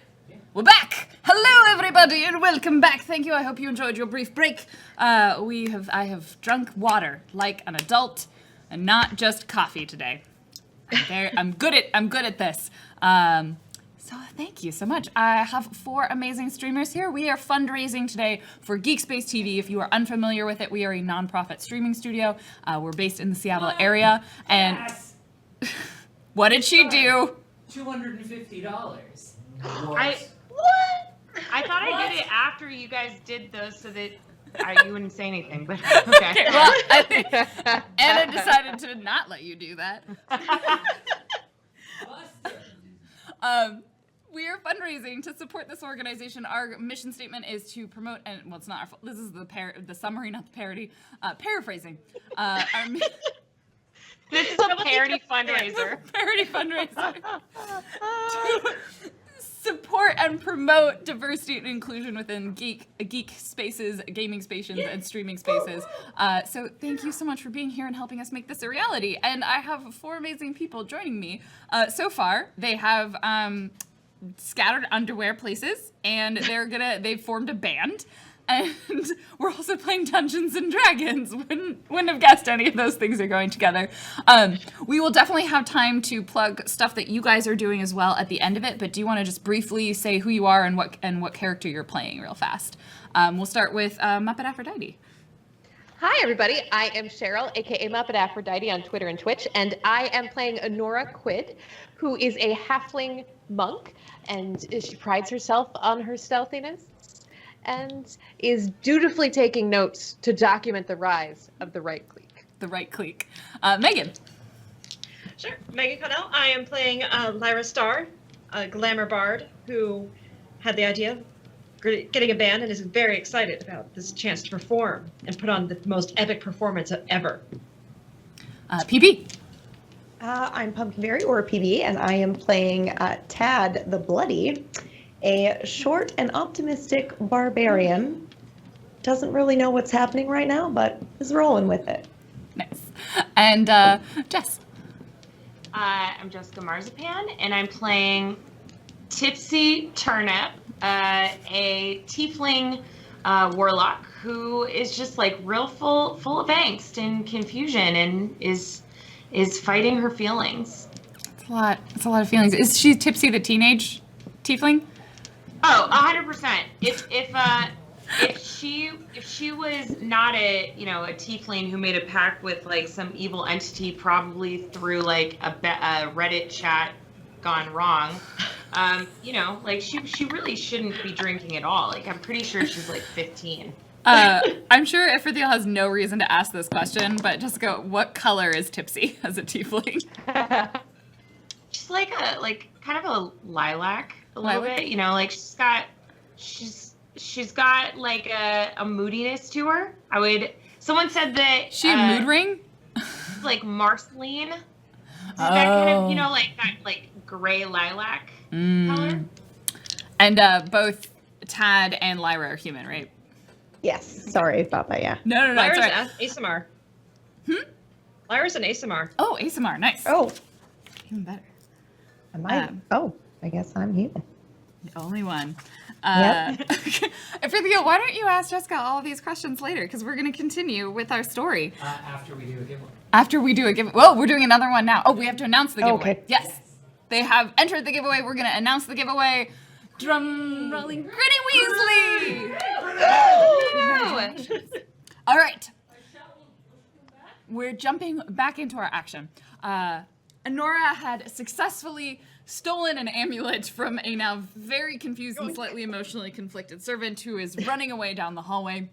We're back! Hello, everybody, and welcome back. Thank you. I hope you enjoyed your brief break. I have drunk water like an adult, and not just coffee today. I'm good at this. So thank you so much. I have 4 amazing streamers here. We are fundraising today for GeekSpaceTV. If you are unfamiliar with it, we are a nonprofit streaming studio. We're based in the Seattle area. And what did she do? $250. I thought I did it after you guys did those so that you wouldn't say anything, but okay. Well, I think Anna decided to not let you do that. We are fundraising to support this organization. Our mission statement is to promote, and well, it's not our fault. This is the summary, not the parody. Paraphrasing. This is a parody fundraiser. Parody fundraiser. To support and promote diversity and inclusion within geek spaces, gaming spaces, and streaming spaces. So thank you so much for being here and helping us make this a reality. And I have 4 amazing people joining me. So far, they have scattered underwear places, and they've formed a band. And we're also playing Dungeons and Dragons. Wouldn't have guessed any of those things are going together. We will definitely have time to plug stuff that you guys are doing as well at the end of it. But do you want to just briefly say who you are and what character you're playing real fast? We'll start with Muppet Aphrodite. Hi, everybody. I am Cheryl, aka Muppet Aphrodite on Twitter and Twitch, and I am playing Honora Quid, who is a halfling monk, and she prides herself on her stealthiness and is dutifully taking notes to document the rise of the right clique. The right clique. Megan. Sure. Megan Connell. I am playing Lyra Starr, a glamour bard who had the idea of getting a band and is very excited about this chance to perform and put on the most epic performance ever. PB. I'm Pumpkinberry, or PB, and I am playing Tad the Bloody, a short and optimistic barbarian. Doesn't really know what's happening right now, but is rolling with it. Nice. And Jess. I'm Jessica Marzipan, and I'm playing Tipsy Turnip, a tiefling warlock who is just like real full of angst and confusion, and is fighting her feelings. It's a lot of feelings. Is she Tipsy the teenage tiefling? Oh, 100%. If she was not a tiefling who made a pact with like some evil entity, probably through like a Reddit chat gone wrong, like she really shouldn't be drinking at all. Like I'm pretty sure she's like 15. I'm sure Ifrithiel has no reason to ask this question, but just go, what color is Tipsy as a tiefling? She's like kind of a lilac a little bit, like she's got like a moodiness to her. Someone said that she a mood ring? Like Marceline. That kind of, like that like gray lilac color. And both Tad and Lyra are human, right? Yes. Sorry about that, yeah. No. Lyra's right. ASMR. Lyra's an ASMR. Oh, ASMR, nice. Oh. Even better. Am I? I guess I'm human. The only one. Yep. Ifrithiel, why don't you ask Jessica all of these questions later? Because we're going to continue with our story. After we do a giveaway. After we do a giveaway. Well, we're doing another one now. Oh, we have to announce the giveaway. Okay. Yes. They have entered the giveaway. We're going to announce the giveaway. Drum rolling. Gritty Weasley! All right. We're jumping back into our action. Honora had successfully stolen an amulet from a now very confused and slightly emotionally conflicted servant who is running away down the hallway.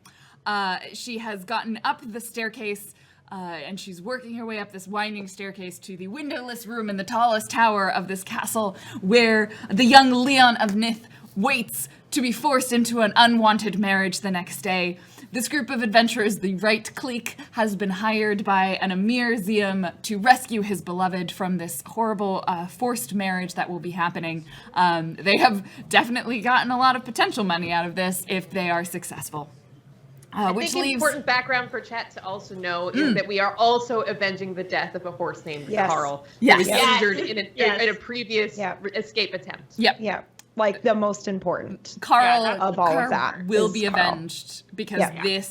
She has gotten up the staircase, and she's working her way up this winding staircase to the windowless room in the tallest tower of this castle, where the young Leon of Nith waits to be forced into an unwanted marriage the next day. This group of adventurers, the Right Clique, has been hired by an Emir Zium to rescue his beloved from this horrible forced marriage that will be happening. They have definitely gotten a lot of potential money out of this if they are successful. I which think leaves important background for chat to also know is that we are also avenging the death of a horse named Carl, Yes. who was Yes. injured in a previous escape attempt. Yep. Yeah. Like the most important Carl of all of that will is be Carl. avenged because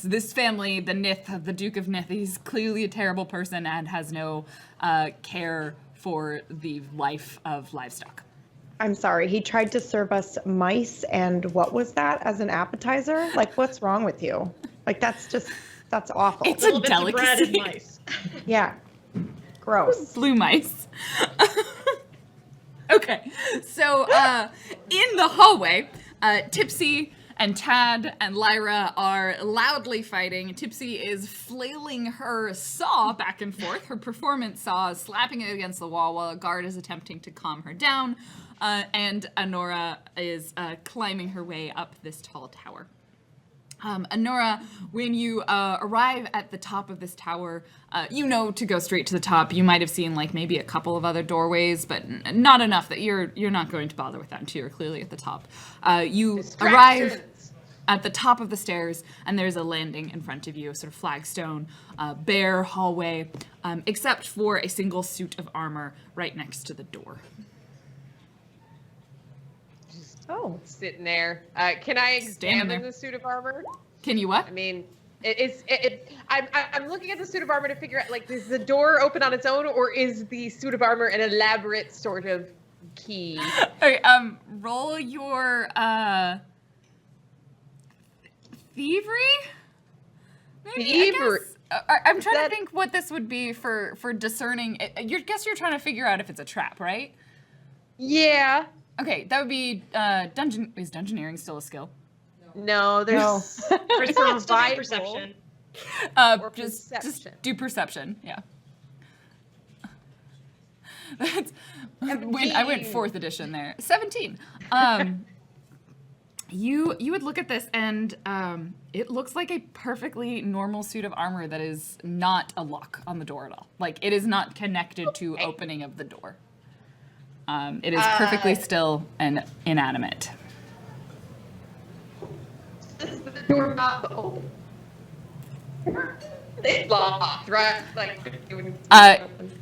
this family, the Nith, the Duke of Nith, he's clearly a terrible person and has no care for the life of livestock. I'm sorry, he tried to serve us mice and what was that as an appetizer? Like, what's wrong with you? Like, that's awful. It's a delicacy. Mice. Yeah. Gross. Blue mice. Okay, so in the hallway, Tipsy and Tad and Lyra are loudly fighting. Tipsy is flailing her saw back and forth, her performance saw, slapping it against the wall while a guard is attempting to calm her down. And Honora is climbing her way up this tall tower. Honora, when you arrive at the top of this tower, you know to go straight to the top. You might have seen like maybe a couple of other doorways, but not enough that you're not going to bother with that until you're clearly at the top. You arrive at the top of the stairs, and there's a landing in front of you, a sort of flagstone, bare hallway, except for a single suit of armor right next to the door. Oh, sitting there. Can I examine the suit of armor? Can you what? I mean, I'm looking at the suit of armor to figure out, like, is the door open on its own, or is the suit of armor an elaborate sort of key? Okay, roll your thievery. Maybe, Thievery. I'm trying to think what this would be for discerning. Guess you're trying to figure out if it's a trap, right? Yeah. Okay, that would be dungeon. Is dungeoneering still a skill? No, there's Survival. Perception. Just do perception. Yeah. That's when I went 4th edition there. 17. You would look at this and it looks like a perfectly normal suit of armor that is not a lock on the door at all. Like it is not connected to opening of the door. It is perfectly still and inanimate. Is the door not open? It's locked, right? Like,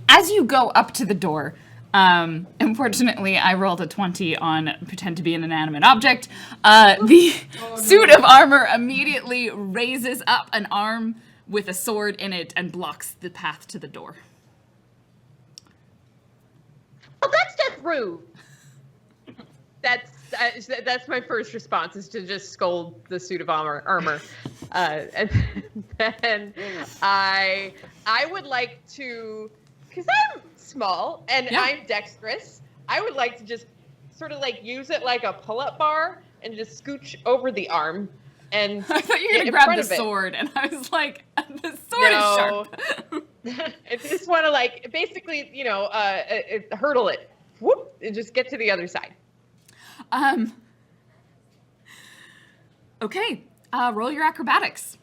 as you go up to the door, unfortunately, I rolled a 20 on pretend to be an inanimate object. The suit of armor immediately raises up an arm with a sword in it and blocks the path to the door. Well, that's just rude. That's my first response, is to just scold the suit of armor. And then I would like to, because I'm small and I'm dexterous, I would like to just sort of like use it like a pull-up bar and just scooch over the arm. And I thought you were going to grab the sword, and I was like, the sword is sharp. I just want to, like, basically, hurdle it. Whoop, and just get to the other side. Okay, roll your acrobatics.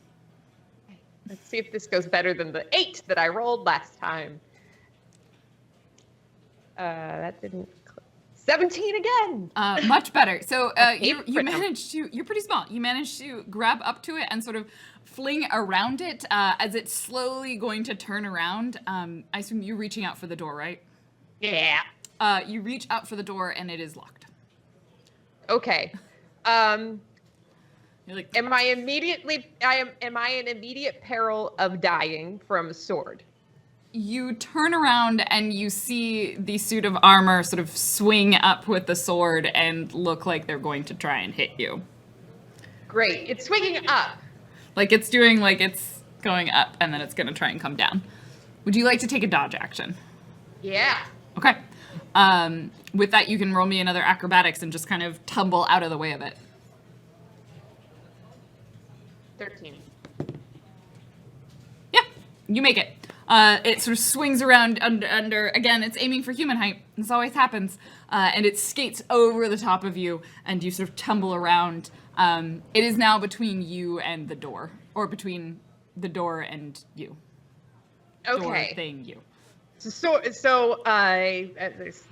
Let's see if this goes better than the 8 that I rolled last time. That didn't. 17 again. Much better. So you managed to. You're pretty small. You managed to grab up to it and sort of fling around it as it's slowly going to turn around. I assume you're reaching out for the door, right? Yeah. You reach out for the door and it is locked. Okay. You're like, am I in immediate peril of dying from a sword? You turn around and you see the suit of armor sort of swing up with the sword and look like they're going to try and hit you. Great. It's swinging up. Like it's doing like it's going up and then it's going to try and come down. Would you like to take a dodge action? Yeah. Okay. With that, you can roll me another acrobatics and just kind of tumble out of the way of it. 13. Yeah, you make it. It sort of swings around under, again, it's aiming for human height. This always happens. And it skates over the top of you, and you sort of tumble around. It is now between you and the door, or between the door and you. Okay. Door thing, you. So this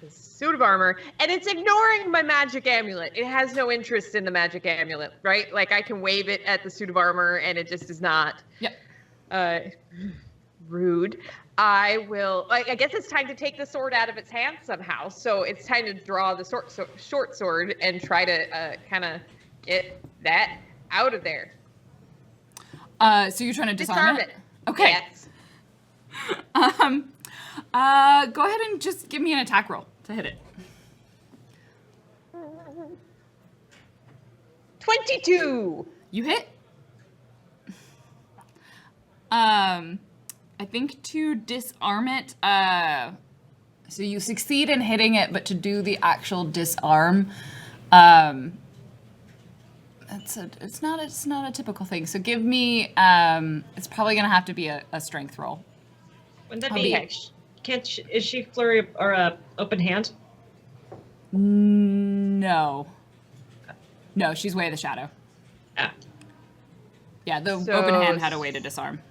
suit of armor, and it's ignoring my magic amulet. It has no interest in the magic amulet, right? Like I can wave it at the suit of armor, and it just is not. Yep. Rude. I will. I guess it's time to take the sword out of its hand somehow. So it's time to draw the short sword and try to kind of get that out of there. So you're trying to disarm it? Okay. Yes. Go ahead and just give me an attack roll to hit it. 22. You hit. I think to disarm it, so you succeed in hitting it, but to do the actual disarm, it's not a typical thing. So give me, it's probably gonna have to be a strength roll. Wouldn't that be? Is she flurry or open hand? No. No, she's way of the shadow. Ah. Yeah, the open hand had a way to disarm.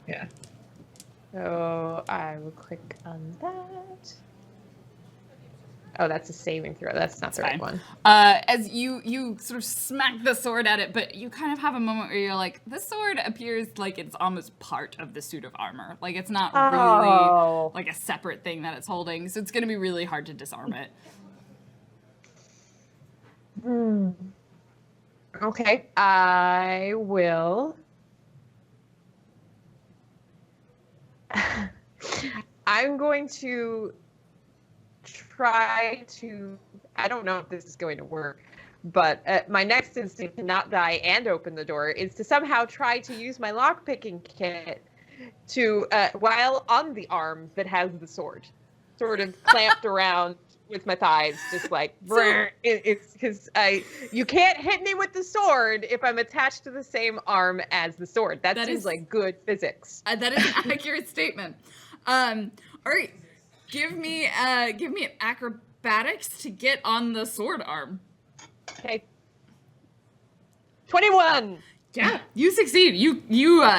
Yeah. So I will click on that. Oh, that's a saving throw. That's not the right one. As you sort of smack the sword at it, but you kind of have a moment where you're like, this sword appears like it's almost part of the suit of armor. Like it's not really like a separate thing that it's holding. So it's going to be really hard to disarm it. Okay. I will. I'm going to try to, I don't know if this is going to work, but my next instinct to not die and open the door is to somehow try to use my lockpicking kit to, while on the arm that has the sword, sort of clamped around with my thighs, just like, it's because you can't hit me with the sword if I'm attached to the same arm as the sword. That seems like good physics. That is an accurate statement. All right. Give me an acrobatics to get on the sword arm. Okay. 21. Yeah, you succeed. You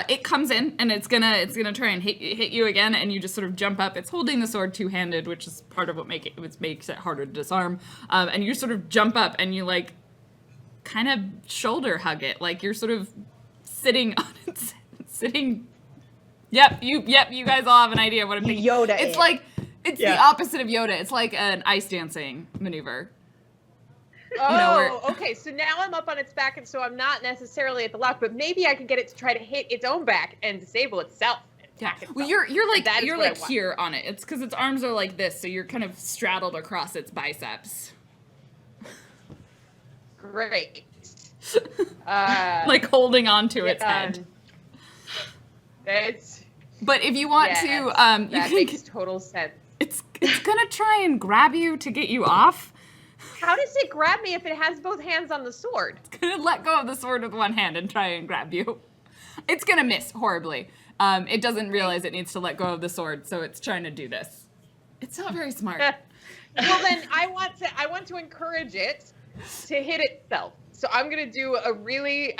it comes in and it's gonna try and hit you again, and you just sort of jump up. It's holding the sword two-handed, which is part of what makes it harder to disarm. And you sort of jump up and you like kind of shoulder hug it, like you're sort of sitting on it, sitting. Yep, you guys all have an idea what I'm thinking. Yoda. It's the opposite of Yoda. It's like an ice dancing maneuver. Okay, so now I'm up on its back, and so I'm not necessarily at the lock, but maybe I can get it to try to hit its own back and disable itself. Yeah. Well, you're like here on it. It's because its arms are like this, so you're kind of straddled across its biceps. Great. Like holding onto its head. But if you want to, that makes total sense. It's gonna try and grab you to get you off. How does it grab me if it has both hands on the sword? It's gonna let go of the sword with one hand and try and grab you. It's gonna miss horribly. It doesn't realize it needs to let go of the sword, so it's trying to do this. It's not very smart. Well, then I want to encourage it to hit itself. So I'm gonna do a really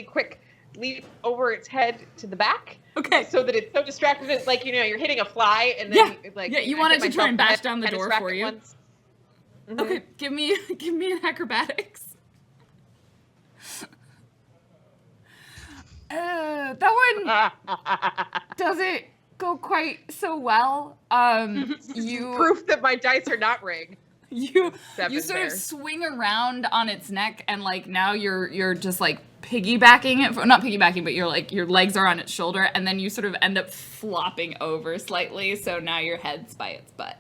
quick leap over its head to the back. Okay. So that it's so distracted, it's like you're hitting a fly, and then you want it to try and bash down the door for you. Mm-hmm. Okay, give me an acrobatics. That one doesn't go quite so well. You proof that my dice are not rigged. You sort of swing around on its neck, and like now you're just like piggybacking it, not piggybacking, but you're like your legs are on its shoulder, and then you sort of end up flopping over slightly, so now your head's by its butt.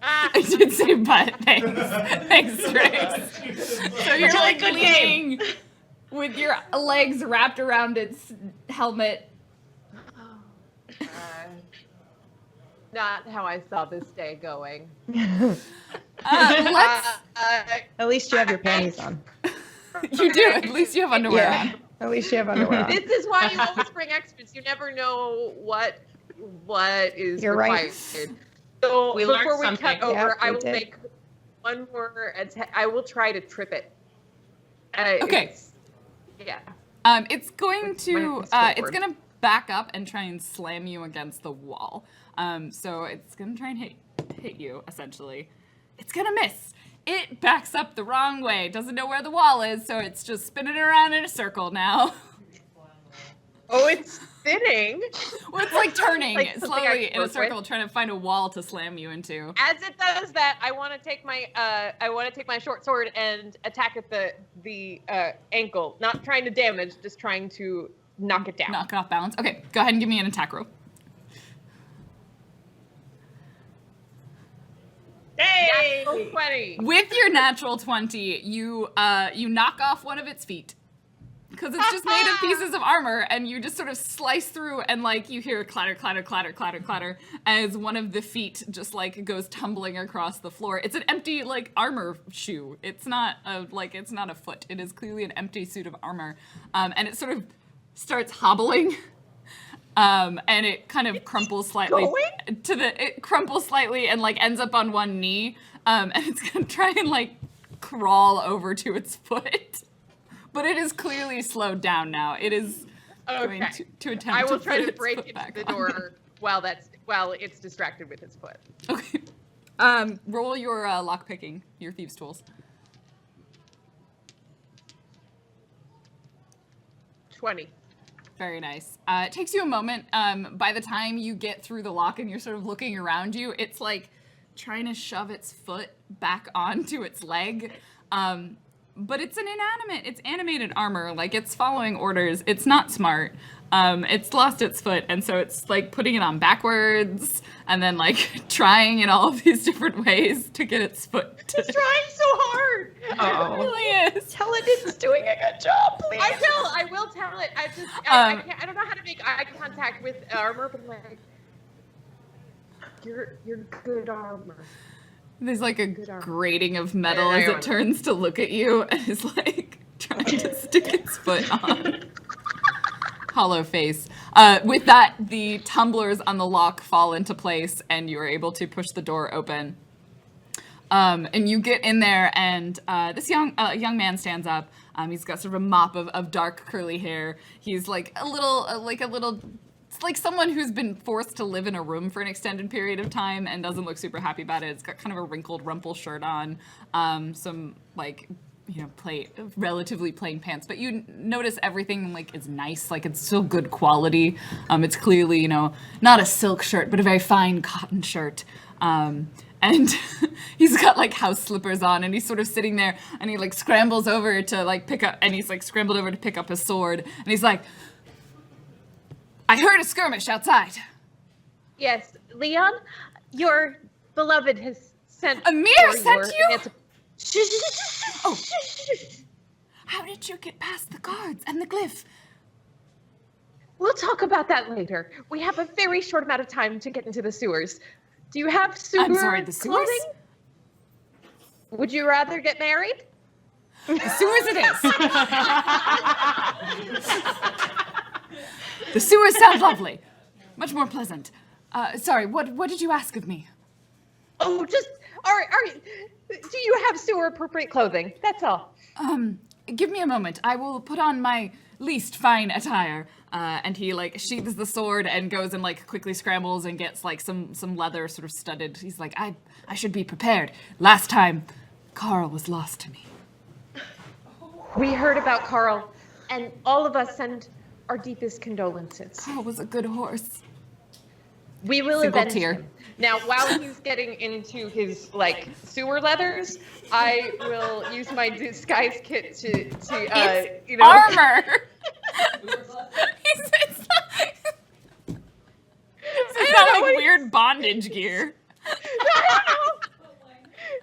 I did say butt. Thanks, Trix. So you're like leaning with your legs wrapped around its helmet. Not how I saw this day going. At least you have your panties on. You do. At least you have underwear on. At least you have underwear on. This is why you always bring extras. You never know what is required. Right. So We before learned we something. cut over, Yeah, I we will did. make one more attempt. I will try to trip it. Okay. Yeah. It's going to. It's It's gonna back up and try and slam you against the wall. So it's gonna try and hit you, essentially. It's gonna miss. It backs up the wrong way, doesn't know where the wall is, so it's just spinning around in a circle now. Oh, it's spinning. Well, it's like turning Like something I slowly in a work circle, with. trying to find a wall to slam you into. As it does that, I want to take my short sword and attack at the ankle. Not trying to damage, just trying to knock it down. Knock it off balance. Okay, go ahead and give me an attack roll. Hey! Natural 20. With your natural 20, you knock off one of its feet. Because it's just made of pieces of armor, and you just sort of slice through, and like you hear clatter, clatter, clatter, clatter, clatter, as one of the feet just like goes tumbling across the floor. It's an empty like armor shoe. It's not a foot. It is clearly an empty suit of armor, and it sort of starts hobbling, and it kind of crumples slightly It crumples slightly and like ends up on one knee, and it's gonna try and like crawl over to its foot. But it is clearly slowed down now. It is going to attempt I will to try put to its break foot into back the on. door while it's distracted with its foot. Okay. Roll your lock picking, your thieves' tools. 20. Very nice. It takes you a moment. By the time you get through the lock and you're sort of looking around you, it's like trying to shove its foot back onto its leg. But it's it's animated armor. Like, it's following orders. It's not smart. It's lost its foot, and so it's like putting it on backwards and then like trying in all of these different ways to get its foot to... It's trying so hard. It really is. Tell it it's doing a good job, please. I will tell it. I don't know how to make eye contact with armor, but I'm like, you're good armor. There's like a grating of metal as it turns to look at you and is like trying to stick its foot on. Hollow face. With that, the tumblers on the lock fall into place and you are able to push the door open. And you get in there and this young man stands up. He's got sort of a mop of dark curly hair. He's like a little, it's like someone who's been forced to live in a room for an extended period of time and doesn't look super happy about it. It's got kind of a wrinkled rumple shirt on, some like, relatively plain pants. But you notice everything like is nice, like it's still good quality. It's clearly, not a silk shirt, but a very fine cotton shirt. And he's got like house slippers on and he's sort of sitting there and he like scrambles over to like pick up, and he's like scrambled over to pick up his sword. And he's like, I heard a skirmish outside. Yes, Leon, your beloved has sent. Amir sent you? Oh. How did you get past the guards and the glyph? We'll talk about that later. We have a very short amount of time to get into the sewers. Do you have sewer I'm sorry, the sewers? clothing? Would you rather get married? The sewers it is. The sewers sound lovely. Much more pleasant. Sorry, what did you ask of me? Oh, just, all right. Do you have sewer appropriate clothing? That's all. Give me a moment. I will put on my least fine attire. And he like sheathes the sword and goes and like quickly scrambles and gets like some leather sort of studded. He's like, I should be prepared. Last time, Carl was lost to me. We heard about Carl, and all of us send our deepest condolences. Carl was a good horse. We will Single avenge tear. him. Now, while he's getting into his like sewer leathers, I will use my disguise kit to Armor. It's not like weird bondage gear.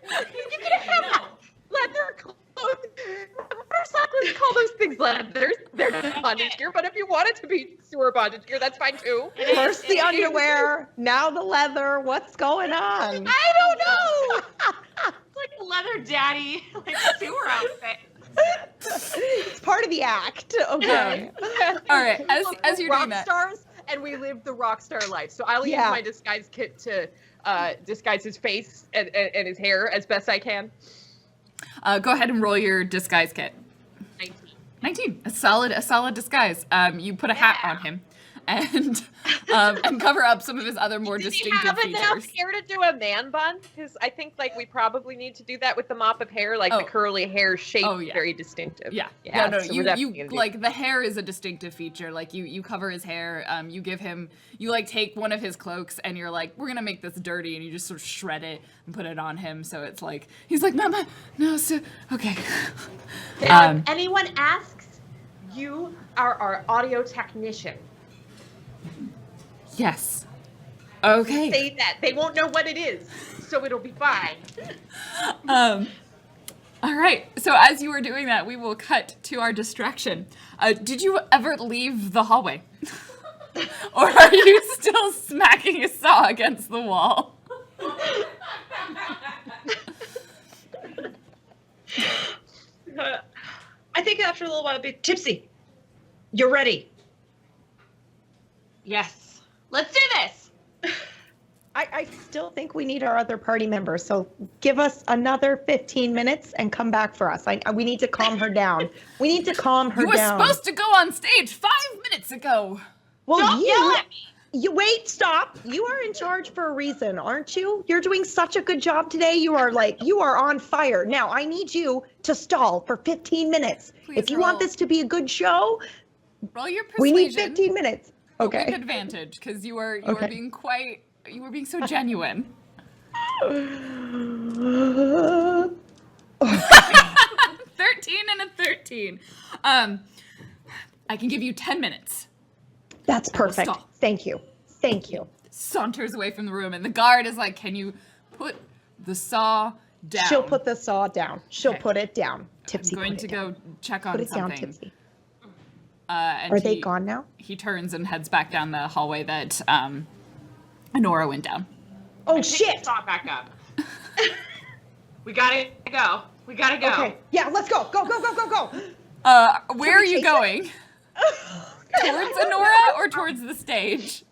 You can have leather clothes. Motorcyclists call those things leathers. They're not bondage gear, but if you want it to be sewer bondage gear, that's fine too. First the underwear, now the leather. What's going on? I don't know. It's like a leather daddy, like sewer outfit. It's part of the act. Okay. All right, as you're doing that. Rock stars, and we live the rock star life. So I'll use my disguise kit to disguise his face and his hair as best I can. Go ahead and roll your disguise kit. 19. A solid disguise. You put a hat on him. and cover up some of his other more Does he distinctive have enough features. hair to do a man bun? Because I think like we probably need to do that with the mop of hair, like the curly hair shape, very distinctive. Yeah. Yeah. No, so we're you definitely gonna do like the hair is a distinctive feature. Like you cover his hair. You give him. You like take one of his cloaks and you're like, we're gonna make this dirty, and you just sort of shred it and put it on him. So it's like he's like, Mama, no, so okay. If anyone asks, you are our audio technician. Yes. Okay. Say that. They won't know what it is, so it'll be fine. All right. So as you were doing that, we will cut to our distraction. Did you ever leave the hallway? Or are you still smacking a saw against the wall? I think after a little while, I'll be tipsy. You're ready. Yes. Let's do this. I still think we need our other party members, so give us another 15 minutes and come back for us. We need to calm her down. We need to calm her You down. were supposed to go on stage 5 minutes ago. Well, Don't yell at me. You wait, stop. You are in charge for a reason, aren't you? You're doing such a good job today. You are on fire. Now, I need you to stall for 15 minutes. Please if you want roll. this to be a good show, Roll your persuasion. we need 15 minutes. With Okay. advantage, because you were Okay. being you were being so genuine. 13 and a 13. I can give you 10 minutes. That's perfect. stall. Thank you. Thank you. Saunters away from the room, and the guard is like, "Can you put the saw down?" She'll put the saw down. She'll Okay. put it down. Tipsy, I'm going put to it down. go check on Put it down, something. Tipsy. And Are they gone now? He turns and heads back down the hallway that Honora went down. Oh, Pick shit. the saw back up. We gotta go. We gotta go. Okay. Yeah, let's go. Go, go, go, go, go. Where are we you chase going? Towards Honora or towards the stage?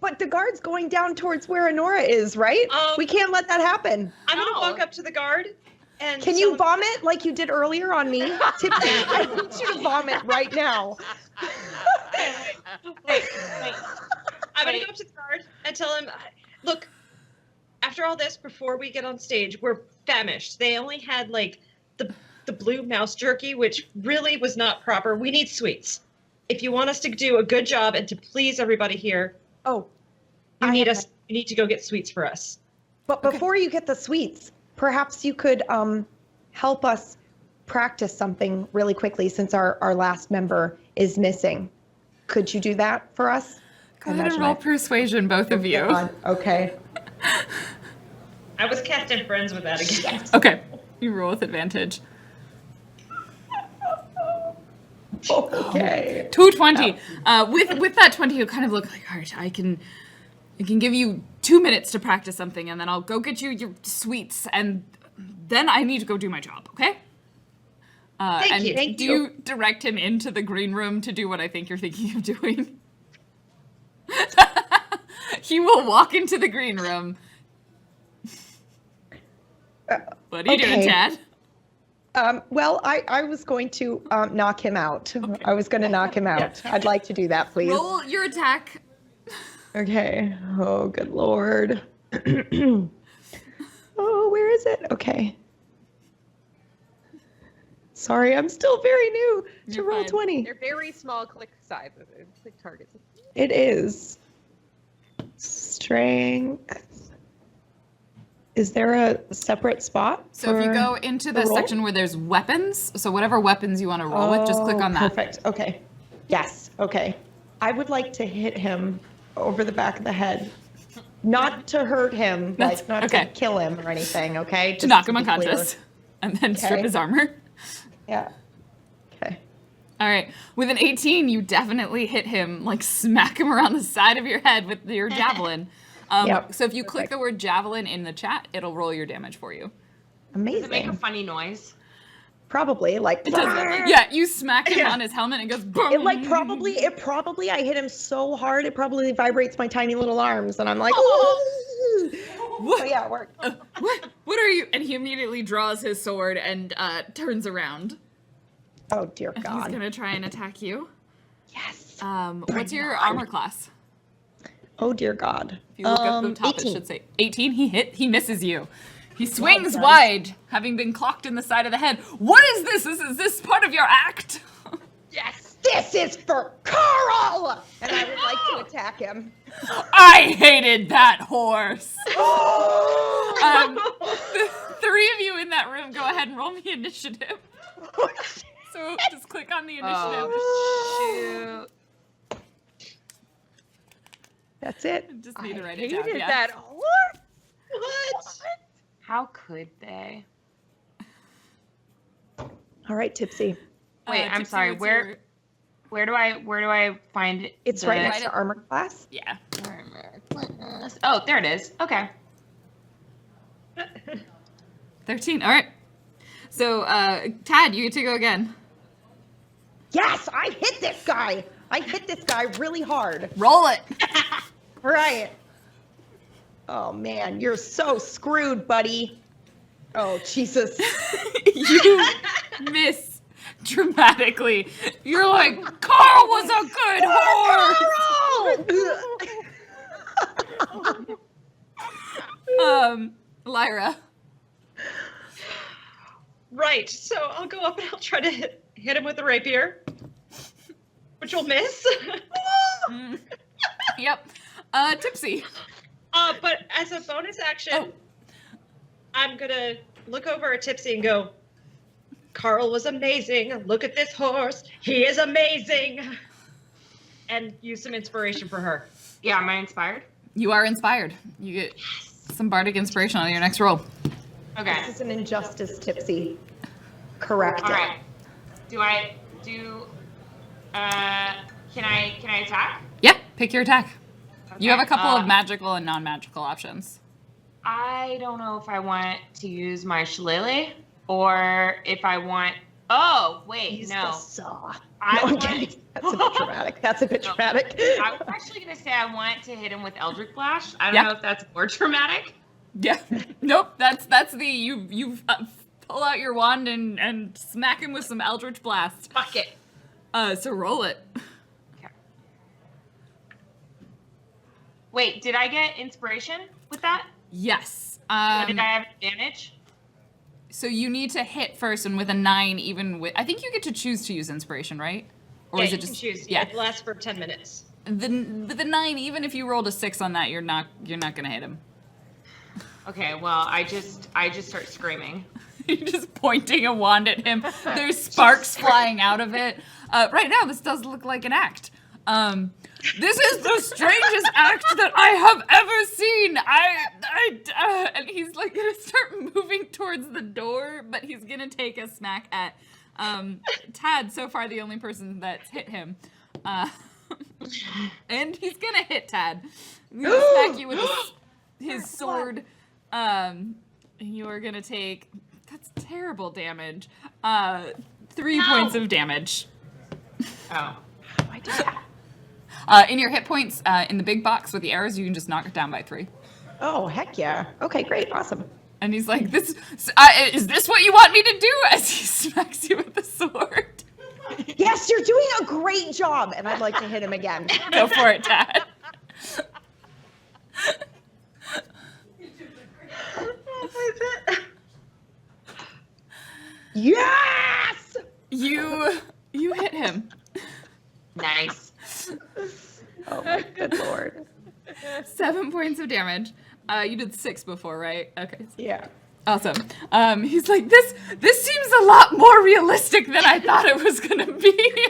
But the guard's going down towards where Honora is, right? We can't let that happen. I'm gonna walk up to the guard and Can you vomit like you did earlier on me? Tipsy, I need you to vomit right now. Wait. I'm gonna go up to the guard and tell him, look, after all this, before we get on stage, we're famished. They only had like the blue mouse jerky, which really was not proper. We need sweets. If you want us to do a good job and to please everybody here, you need to go get sweets for us. But before you get the sweets, perhaps you could help us practice something really quickly since our last member is missing. Could you do that for us? Go ahead and roll persuasion, both of you. Okay. I was casting friends with that again. Okay. You roll with advantage. Okay. 220. With that 20, you kind of look like, all right, I can give you 2 minutes to practice something, and then I'll go get you your sweets, and then I need to go do my job, okay? Thank you. Do you direct him into the green room to do what I think you're thinking of doing? He will walk into the green room. What are you doing, Chad? Well, I was going to knock him out. Okay. I was going to knock him out. I'd like to do that, please. Roll your attack. Okay. Oh, good Lord. Oh, where is it? Okay. Sorry, I'm still very new to You're roll fine. 20. They're very small click sizes, click targets. It is. Strength. Is there a separate spot? So if you go into the section where there's weapons, so whatever weapons you want to roll with, just click on that. Perfect. Okay. Yes. Okay. I would like to hit him over the back of the head. Not to hurt him, like not to kill him or anything, okay? To Just knock him be clear. unconscious and then strip his armor. Yeah. Okay. All right. With an 18, you definitely hit him, like smack him around the side of your head with your javelin. So if you click the word javelin in the chat, it'll roll your damage for you. Amazing. Does it make a funny noise? Probably like. It does. Yeah, you smack him on his helmet and it goes boom. It probably I hit him so hard it probably vibrates my tiny little arms and I'm like. What? So yeah, it worked. What are you? And he immediately draws his sword and turns around. Oh dear He's God. gonna try and attack you. Yes. What's your armor class? Oh dear God. If you look up the top, 18. it should say 18. He misses you. He he swings does. wide, having been clocked in the side of the head. What is this? Is this part of your act? Yes. This is for Carl. And I would like to attack him. I hated that horse. The three of you in that room, go ahead and roll me initiative. So just click on the initiative. Oh, shoot. That's it. Just need to I write it down. hated Yeah. that horse. What? How could they? All right, Tipsy. Wait, I'm Tipsy, sorry. what's Where do I find It's the right next to armor class. Yeah. Oh, there it is. Okay. 13. All right. So, Tad, you get to go again. Yes, I hit this guy. I hit this guy really hard. Roll it. Right. Oh man, you're so screwed, buddy. Oh Jesus. You miss dramatically. You're like, Carl was a good horse. Lyra. Right. So I'll go up and I'll try to hit him with the rapier, which will miss. Yep. Tipsy. But as a bonus action, Oh. I'm gonna look over at Tipsy and go, Carl was amazing. Look at this horse. He is amazing. And use some inspiration for her. Yeah, am I inspired? You are inspired. You get some bardic inspiration on your next roll. Okay. This is an injustice, Tipsy. Correct. All right. Can I attack? Yeah, pick your attack. You have a Okay, couple of magical and non-magical options. I don't know if I want to use my shillelagh or if I want. Oh wait, Use no. the saw. I No, I'm want- kidding. That's a bit dramatic. That's a bit No. dramatic. I was actually gonna say I want to hit him with Eldritch Blast. I don't Yep. know if that's more dramatic. Yeah. Nope. That's the you pull out your wand and smack him with some Eldritch Blast. Fuck it. So roll it. Okay. Wait, did I get inspiration with that? Yes. Or did I have advantage? So you need to hit first, and with a 9, even with I think you get to choose to use inspiration, right? Or Yeah, is it you just can choose. Yeah. It lasts for 10 minutes. The 9, even if you rolled a 6 on that, you're not gonna hit him. Okay, well, I just start screaming. You're just pointing a wand at him. There's sparks flying out of it. Right now, this does look like an act. This is the strangest act that I have ever seen. And he's like gonna start moving towards the door, but he's gonna take a smack at Tad. So far, the only person that's hit him. And he's gonna hit Tad. He's gonna smack you with his sword. You are gonna take. That's terrible damage. 3 points of damage. Oh. I did that. In your hit points, in the big box with the arrows, you can just knock it down by 3. Oh, heck yeah. Okay, great. Awesome. And he's like, "This is this what you want me to do?" As he smacks you with the sword. Yes, you're doing a great job. And I'd like to hit him again. Go for it, Dad. Yes! You hit him. Nice. Oh my good lord. 7 points of damage. You did 6 before, right? Okay. Yeah. Awesome. He's like, this seems a lot more realistic than I thought it was gonna be.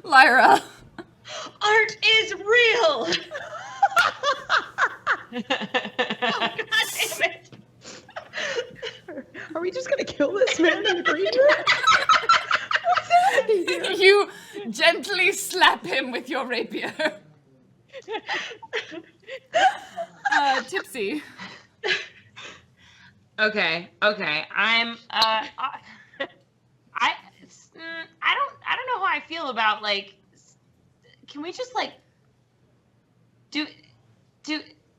Lyra. Art is real! Oh, God damn it! Are we just gonna kill this man in the green room? What's happening here? You gently slap him with your rapier. Tipsy. Okay. I'm I don't know how I feel about can we just do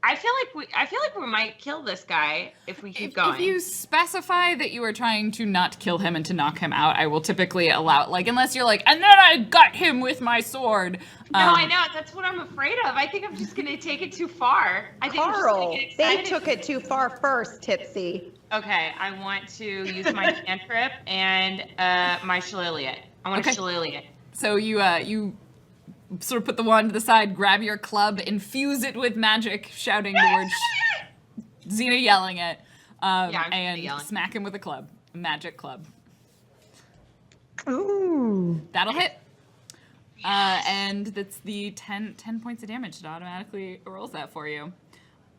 I feel feel like we might kill this guy if we keep going. If you specify that you are trying to not kill him and to knock him out, I will typically allow, like, unless you're like, and then I got him with my sword. No, I know. That's what I'm afraid of. I think I'm just going to take it too far. I think Carl, I'm just they gonna get excited. took it too far first, Tipsy. Okay, I want to use my cantrip and my shillelagh. I want to shillelagh it. So you sort of put the wand to the side, grab your club, infuse it with magic, shouting the word Xena yelling it, and yelling. smack him with a club. A magic club. Ooh. That'll hit. And that's the 10 points of damage. It automatically rolls that for you.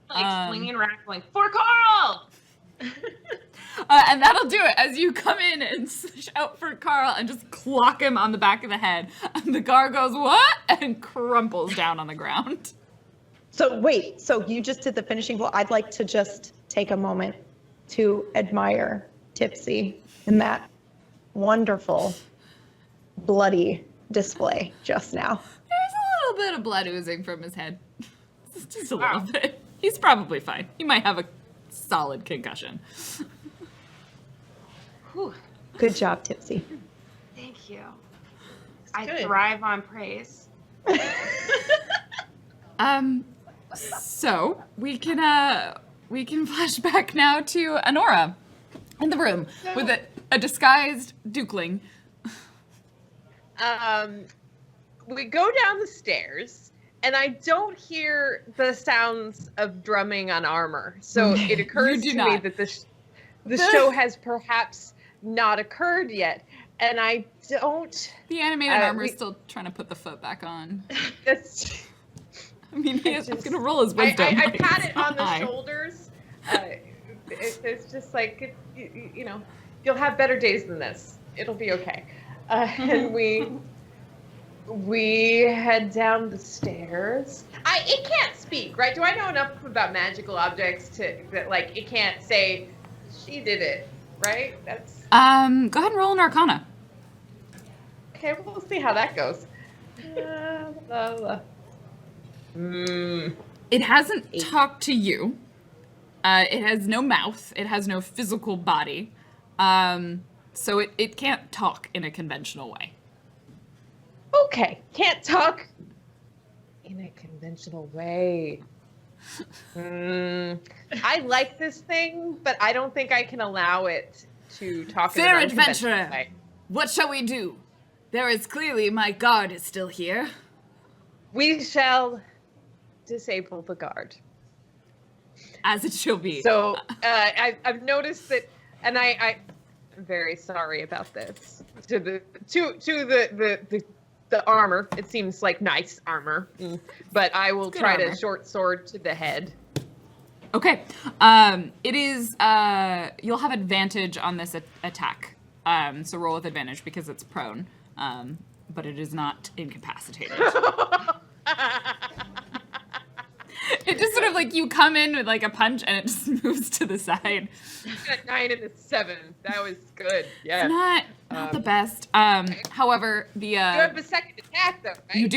Like swinging and rattling. For Carl! And that'll do it as you come in and shout for Carl and just clock him on the back of the head. And the guard goes, what? And crumples down on the ground. So wait, so you just did the finishing blow. I'd like to just take a moment to admire Tipsy in that wonderful bloody display just now. There's a little bit of blood oozing from his head. Just a little bit. He's probably fine. He might have a solid concussion. Whew. Good job, Tipsy. Thank you. I thrive on praise. So we can flash back now to Honora in the room with a disguised dukeling. We go down the stairs, and I don't hear the sounds of drumming on armor. So it occurs to me that the show has perhaps not occurred yet, and I don't. The animated armor is still trying to put the foot back on. That's. I mean, he's going to roll his wisdom. I pat it on the shoulders. It's just like, you know, you'll have better days than this. It'll be okay. And we head down the stairs. It can't speak, right? Do I know enough about magical objects that like it can't say she did it, right? That's. Go ahead and roll an Arcana. Okay, we'll see how that goes. It hasn't talked to you. It has no mouth. It has no physical body. So it can't talk in a conventional way. Okay, can't talk in a conventional way. I like this thing, but I don't think I can allow it to talk in an Fair unconventional adventurer, way. what shall we do? There is clearly my guard is still here. We shall disable the guard. As it shall be. So I've noticed that, and I'm very sorry about this. To the armor, it seems like nice armor, but I will try armor. to short sword to the head. Okay. It is. You'll have advantage on this attack. So roll with advantage because it's prone. But it is not incapacitated. It just sort of like you come in with like a punch and it just moves to the side. A 9 and a 7. That was good. Yeah. It's not the best. However, the you have a second attack though, right? You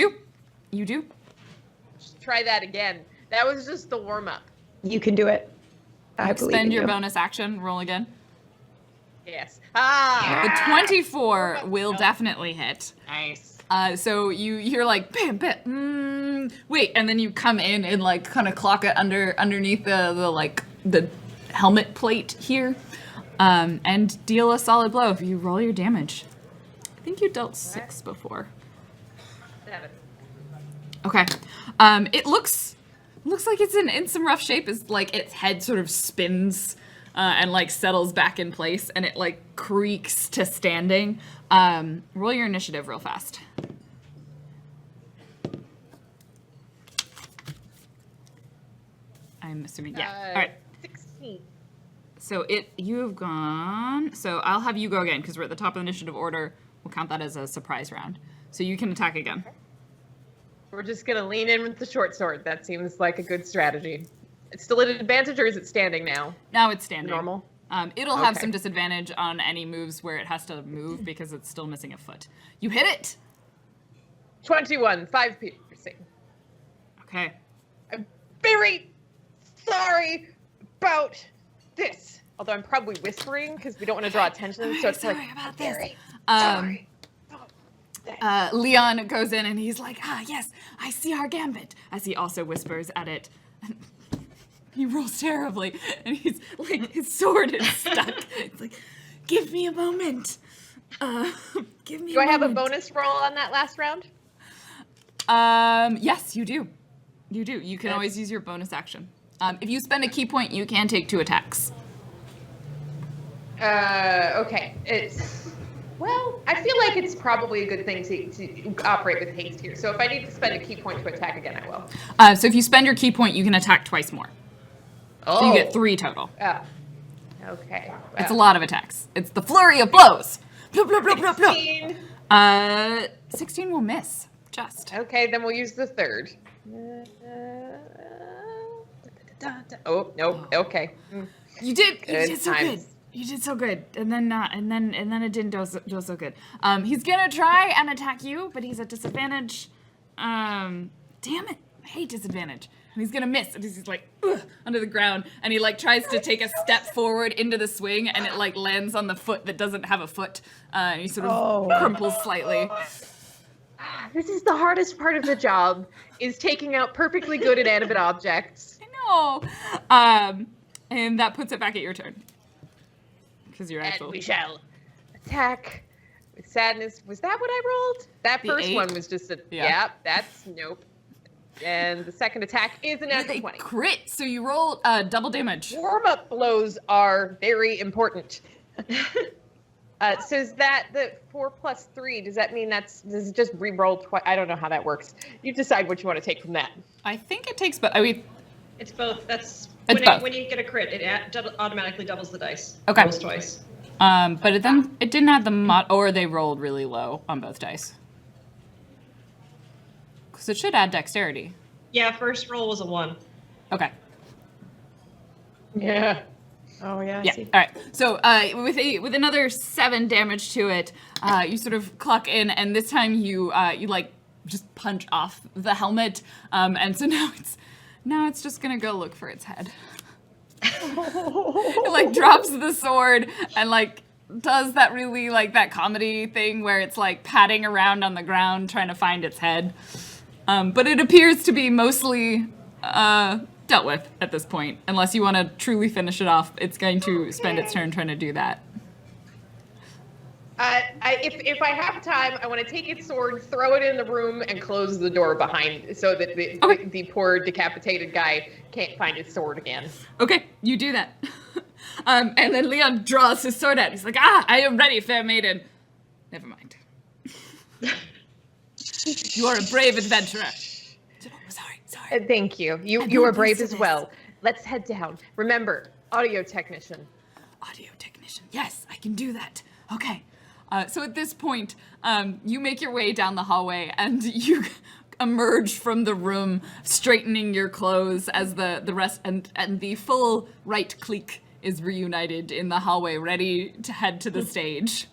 do. Just try that again. That was just the warm up. You can do it. I believe Spend in your you. bonus action. Roll again. Yes. The 24 will definitely hit. Nice. So you're like bam, bam, wait, and then you come in and like kind of clock it underneath the helmet plate here, and deal a solid blow. If you roll your damage, I think you dealt 6 before. 7. Okay, it looks like it's in some rough shape. It's like its head sort of spins. And like settles back in place, and it like creaks to standing. Roll your initiative real fast. I'm assuming, yeah. All right. 16. So you've gone. So I'll have you go again because we're at the top of the initiative order. We'll count that as a surprise round. So you can attack again. We're just gonna lean in with the short sword. That seems like a good strategy. It's still at an advantage, or is it standing now? Now it's standing. Normal? It'll have some disadvantage on any moves where it has to move because it's still missing a foot. You hit it! 21, 5 piercing. Okay. I'm very sorry about this. Although I'm probably whispering because we don't want to draw attention. So it's sorry like, about very this. sorry. Leon goes in and he's like, yes, I see our gambit, as he also whispers at it. He rolls terribly, and he's like, his sword is stuck. It's like, give me a moment. Give me Do a I have a moment. bonus roll on that last round? Yes, you do. You do. You can always use your bonus action. If you spend a key point, you can take 2 attacks. Okay. Well, I feel like it's probably a good thing to operate with haste here. So if I need to spend a key point to attack again, I will. So if you spend your key point, you can attack twice more. So you get 3 total. Oh. Okay. It's a lot of attacks. It's the flurry of blows. Blah, blah, blah, blah, blah. 16. 16 will miss. Just. Okay, then we'll use the third. Oh, nope. Okay. You did Good so times. good. You did so good. And then it didn't do so good. He's gonna try and attack you, but he's at disadvantage. Damn it. I hate disadvantage. And he's gonna miss. And he's like, ugh, under the ground. And he like tries to take a step forward into the swing, and it like lands on the foot that doesn't have a foot. And he sort of crumples slightly. This is the hardest part of the job, is taking out perfectly good inanimate objects. I know. And that puts it back at your turn. Because you're And actually. we shall attack with sadness. Was that what I rolled? That The first 8? one was just a, Yeah. that's nope. And the second attack is a natural 20. Crit, so you roll double damage. Warm-up blows are very important. So is that the 4 plus 3? Does that mean does it just re-roll twice? I don't know how that works. You decide what you want to take from that. I think it takes, but I mean, It's both. That's It's both. when you get a crit, it automatically doubles the dice. Okay. Rolls twice. but it didn't have the mod, or they rolled really low on both dice. Because it should add dexterity. Yeah, first roll was a 1. Okay. Yeah. Oh yeah. I Yeah. see. All right. So with another 7 damage to it, you sort of clock in, and this time you like just punch off the helmet, and so now it's just gonna go look for its head. It like drops the sword and like does that really like that comedy thing where it's like patting around on the ground trying to find its head. But it appears to be mostly dealt with at this point. Unless you want to truly finish it off, it's going to spend its turn trying to do that. If I have time, I want to take its sword, throw it in the room, and close the door behind so that the poor decapitated guy can't find his sword again. Okay, you do that. And then Leon draws his sword out. He's like, I am ready, fair maiden. Never mind. You are a brave adventurer. Sorry. Thank you. You are brave as well. Let's head down. Remember, audio technician. Audio technician. Yes, I can do that. Okay. So at this point, you make your way down the hallway and you emerge from the room, straightening your clothes as the rest and the full right clique is reunited in the hallway, ready to head to the stage.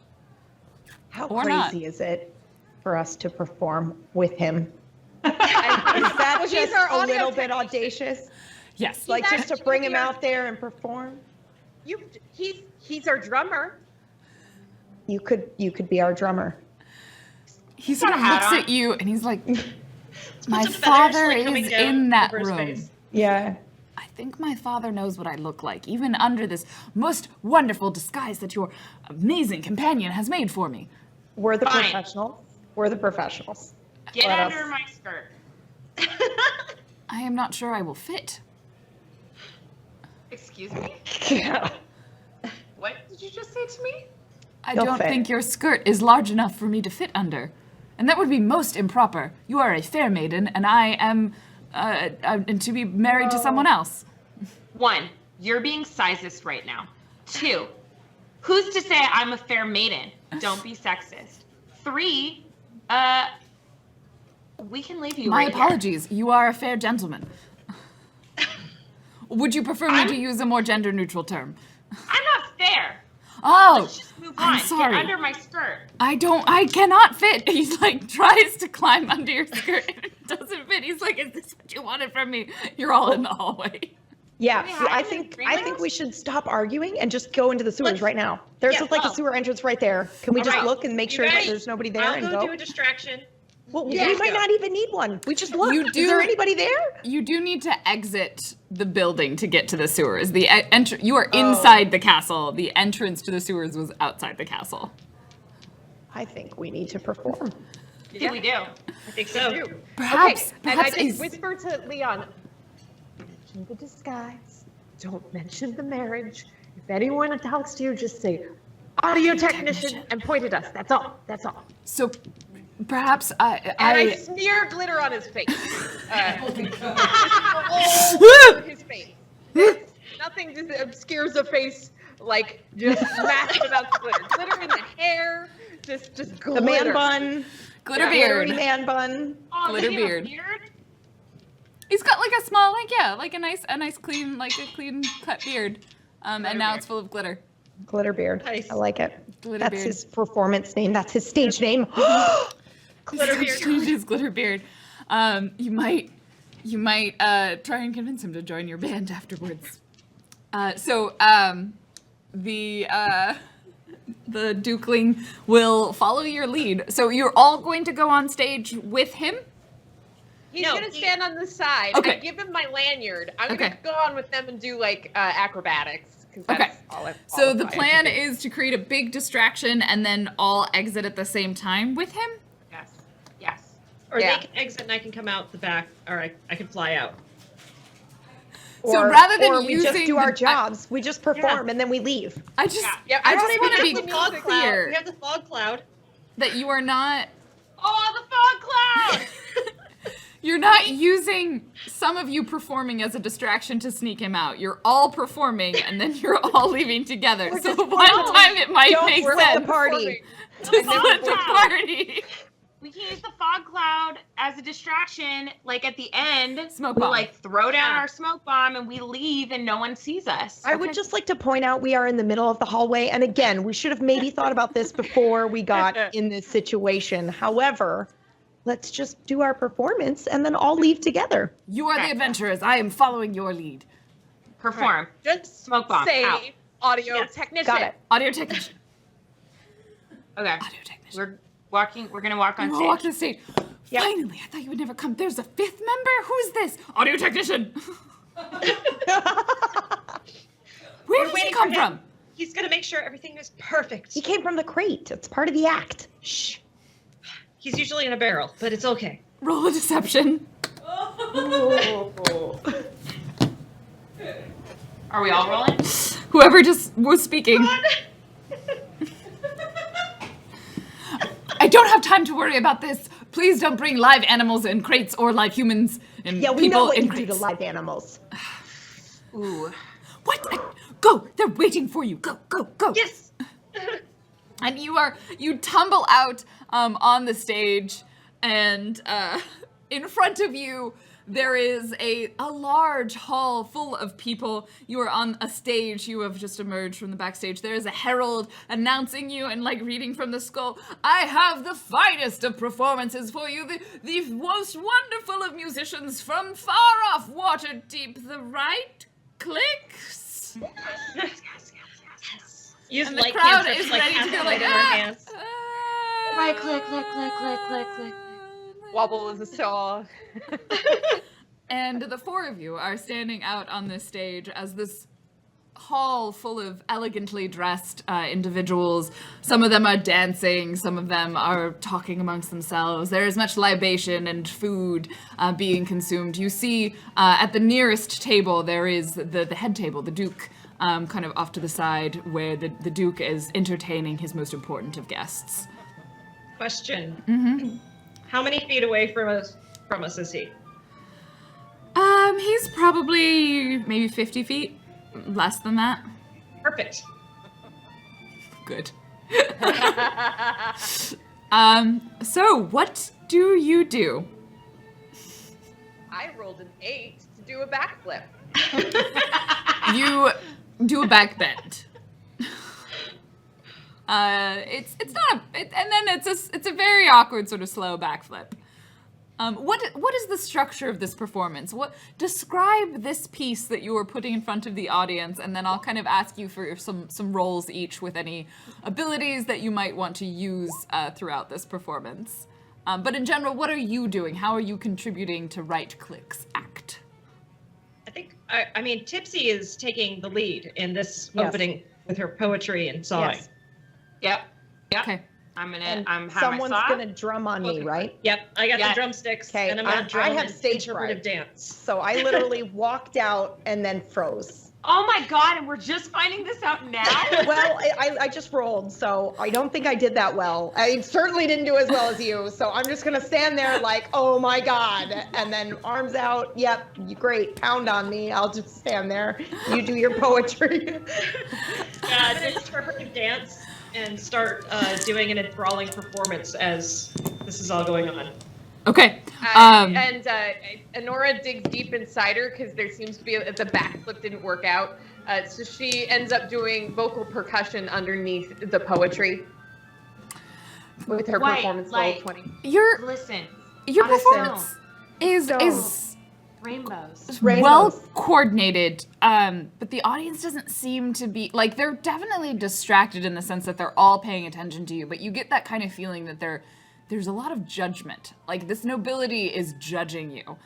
How Or crazy not. is it for us to perform with him? Is Well, that he's just our a audio little bit technician. audacious? Yes. Like just to actually bring him our- out there and perform? He's our drummer. You could be our drummer. He sort of Got a hat looks on. at you and he's like, Put my some feathers, father like, coming is down in that over his room. face. Yeah. I think my father knows what I look like, even under this most wonderful disguise that your amazing companion has made for me. We're the Fine. professionals. We're the professionals. Get What under else? my skirt. I am not sure I will fit. Excuse me? Yeah. What did you just say to me? I You'll don't fit. think your skirt is large enough for me to fit under. And that would be most improper. You are a fair maiden, and I am to be married to someone else. 1, you're being sizist right now. 2, who's to say I'm a fair maiden? Don't be sexist. 3, we can leave you My right apologies. You are a fair gentleman. Would you prefer me to use a more gender-neutral term? here. I'm not fair. Oh, Let's just move on. I'm sorry. Get under my skirt. I cannot fit. He's like, tries to climb under your skirt and it doesn't fit. He's like, is this what you wanted from me? You're all in the hallway. Yeah, we I have think agreement? we should stop arguing and just go into the sewers right now. There's yeah, just like a oh. sewer entrance right there. Can we just Alright. look and make You sure that ready? there's nobody there I'll and go go? do a distraction. Well, You we guys might go. not even need one. We just look. You do- Is there anybody there? You do need to exit the building to get to the sewers. You are inside the castle. The entrance to the sewers was outside the castle. I think we need to perform. Yeah, we do. I think so. Perhaps, Okay, and I perhaps just whisper to Leon, mention the disguise, don't mention the marriage. If anyone talks to you, just say, audio technician, and point at us. That's all. That's all. So perhaps And I smear glitter on his face. Woo! Over his face. Nothing just obscures a face like just massive amounts of glitter. Glitter in the hair, just glitter. The man bun. Glitter Glittery beard. man bun. Oh, Glitter does he have a beard. beard? He's got like a small, like a nice clean, like a clean cut beard. And now it's full of glitter. Glitter beard. Nice. I like it. Glitter That's beard. his performance name. That's his stage name. Glitter beard. His glitter beard. You might try and convince him to join your band afterwards. The Dukeling will follow your lead. So you're all going to go on stage with him? He's No, gonna stand on the side. Okay. I give him my lanyard. I'm Okay. gonna go on with them and do like acrobatics. 'Cause that's Okay. all So the I plan can do. is to create a big distraction and then all exit at the same time with him? Yes. Yes. Or Yeah. they can exit and I can come out the back, or I can fly out. So rather than or we just using do our the- jobs, we just perform and then we leave. I just Yeah, I I don't just even want to have be the music clear We have the fog cloud. that you are not Oh, the fog cloud! you're not using some of you performing as a distraction to sneak him out. You're all performing and then you're all leaving together. So one time it might Don't make split sense the party. to split the party. We can use the fog cloud as a distraction. Like at the end, Smoke we bomb. like throw down our smoke bomb and we leave and no one sees us. I would just like to point out we are in the middle of the hallway. And again, we should have maybe thought about this before we got in this situation. However, let's just do our performance and then all leave together. You are the adventurers. I am following your lead. Perform. Just Smoke bomb. say Out. audio Yes. technician. Got it. Audio technician. Okay. Audio technician. We're gonna walk on We'll stage. walk to the stage. Yep. Finally, I thought you would never come. There's a fifth member? Who's this? Audio technician. Where did he waiting come for him. from? He's gonna make sure everything is perfect. He came from the crate. It's part of the act. Shh. He's usually in a barrel, but it's okay. Roll a deception. Are we all rolling? Whoever just was speaking. I don't have time to worry about this. Please don't bring live animals in crates or live humans and Yeah, we people know what in you do crates. to live animals. Ooh. What? Go! They're waiting for you. Go, go, go. Yes. And you tumble out on the stage, and in front of you there is a large hall full of people. You are on a stage. You have just emerged from the backstage. There is a herald announcing you and like reading from the skull. I have the finest of performances for you. The most wonderful of musicians from far off Waterdeep. The right clicks. Use And the light crowd cantrips is like ready to cast go light like, in her ah! hands. Right click, click, click, click, click, click. Wobble is a saw. And the four of you are standing out on this stage as this hall full of elegantly dressed individuals. Some of them are dancing, some of them are talking amongst themselves. There is much libation and food being consumed. You see at the nearest table, there is the head table, the Duke, kind of off to the side, where the Duke is entertaining his most important of guests. Question. Mm-hmm. How many feet away from us is he? He's probably maybe 50 feet, less than that. Perfect. Good. So what do you do? I rolled an 8 to do a backflip. You do a back bend. It's not a, and then it's a very awkward sort of slow backflip. What is the structure of this performance? Describe this piece that you are putting in front of the audience, and then I'll kind of ask you for some roles each with any abilities that you might want to use throughout this performance. But in general, what are you doing? How are you contributing to Right Clique's act? I mean, Tipsy is taking the lead in this opening with her poetry and song. Yes. Yep. Okay. I'm having Someone's gonna drum on me, right? Yep, I got the drumsticks, Okay, and I'm gonna drum I have and stage interpretive fright. dance. So I literally walked out and then froze. Oh my god, and we're just finding this out now? Well, I just rolled, so I don't think I did that well. I certainly didn't do as well as you, so I'm just gonna stand there like, oh my god, and then arms out, yep, great, pound on me, I'll just stand there. You do your poetry. Interpretive dance and start doing an enthralling performance as this is all going on. Okay. And Honora digs deep inside her because there seems to be the backflip didn't work out. So she ends up doing vocal percussion underneath the poetry with her performance roll 20. Your on a performance is rainbows. well coordinated, but the audience doesn't seem to be like they're definitely distracted in the sense that they're all paying attention to you, but you get that kind of feeling that there's a lot of judgment. Like this nobility is judging you.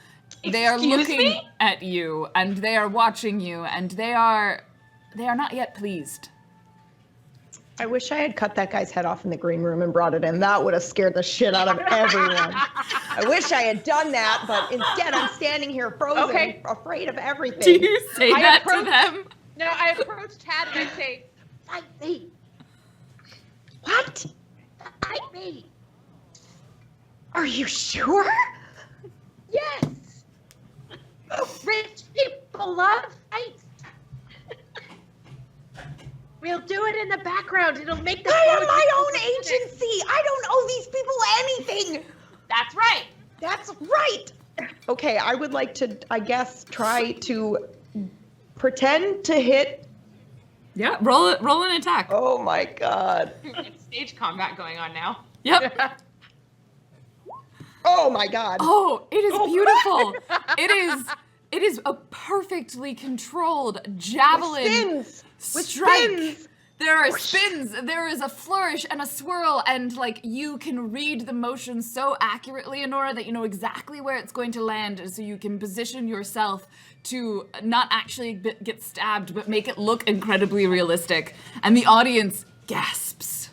They are looking at you and they are watching you and they are not yet pleased. I wish I had cut that guy's head off in the green room and brought it in. That would have scared the shit out of everyone. I wish I had done that, but instead I'm standing here frozen, afraid of everything. Do you say that to them? No, I approach Tad and I say, Fight me. What? Fight me. Are you sure? Yes. Rich people love fights. We'll do it in the background. It'll make the I am my own agency. I don't owe these people anything. That's right. That's right. Okay, I would like to, I guess, try to pretend to hit. Yeah, roll an attack. Oh my god. It's stage combat going on now. Yep. Oh my god. Oh, it is beautiful. It is a perfectly controlled javelin strike. Spins. There are spins, there is a flourish and a swirl, and like you can read the motion so accurately, Honora, that you know exactly where it's going to land, so you can position yourself to not actually get stabbed, but make it look incredibly realistic. And the audience gasps.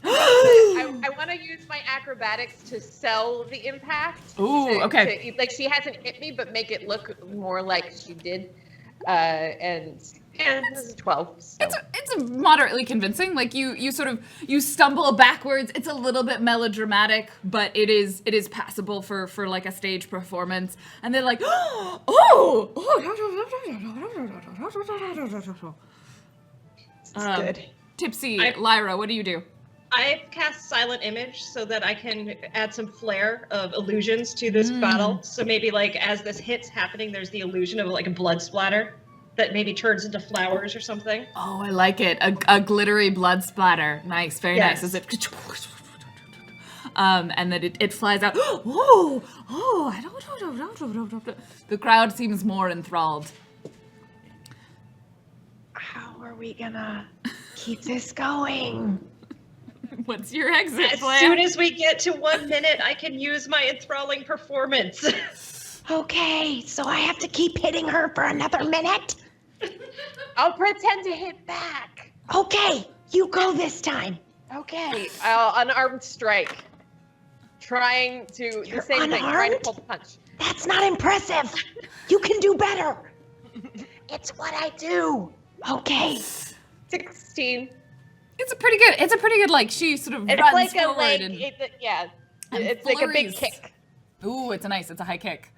I want to use my acrobatics to sell the impact. Ooh, okay. Like she hasn't hit me, but make it look more like she did. And this is 12. So. It's moderately convincing. Like you stumble backwards. It's a little bit melodramatic, but it is passable for like a stage performance. And they're like, Good. Tipsy, Lyra, what do you do? I've cast Silent Image so that I can add some flair of illusions to this battle. So maybe like as this hit's happening, there's the illusion of like a blood splatter that maybe turns into flowers or something. Oh, I like it. A glittery blood splatter. Nice, very nice. As it and then it flies out. I don't. The crowd seems more enthralled. How are we gonna keep this going? What's your exit plan? As soon as we get to 1 minute, I can use my enthralling performance. Okay, so I have to keep hitting her for another minute? I'll pretend to hit back. Okay, you go this time. Okay, I'll unarmed strike. Trying to, You're the same thing, trying to unarmed? pull the punch. That's not impressive. You can do better. It's what I do. Okay. 16. It's a pretty good like she sort of It's runs like a forward leg, and it's like a big flurries. kick. Ooh, it's a high kick.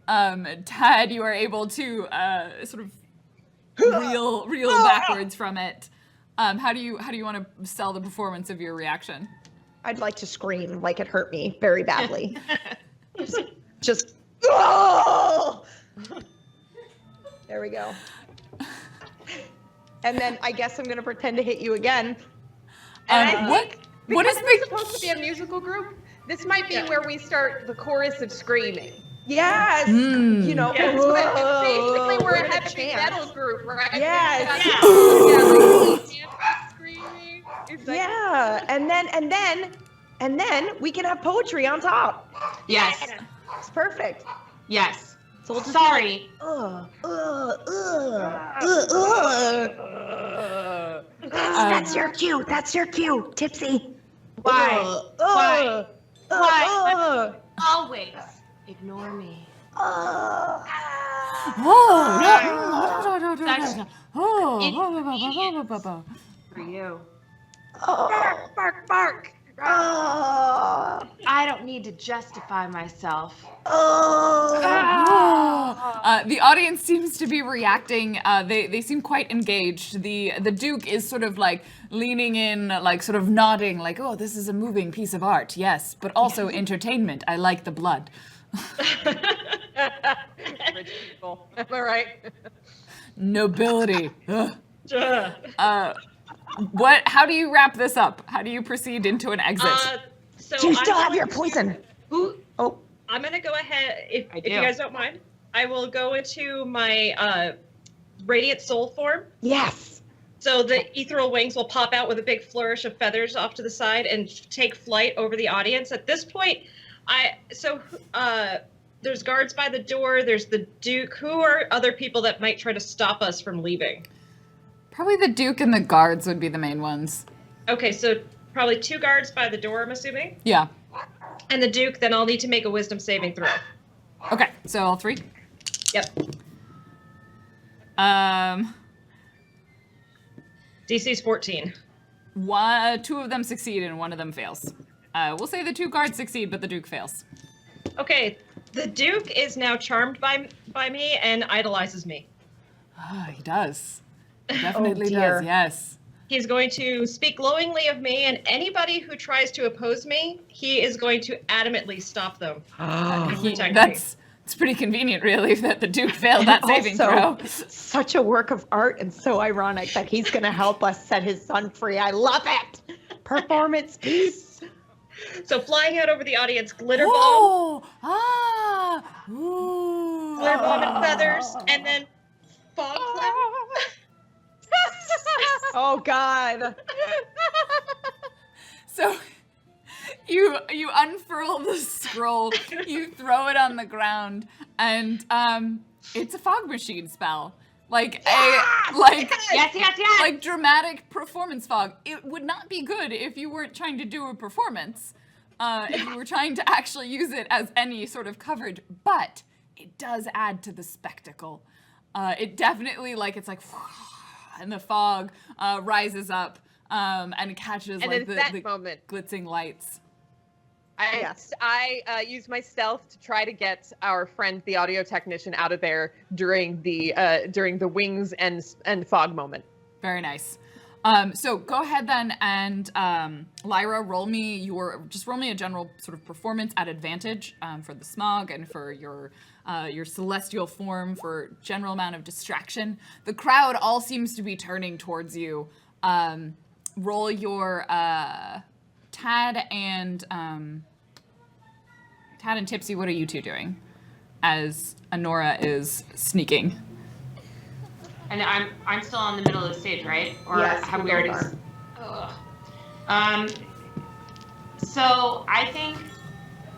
Tad, you are able to sort of reel backwards from it. How do you want to sell the performance of your reaction? I'd like to scream like it hurt me very badly. just oh! There we go. And then I guess I'm gonna pretend to hit you again. What is We're supposed to be a musical group? This might be where we start the chorus of screaming. Yes. Mm. You know, Yes. Basically, we're a gonna heavy chant. metal group, right? Yes. Screaming. Yeah. And then we can have poetry on top. Yes. It's perfect. Yes. So we'll just Sorry. That's your cue. That's your cue, Tipsy. Why? Why? Always ignore me. For you. Bark, bark, bark. I don't need to justify myself. The audience seems to be reacting. They seem quite engaged. The Duke is sort of like leaning in, like sort of nodding, like, oh, this is a moving piece of art, yes, but also entertainment. I like the blood. Rich people. Am I right? Nobility. Ugh. How do you wrap this up? How do you proceed into an exit? So Do you still I'm have your going poison? I'm gonna go ahead, if do. you guys don't mind. I will go into my radiant soul form. Yes. So the ethereal wings will pop out with a big flourish of feathers off to the side and take flight over the audience. At this point, there's guards by the door. There's the Duke. Who are other people that might try to stop us from leaving? Probably the Duke and the guards would be the main ones. Okay, so probably 2 guards by the door, I'm assuming. Yeah. And the Duke, then I'll need to make a wisdom saving throw. Okay, so all 3? Yep. DC's 14. 2 of them succeed and 1 of them fails. We'll say the 2 guards succeed, but the Duke fails. Okay, the Duke is now charmed by me and idolizes me. Ah, he does. He definitely dear. does, yes. He's going to speak glowingly of me, and anybody who tries to oppose me, he is going to adamantly stop them. And protect me. It's pretty convenient, really, that the Duke failed that saving throw. Such a work of art and so ironic that he's going to help us set his son free. I love it. Performance piece. So flying out over the audience, glitter bomb. Oh! Ah! Ooh. Glitter bomb and feathers, and then fog cloud. Oh, God. So you unfurl the scroll, you throw it on the ground, and it's a fog machine spell. Like like dramatic performance fog. It would not be good if you weren't trying to do a performance. If you were trying to actually use it as any sort of coverage, but it does add to the spectacle. It definitely it's like and the fog rises up and catches And like then the moment, glitzing lights. I use my stealth to try to get our friend, the audio technician, out of there during the wings and fog moment. Very nice. So go ahead then and Lyra, roll me a general sort of performance at advantage for the smog and for your celestial form for general amount of distraction. The crowd all seems to be turning towards you. Roll your Tad and Tipsy. What are you 2 doing as Honora is sneaking? And I'm still on the middle of the stage, right? Or yes, have we already? So I think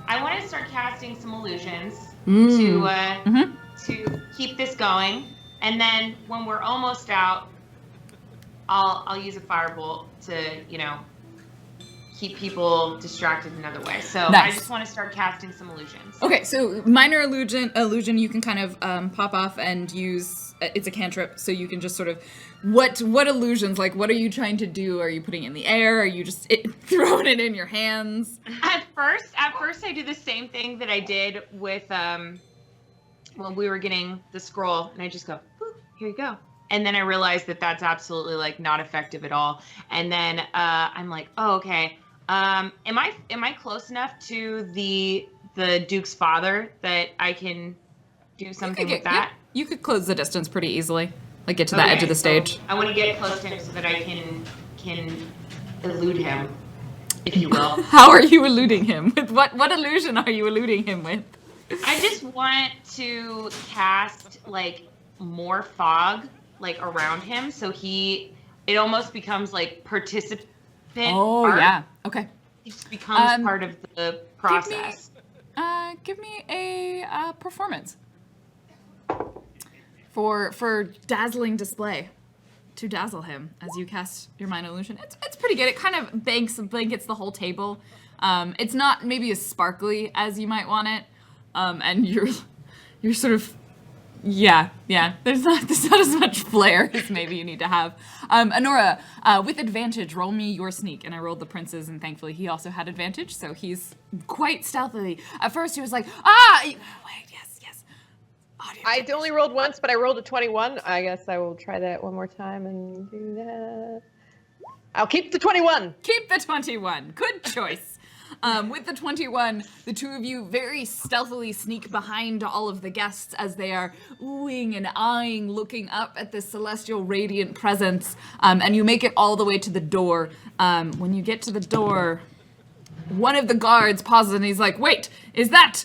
I want to start casting some illusions to keep this going, and then when we're almost out, I'll use a firebolt to keep people distracted another way. So nice. I just want to start casting some illusions. Okay, so minor illusion you can kind of pop off and use. It's a cantrip, so you can just sort of what illusions, like what are you trying to do? Are you putting it in the air? Are you just throwing it in your hands? At first I do the same thing that I did with when we were getting the scroll, and I just go, here you go. And then I realized that that's absolutely not effective at all. And then I'm like, oh, okay. Am I close enough to the Duke's father that I can do something with that? Yeah, you could close the distance pretty easily, like get to the edge of the stage. I want to get close to him so that I can elude him. if you will. How are you eluding him? With what illusion are you eluding him with? I just want to cast like more fog like around him, so it almost becomes like participant. Oh art. yeah. Okay. He just becomes part of the process. Give me a performance for dazzling display to dazzle him as you cast your mind illusion. It's pretty good. It kind of blankets the whole table. It's not maybe as sparkly as you might want it, and you're sort of yeah. There's not as much flair as maybe you need to have. Honora, with advantage, roll me your sneak. And I rolled the prince's, and thankfully he also had advantage, so he's quite stealthily. At first he was like, wait, yes. I only rolled once, but I rolled a 21. I guess I will try that one more time and do that. I'll keep the 21. Keep the 21. Good choice. With the 21, the two of you very stealthily sneak behind all of the guests as they are oohing and eyeing, looking up at this celestial radiant presence, and you make it all the way to the door. When you get to the door, one of the guards pauses and he's like, wait, is that...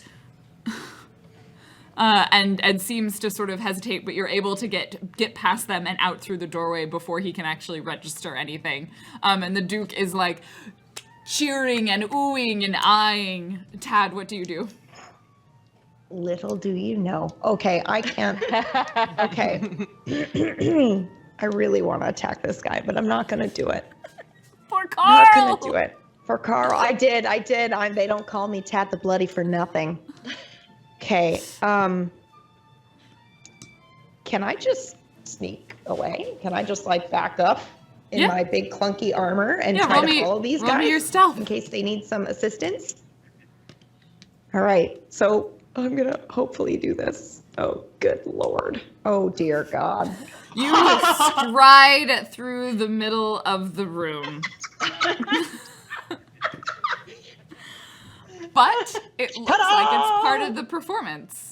and seems to sort of hesitate, but you're able to get past them and out through the doorway before he can actually register anything. And the Duke is like... cheering and oohing and eyeing. Tad, what do you do? Little do you know. Okay, I can't. Okay. I really want to attack this guy, but I'm not going to do it. For Carl! I'm not going to do it. For Carl. I did. They don't call me Tad the Bloody for nothing. Okay. Can I just sneak away? Can I just, like, back up? In my big clunky armor and try to follow these guys your stealth. In case they need some assistance. All right, so I'm gonna hopefully do this. Oh, good Lord. Oh, dear God. You stride through the middle of the room. But it looks like it's part of the performance.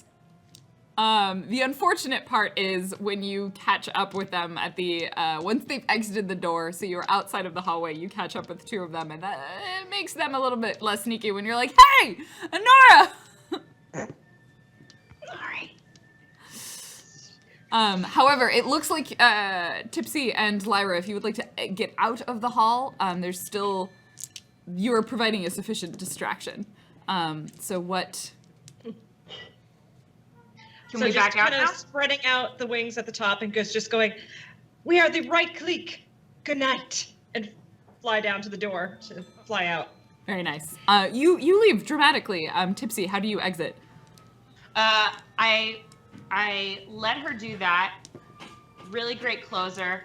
The unfortunate part is when you catch up with them at the, once they've exited the door, so you're outside of the hallway, you catch up with two of them, and that it makes them a little bit less sneaky when you're like, hey, Honora! Sorry. However, it looks like, Tipsy and Lyra, if you would like to get out of the hall, there's still, you are providing a sufficient distraction. So what... Can we back out kind now? of spreading out the wings at the top and just going, we are the right clique. Good night. And fly down to the door to fly out. Very nice. You leave dramatically. Tipsy, how do you exit? I let her do that. Really great closer.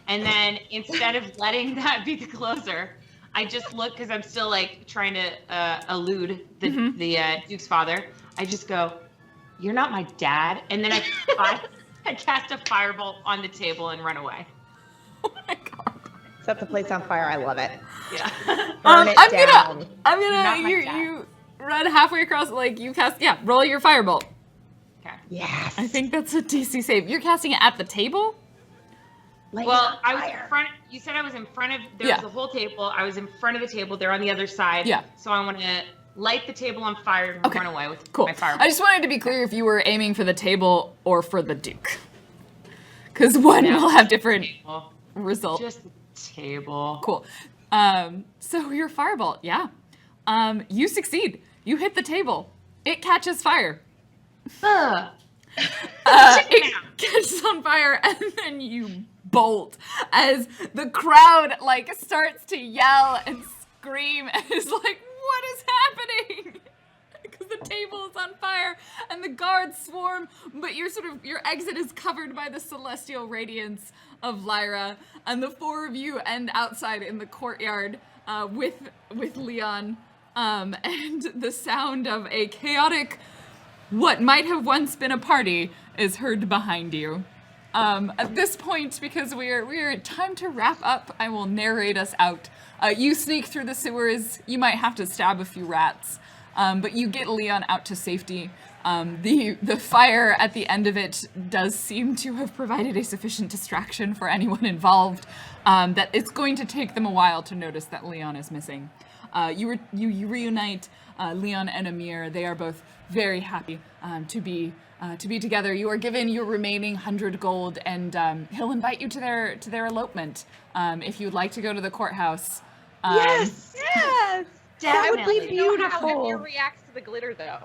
And then instead of letting that be the closer, I just look, because I'm still like trying to elude the Duke's father. I just go, you're not my dad. And then I cast a firebolt on the table and run away. Oh my God. Set the place on fire. I love it. Yeah. Burn it down. I'm gonna, you run halfway across, like you cast, roll your firebolt. Okay. Yes. I think that's a DC save. You're casting it at the table? Well, I was in front, you said I was in front of, there was a whole table. I was in front of the table. They're on the other side. Yeah. So I want to light the table on fire and run away with my firebolt. I just wanted to be clear if you were aiming for the table or for the Duke. Because one will have different results. Just the table. Cool. So your firebolt, you succeed. You hit the table. It catches fire. It catches on fire, and then you bolt as the crowd like starts to yell and scream and is like, what is happening? Because the table is on fire and the guards swarm, but your exit is covered by the celestial radiance of Lyra, and the four of you end outside in the courtyard with Leon, and the sound of a chaotic, what might have once been a party, is heard behind you. At this point, because we're time to wrap up, I will narrate us out. You sneak through the sewers. You might have to stab a few rats, but you get Leon out to safety. The fire at the end of it does seem to have provided a sufficient distraction for anyone involved, that it's going to take them a while to notice that Leon is missing. you reunite Leon and Amir. They are both very happy to be together. You are given your remaining 100 gold, and he'll invite you to their elopement if you would like to go to the courthouse. Yes. Yes. That would be I don't know how Amir beautiful. reacts to the glitter, though.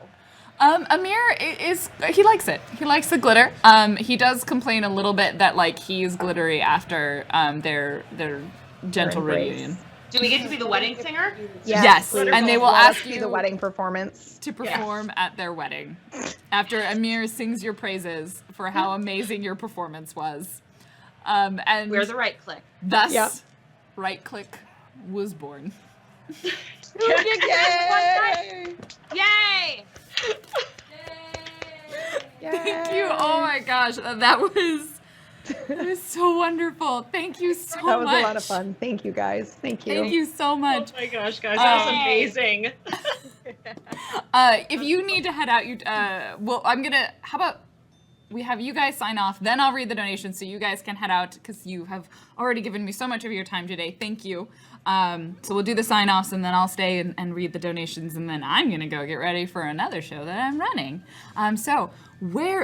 Amir he likes it. He likes the glitter. He does complain a little bit that like he's glittery after their gentle embrace. reunion. Do we get to be the wedding singer? Yes, please. and they will Let us ask be you the wedding performance. to perform at their wedding after Amir sings your praises for how amazing your performance was. And We're the right click. thus, Yep. Right Click was born. Yay! Yay! Thank you. Oh my gosh, that was so wonderful. Thank you so much. That was a lot of fun. Thank you guys. Thank you. Thank you so much. Oh my gosh, guys, that was amazing. If you need to head out, how about we have you guys sign off, then I'll read the donations so you guys can head out because you have already given me so much of your time today. Thank you. So we'll do the sign offs and then I'll stay and read the donations and then I'm going to go get ready for another show that I'm running. So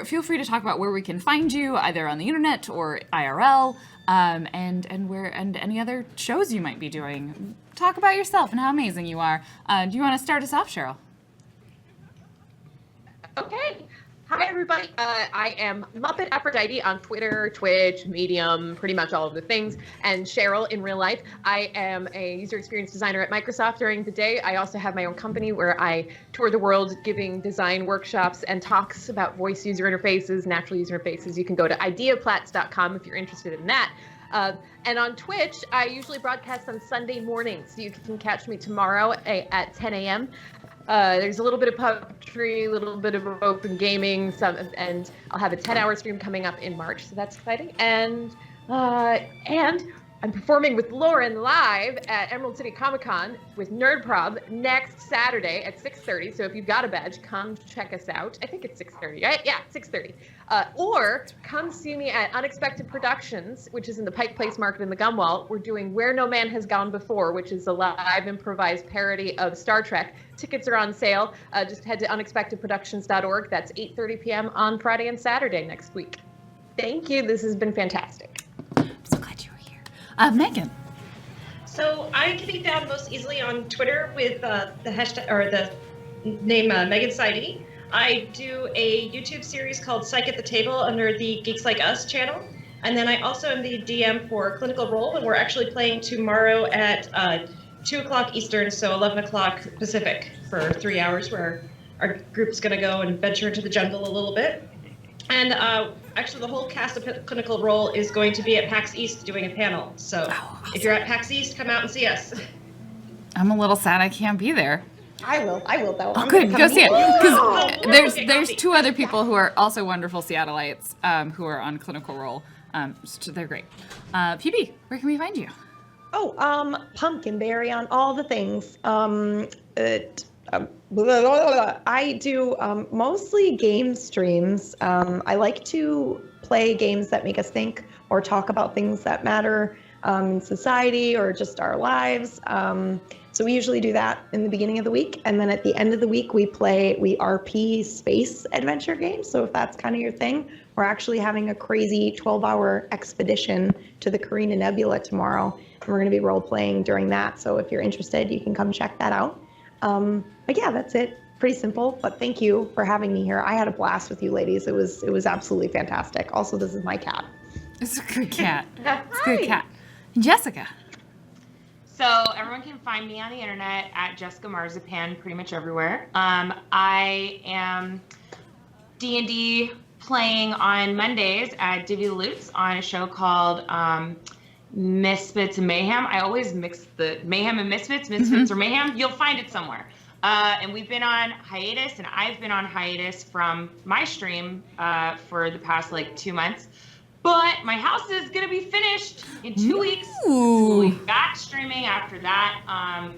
feel free to talk about where we can find you, either on the internet or IRL, and any other shows you might be doing. Talk about yourself and how amazing you are. Do you want to start us off, Cheryl? Okay. Hi, everybody. I am Muppet Aphrodite on Twitter, Twitch, Medium, pretty much all of the things, and Cheryl in real life. I am a user experience designer at Microsoft during the day. I also have my own company where I tour the world giving design workshops and talks about voice user interfaces, natural user interfaces. You can go to ideaplats.com if you're interested in that. And on Twitch, I usually broadcast on Sunday mornings. You can catch me tomorrow at 10 a.m. There's a little bit of puppetry, a little bit of open gaming, and I'll have a 10-hour stream coming up in March, so that's exciting. And I'm performing with Lauren live at Emerald City Comic Con with Nerd Prob next Saturday at 6:30. So if you've got a badge, come check us out. I think it's 6:30, right? Yeah, 6:30. Or come see me at Unexpected Productions, which is in the Pike Place Market in the Gumwall. We're doing Where No Man Has Gone Before, which is a live improvised parody of Star Trek. Tickets are on sale. Just head to unexpectedproductions.org. That's 8:30 p.m. on Friday and Saturday next week. Thank you. This has been fantastic. I'm so glad you were here. Megan. So I can be found most easily on Twitter with the hashtag or the name Megan Seide. I do a YouTube series called Psych at the Table under the Geeks Like Us channel. And then I also am the DM for Clinical Role, and we're actually playing tomorrow at 2 o'clock Eastern, so 11 o'clock Pacific for 3 hours, where our group's going to go and venture into the jungle a little bit. And actually, the whole cast of Clinical Role is going to be at PAX East doing a panel. So if you're at PAX East, come out and see us. I'm a little sad I can't be there. I will though. Oh, I'm good. gonna Go come see it. meet you. Because there's two other people who are also wonderful Seattleites who are on Clinical Role. So they're great. PB, where can we find you? Oh, Pumpkinberry on all the things. I do mostly game streams. I like to play games that make us think or talk about things that matter in society or just our lives. So we usually do that in the beginning of the week. And then at the end of the week, we RP space adventure games. So if that's kind of your thing, we're actually having a crazy 12-hour expedition to the Carina Nebula tomorrow. And we're going to be role-playing during that. So if you're interested, you can come check that out. But yeah, that's it. Pretty simple, but thank you for having me here. I had a blast with you ladies. It was absolutely fantastic. Also, this is my cat. It's a good cat. It's a good cat. Jessica. So everyone can find me on the internet at Jessica Marzipan pretty much everywhere. I am D&D playing on Mondays at Divvy Loots on a show called Misfits and Mayhem. I always mix the Mayhem and Misfits or Mayhem. You'll find it somewhere. And we've been on hiatus, and I've been on hiatus from my stream for the past 2 months. But my house is gonna be finished in 2 weeks. So we'll be back streaming after that.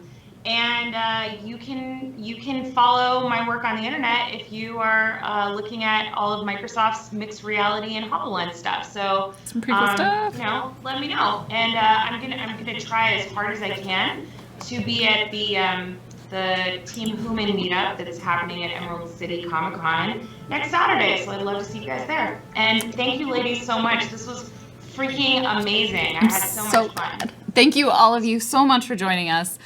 And you can follow my work on the internet if you are looking at all of Microsoft's mixed reality and HoloLens stuff. So some pretty cool stuff. Let me know. And I'm gonna try as hard as I can to be at the Team Human meetup that is happening at Emerald City Comic Con next Saturday. So I'd love to see you guys there. And thank you, ladies, so much. This was freaking amazing. I had so much fun. Thank you, all of you, so much for joining us.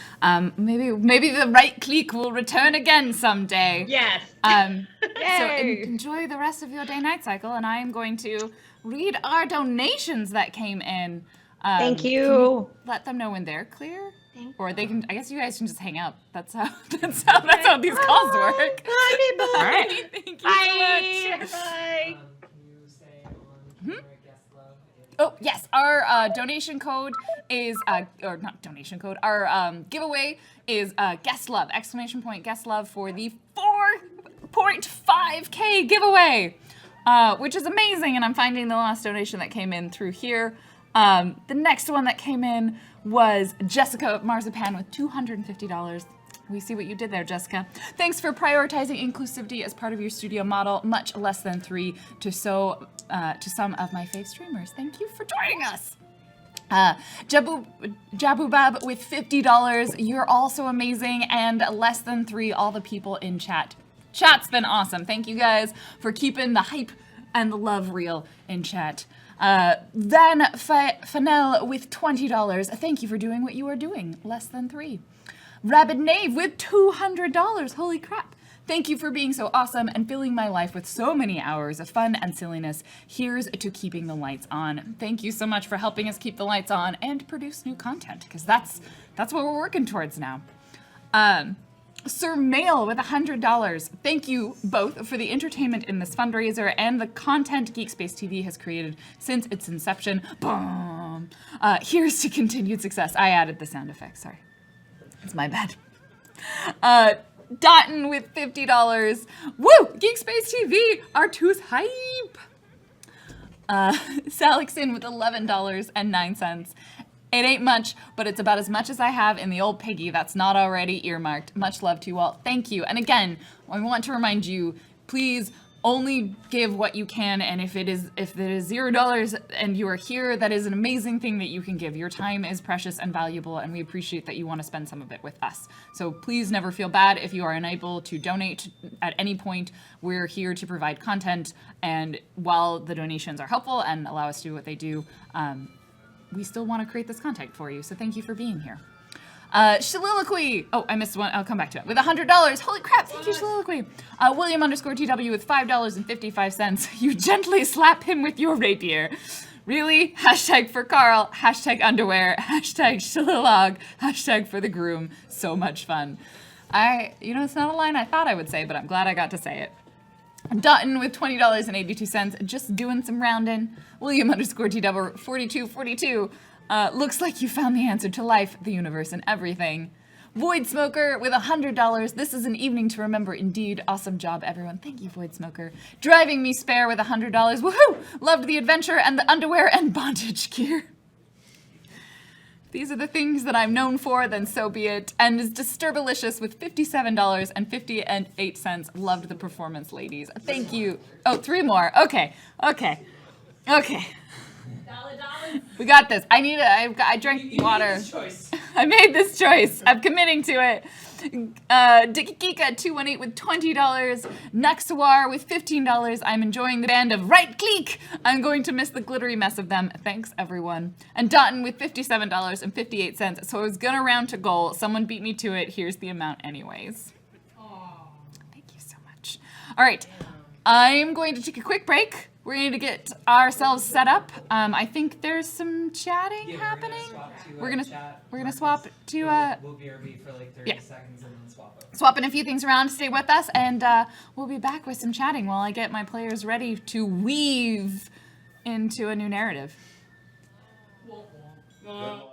Maybe the right clique will return again someday. Yes. So enjoy the rest of your day-night cycle, and I am going to read our donations that came in. Thank you. Can you let them know when they're clear? Or they can. I guess you guys can just hang out. That's how these calls work. Bye, people. All right. Thank you so much. Bye. Can you say on camera, guest love? Oh, yes. Our donation code is, or not donation code, our giveaway is guest love, ! Guest love for the 4.5K giveaway, which is amazing. And I'm finding the last donation that came in through here. The next one that came in was Jessica Marzipan with $250. We see what you did there, Jessica. Thanks for prioritizing inclusivity as part of your studio model. Much less than 3 to some of my fave streamers. Thank you for joining us. Jabubab with $50. You're also amazing. And less than 3, all the people in chat. Chat's been awesome. Thank you guys for keeping the hype and the love real in chat. Then Fanel with $20. Thank you for doing what you are doing. Less than 3. Rabid Knave with $200. Holy crap. Thank you for being so awesome and filling my life with so many hours of fun and silliness. Here's to keeping the lights on. Thank you so much for helping us keep the lights on and produce new content, because that's what we're working towards now. Sir Mail with $100. Thank you both for the entertainment in this fundraiser and the content GeekSpaceTV has created since its inception. Boom. Here's to continued success. I added the sound effects, sorry. It's my bad. Dotton with $50. Woo! GeekSpaceTV, our tooth hype. Salixon with $11.09. It ain't much, but it's about as much as I have in the old piggy that's not already earmarked. Much love to you all. Thank you. And again, I want to remind you, please only give what you can. And if it is $0 and you are here, that is an amazing thing that you can give. Your time is precious and valuable, and we appreciate that you want to spend some of it with us. So please never feel bad if you are unable to donate at any point. We're here to provide content, and while the donations are helpful and allow us to do what they do, we still want to create this content for you, so thank you for being here. Shaliloquy! Oh, I missed one. I'll come back to it. With $100. Holy crap, thank you, Shaliloquy. William_TW with $5.55. You gently slap him with your rapier. Really? Hashtag for Carl. Hashtag underwear. Hashtag Shalilog. Hashtag for the groom. So much fun. It's not a line I thought I would say, but I'm glad I got to say it. Dutton with $20.82, just doing some rounding. William_TW 4242. Looks like you found the answer to life, the universe, and everything. Void Smoker with $100. This is an evening to remember indeed. Awesome job, everyone. Thank you, Void Smoker. Driving Me Spare with $100. Woohoo! Loved the adventure and the underwear and bondage gear. These are the things that I'm known for, then so be it. And is Disturbalicious with $57.58. Loved the performance, ladies. Thank you. Oh, 3 more. Okay. We got this. I drank water. I made this choice. I'm committing to it. Dikikika 218 with $20. Nexawar with $15. I'm enjoying the band of Right Clique. I'm going to miss the glittery mess of them. Thanks, everyone. And Dotton with $57.58. So I was gonna round to goal. Someone beat me to it. Here's the amount anyways. Thank you so much. All right. I'm going to take a quick break. We're going to get ourselves set up. I think there's some chatting happening. We're gonna swap to We'll BRB for like 30 seconds and then swap over. Swapping a few things around. Stay with us, and we'll be back with some chatting while I get my players ready to weave into a new narrative. Well,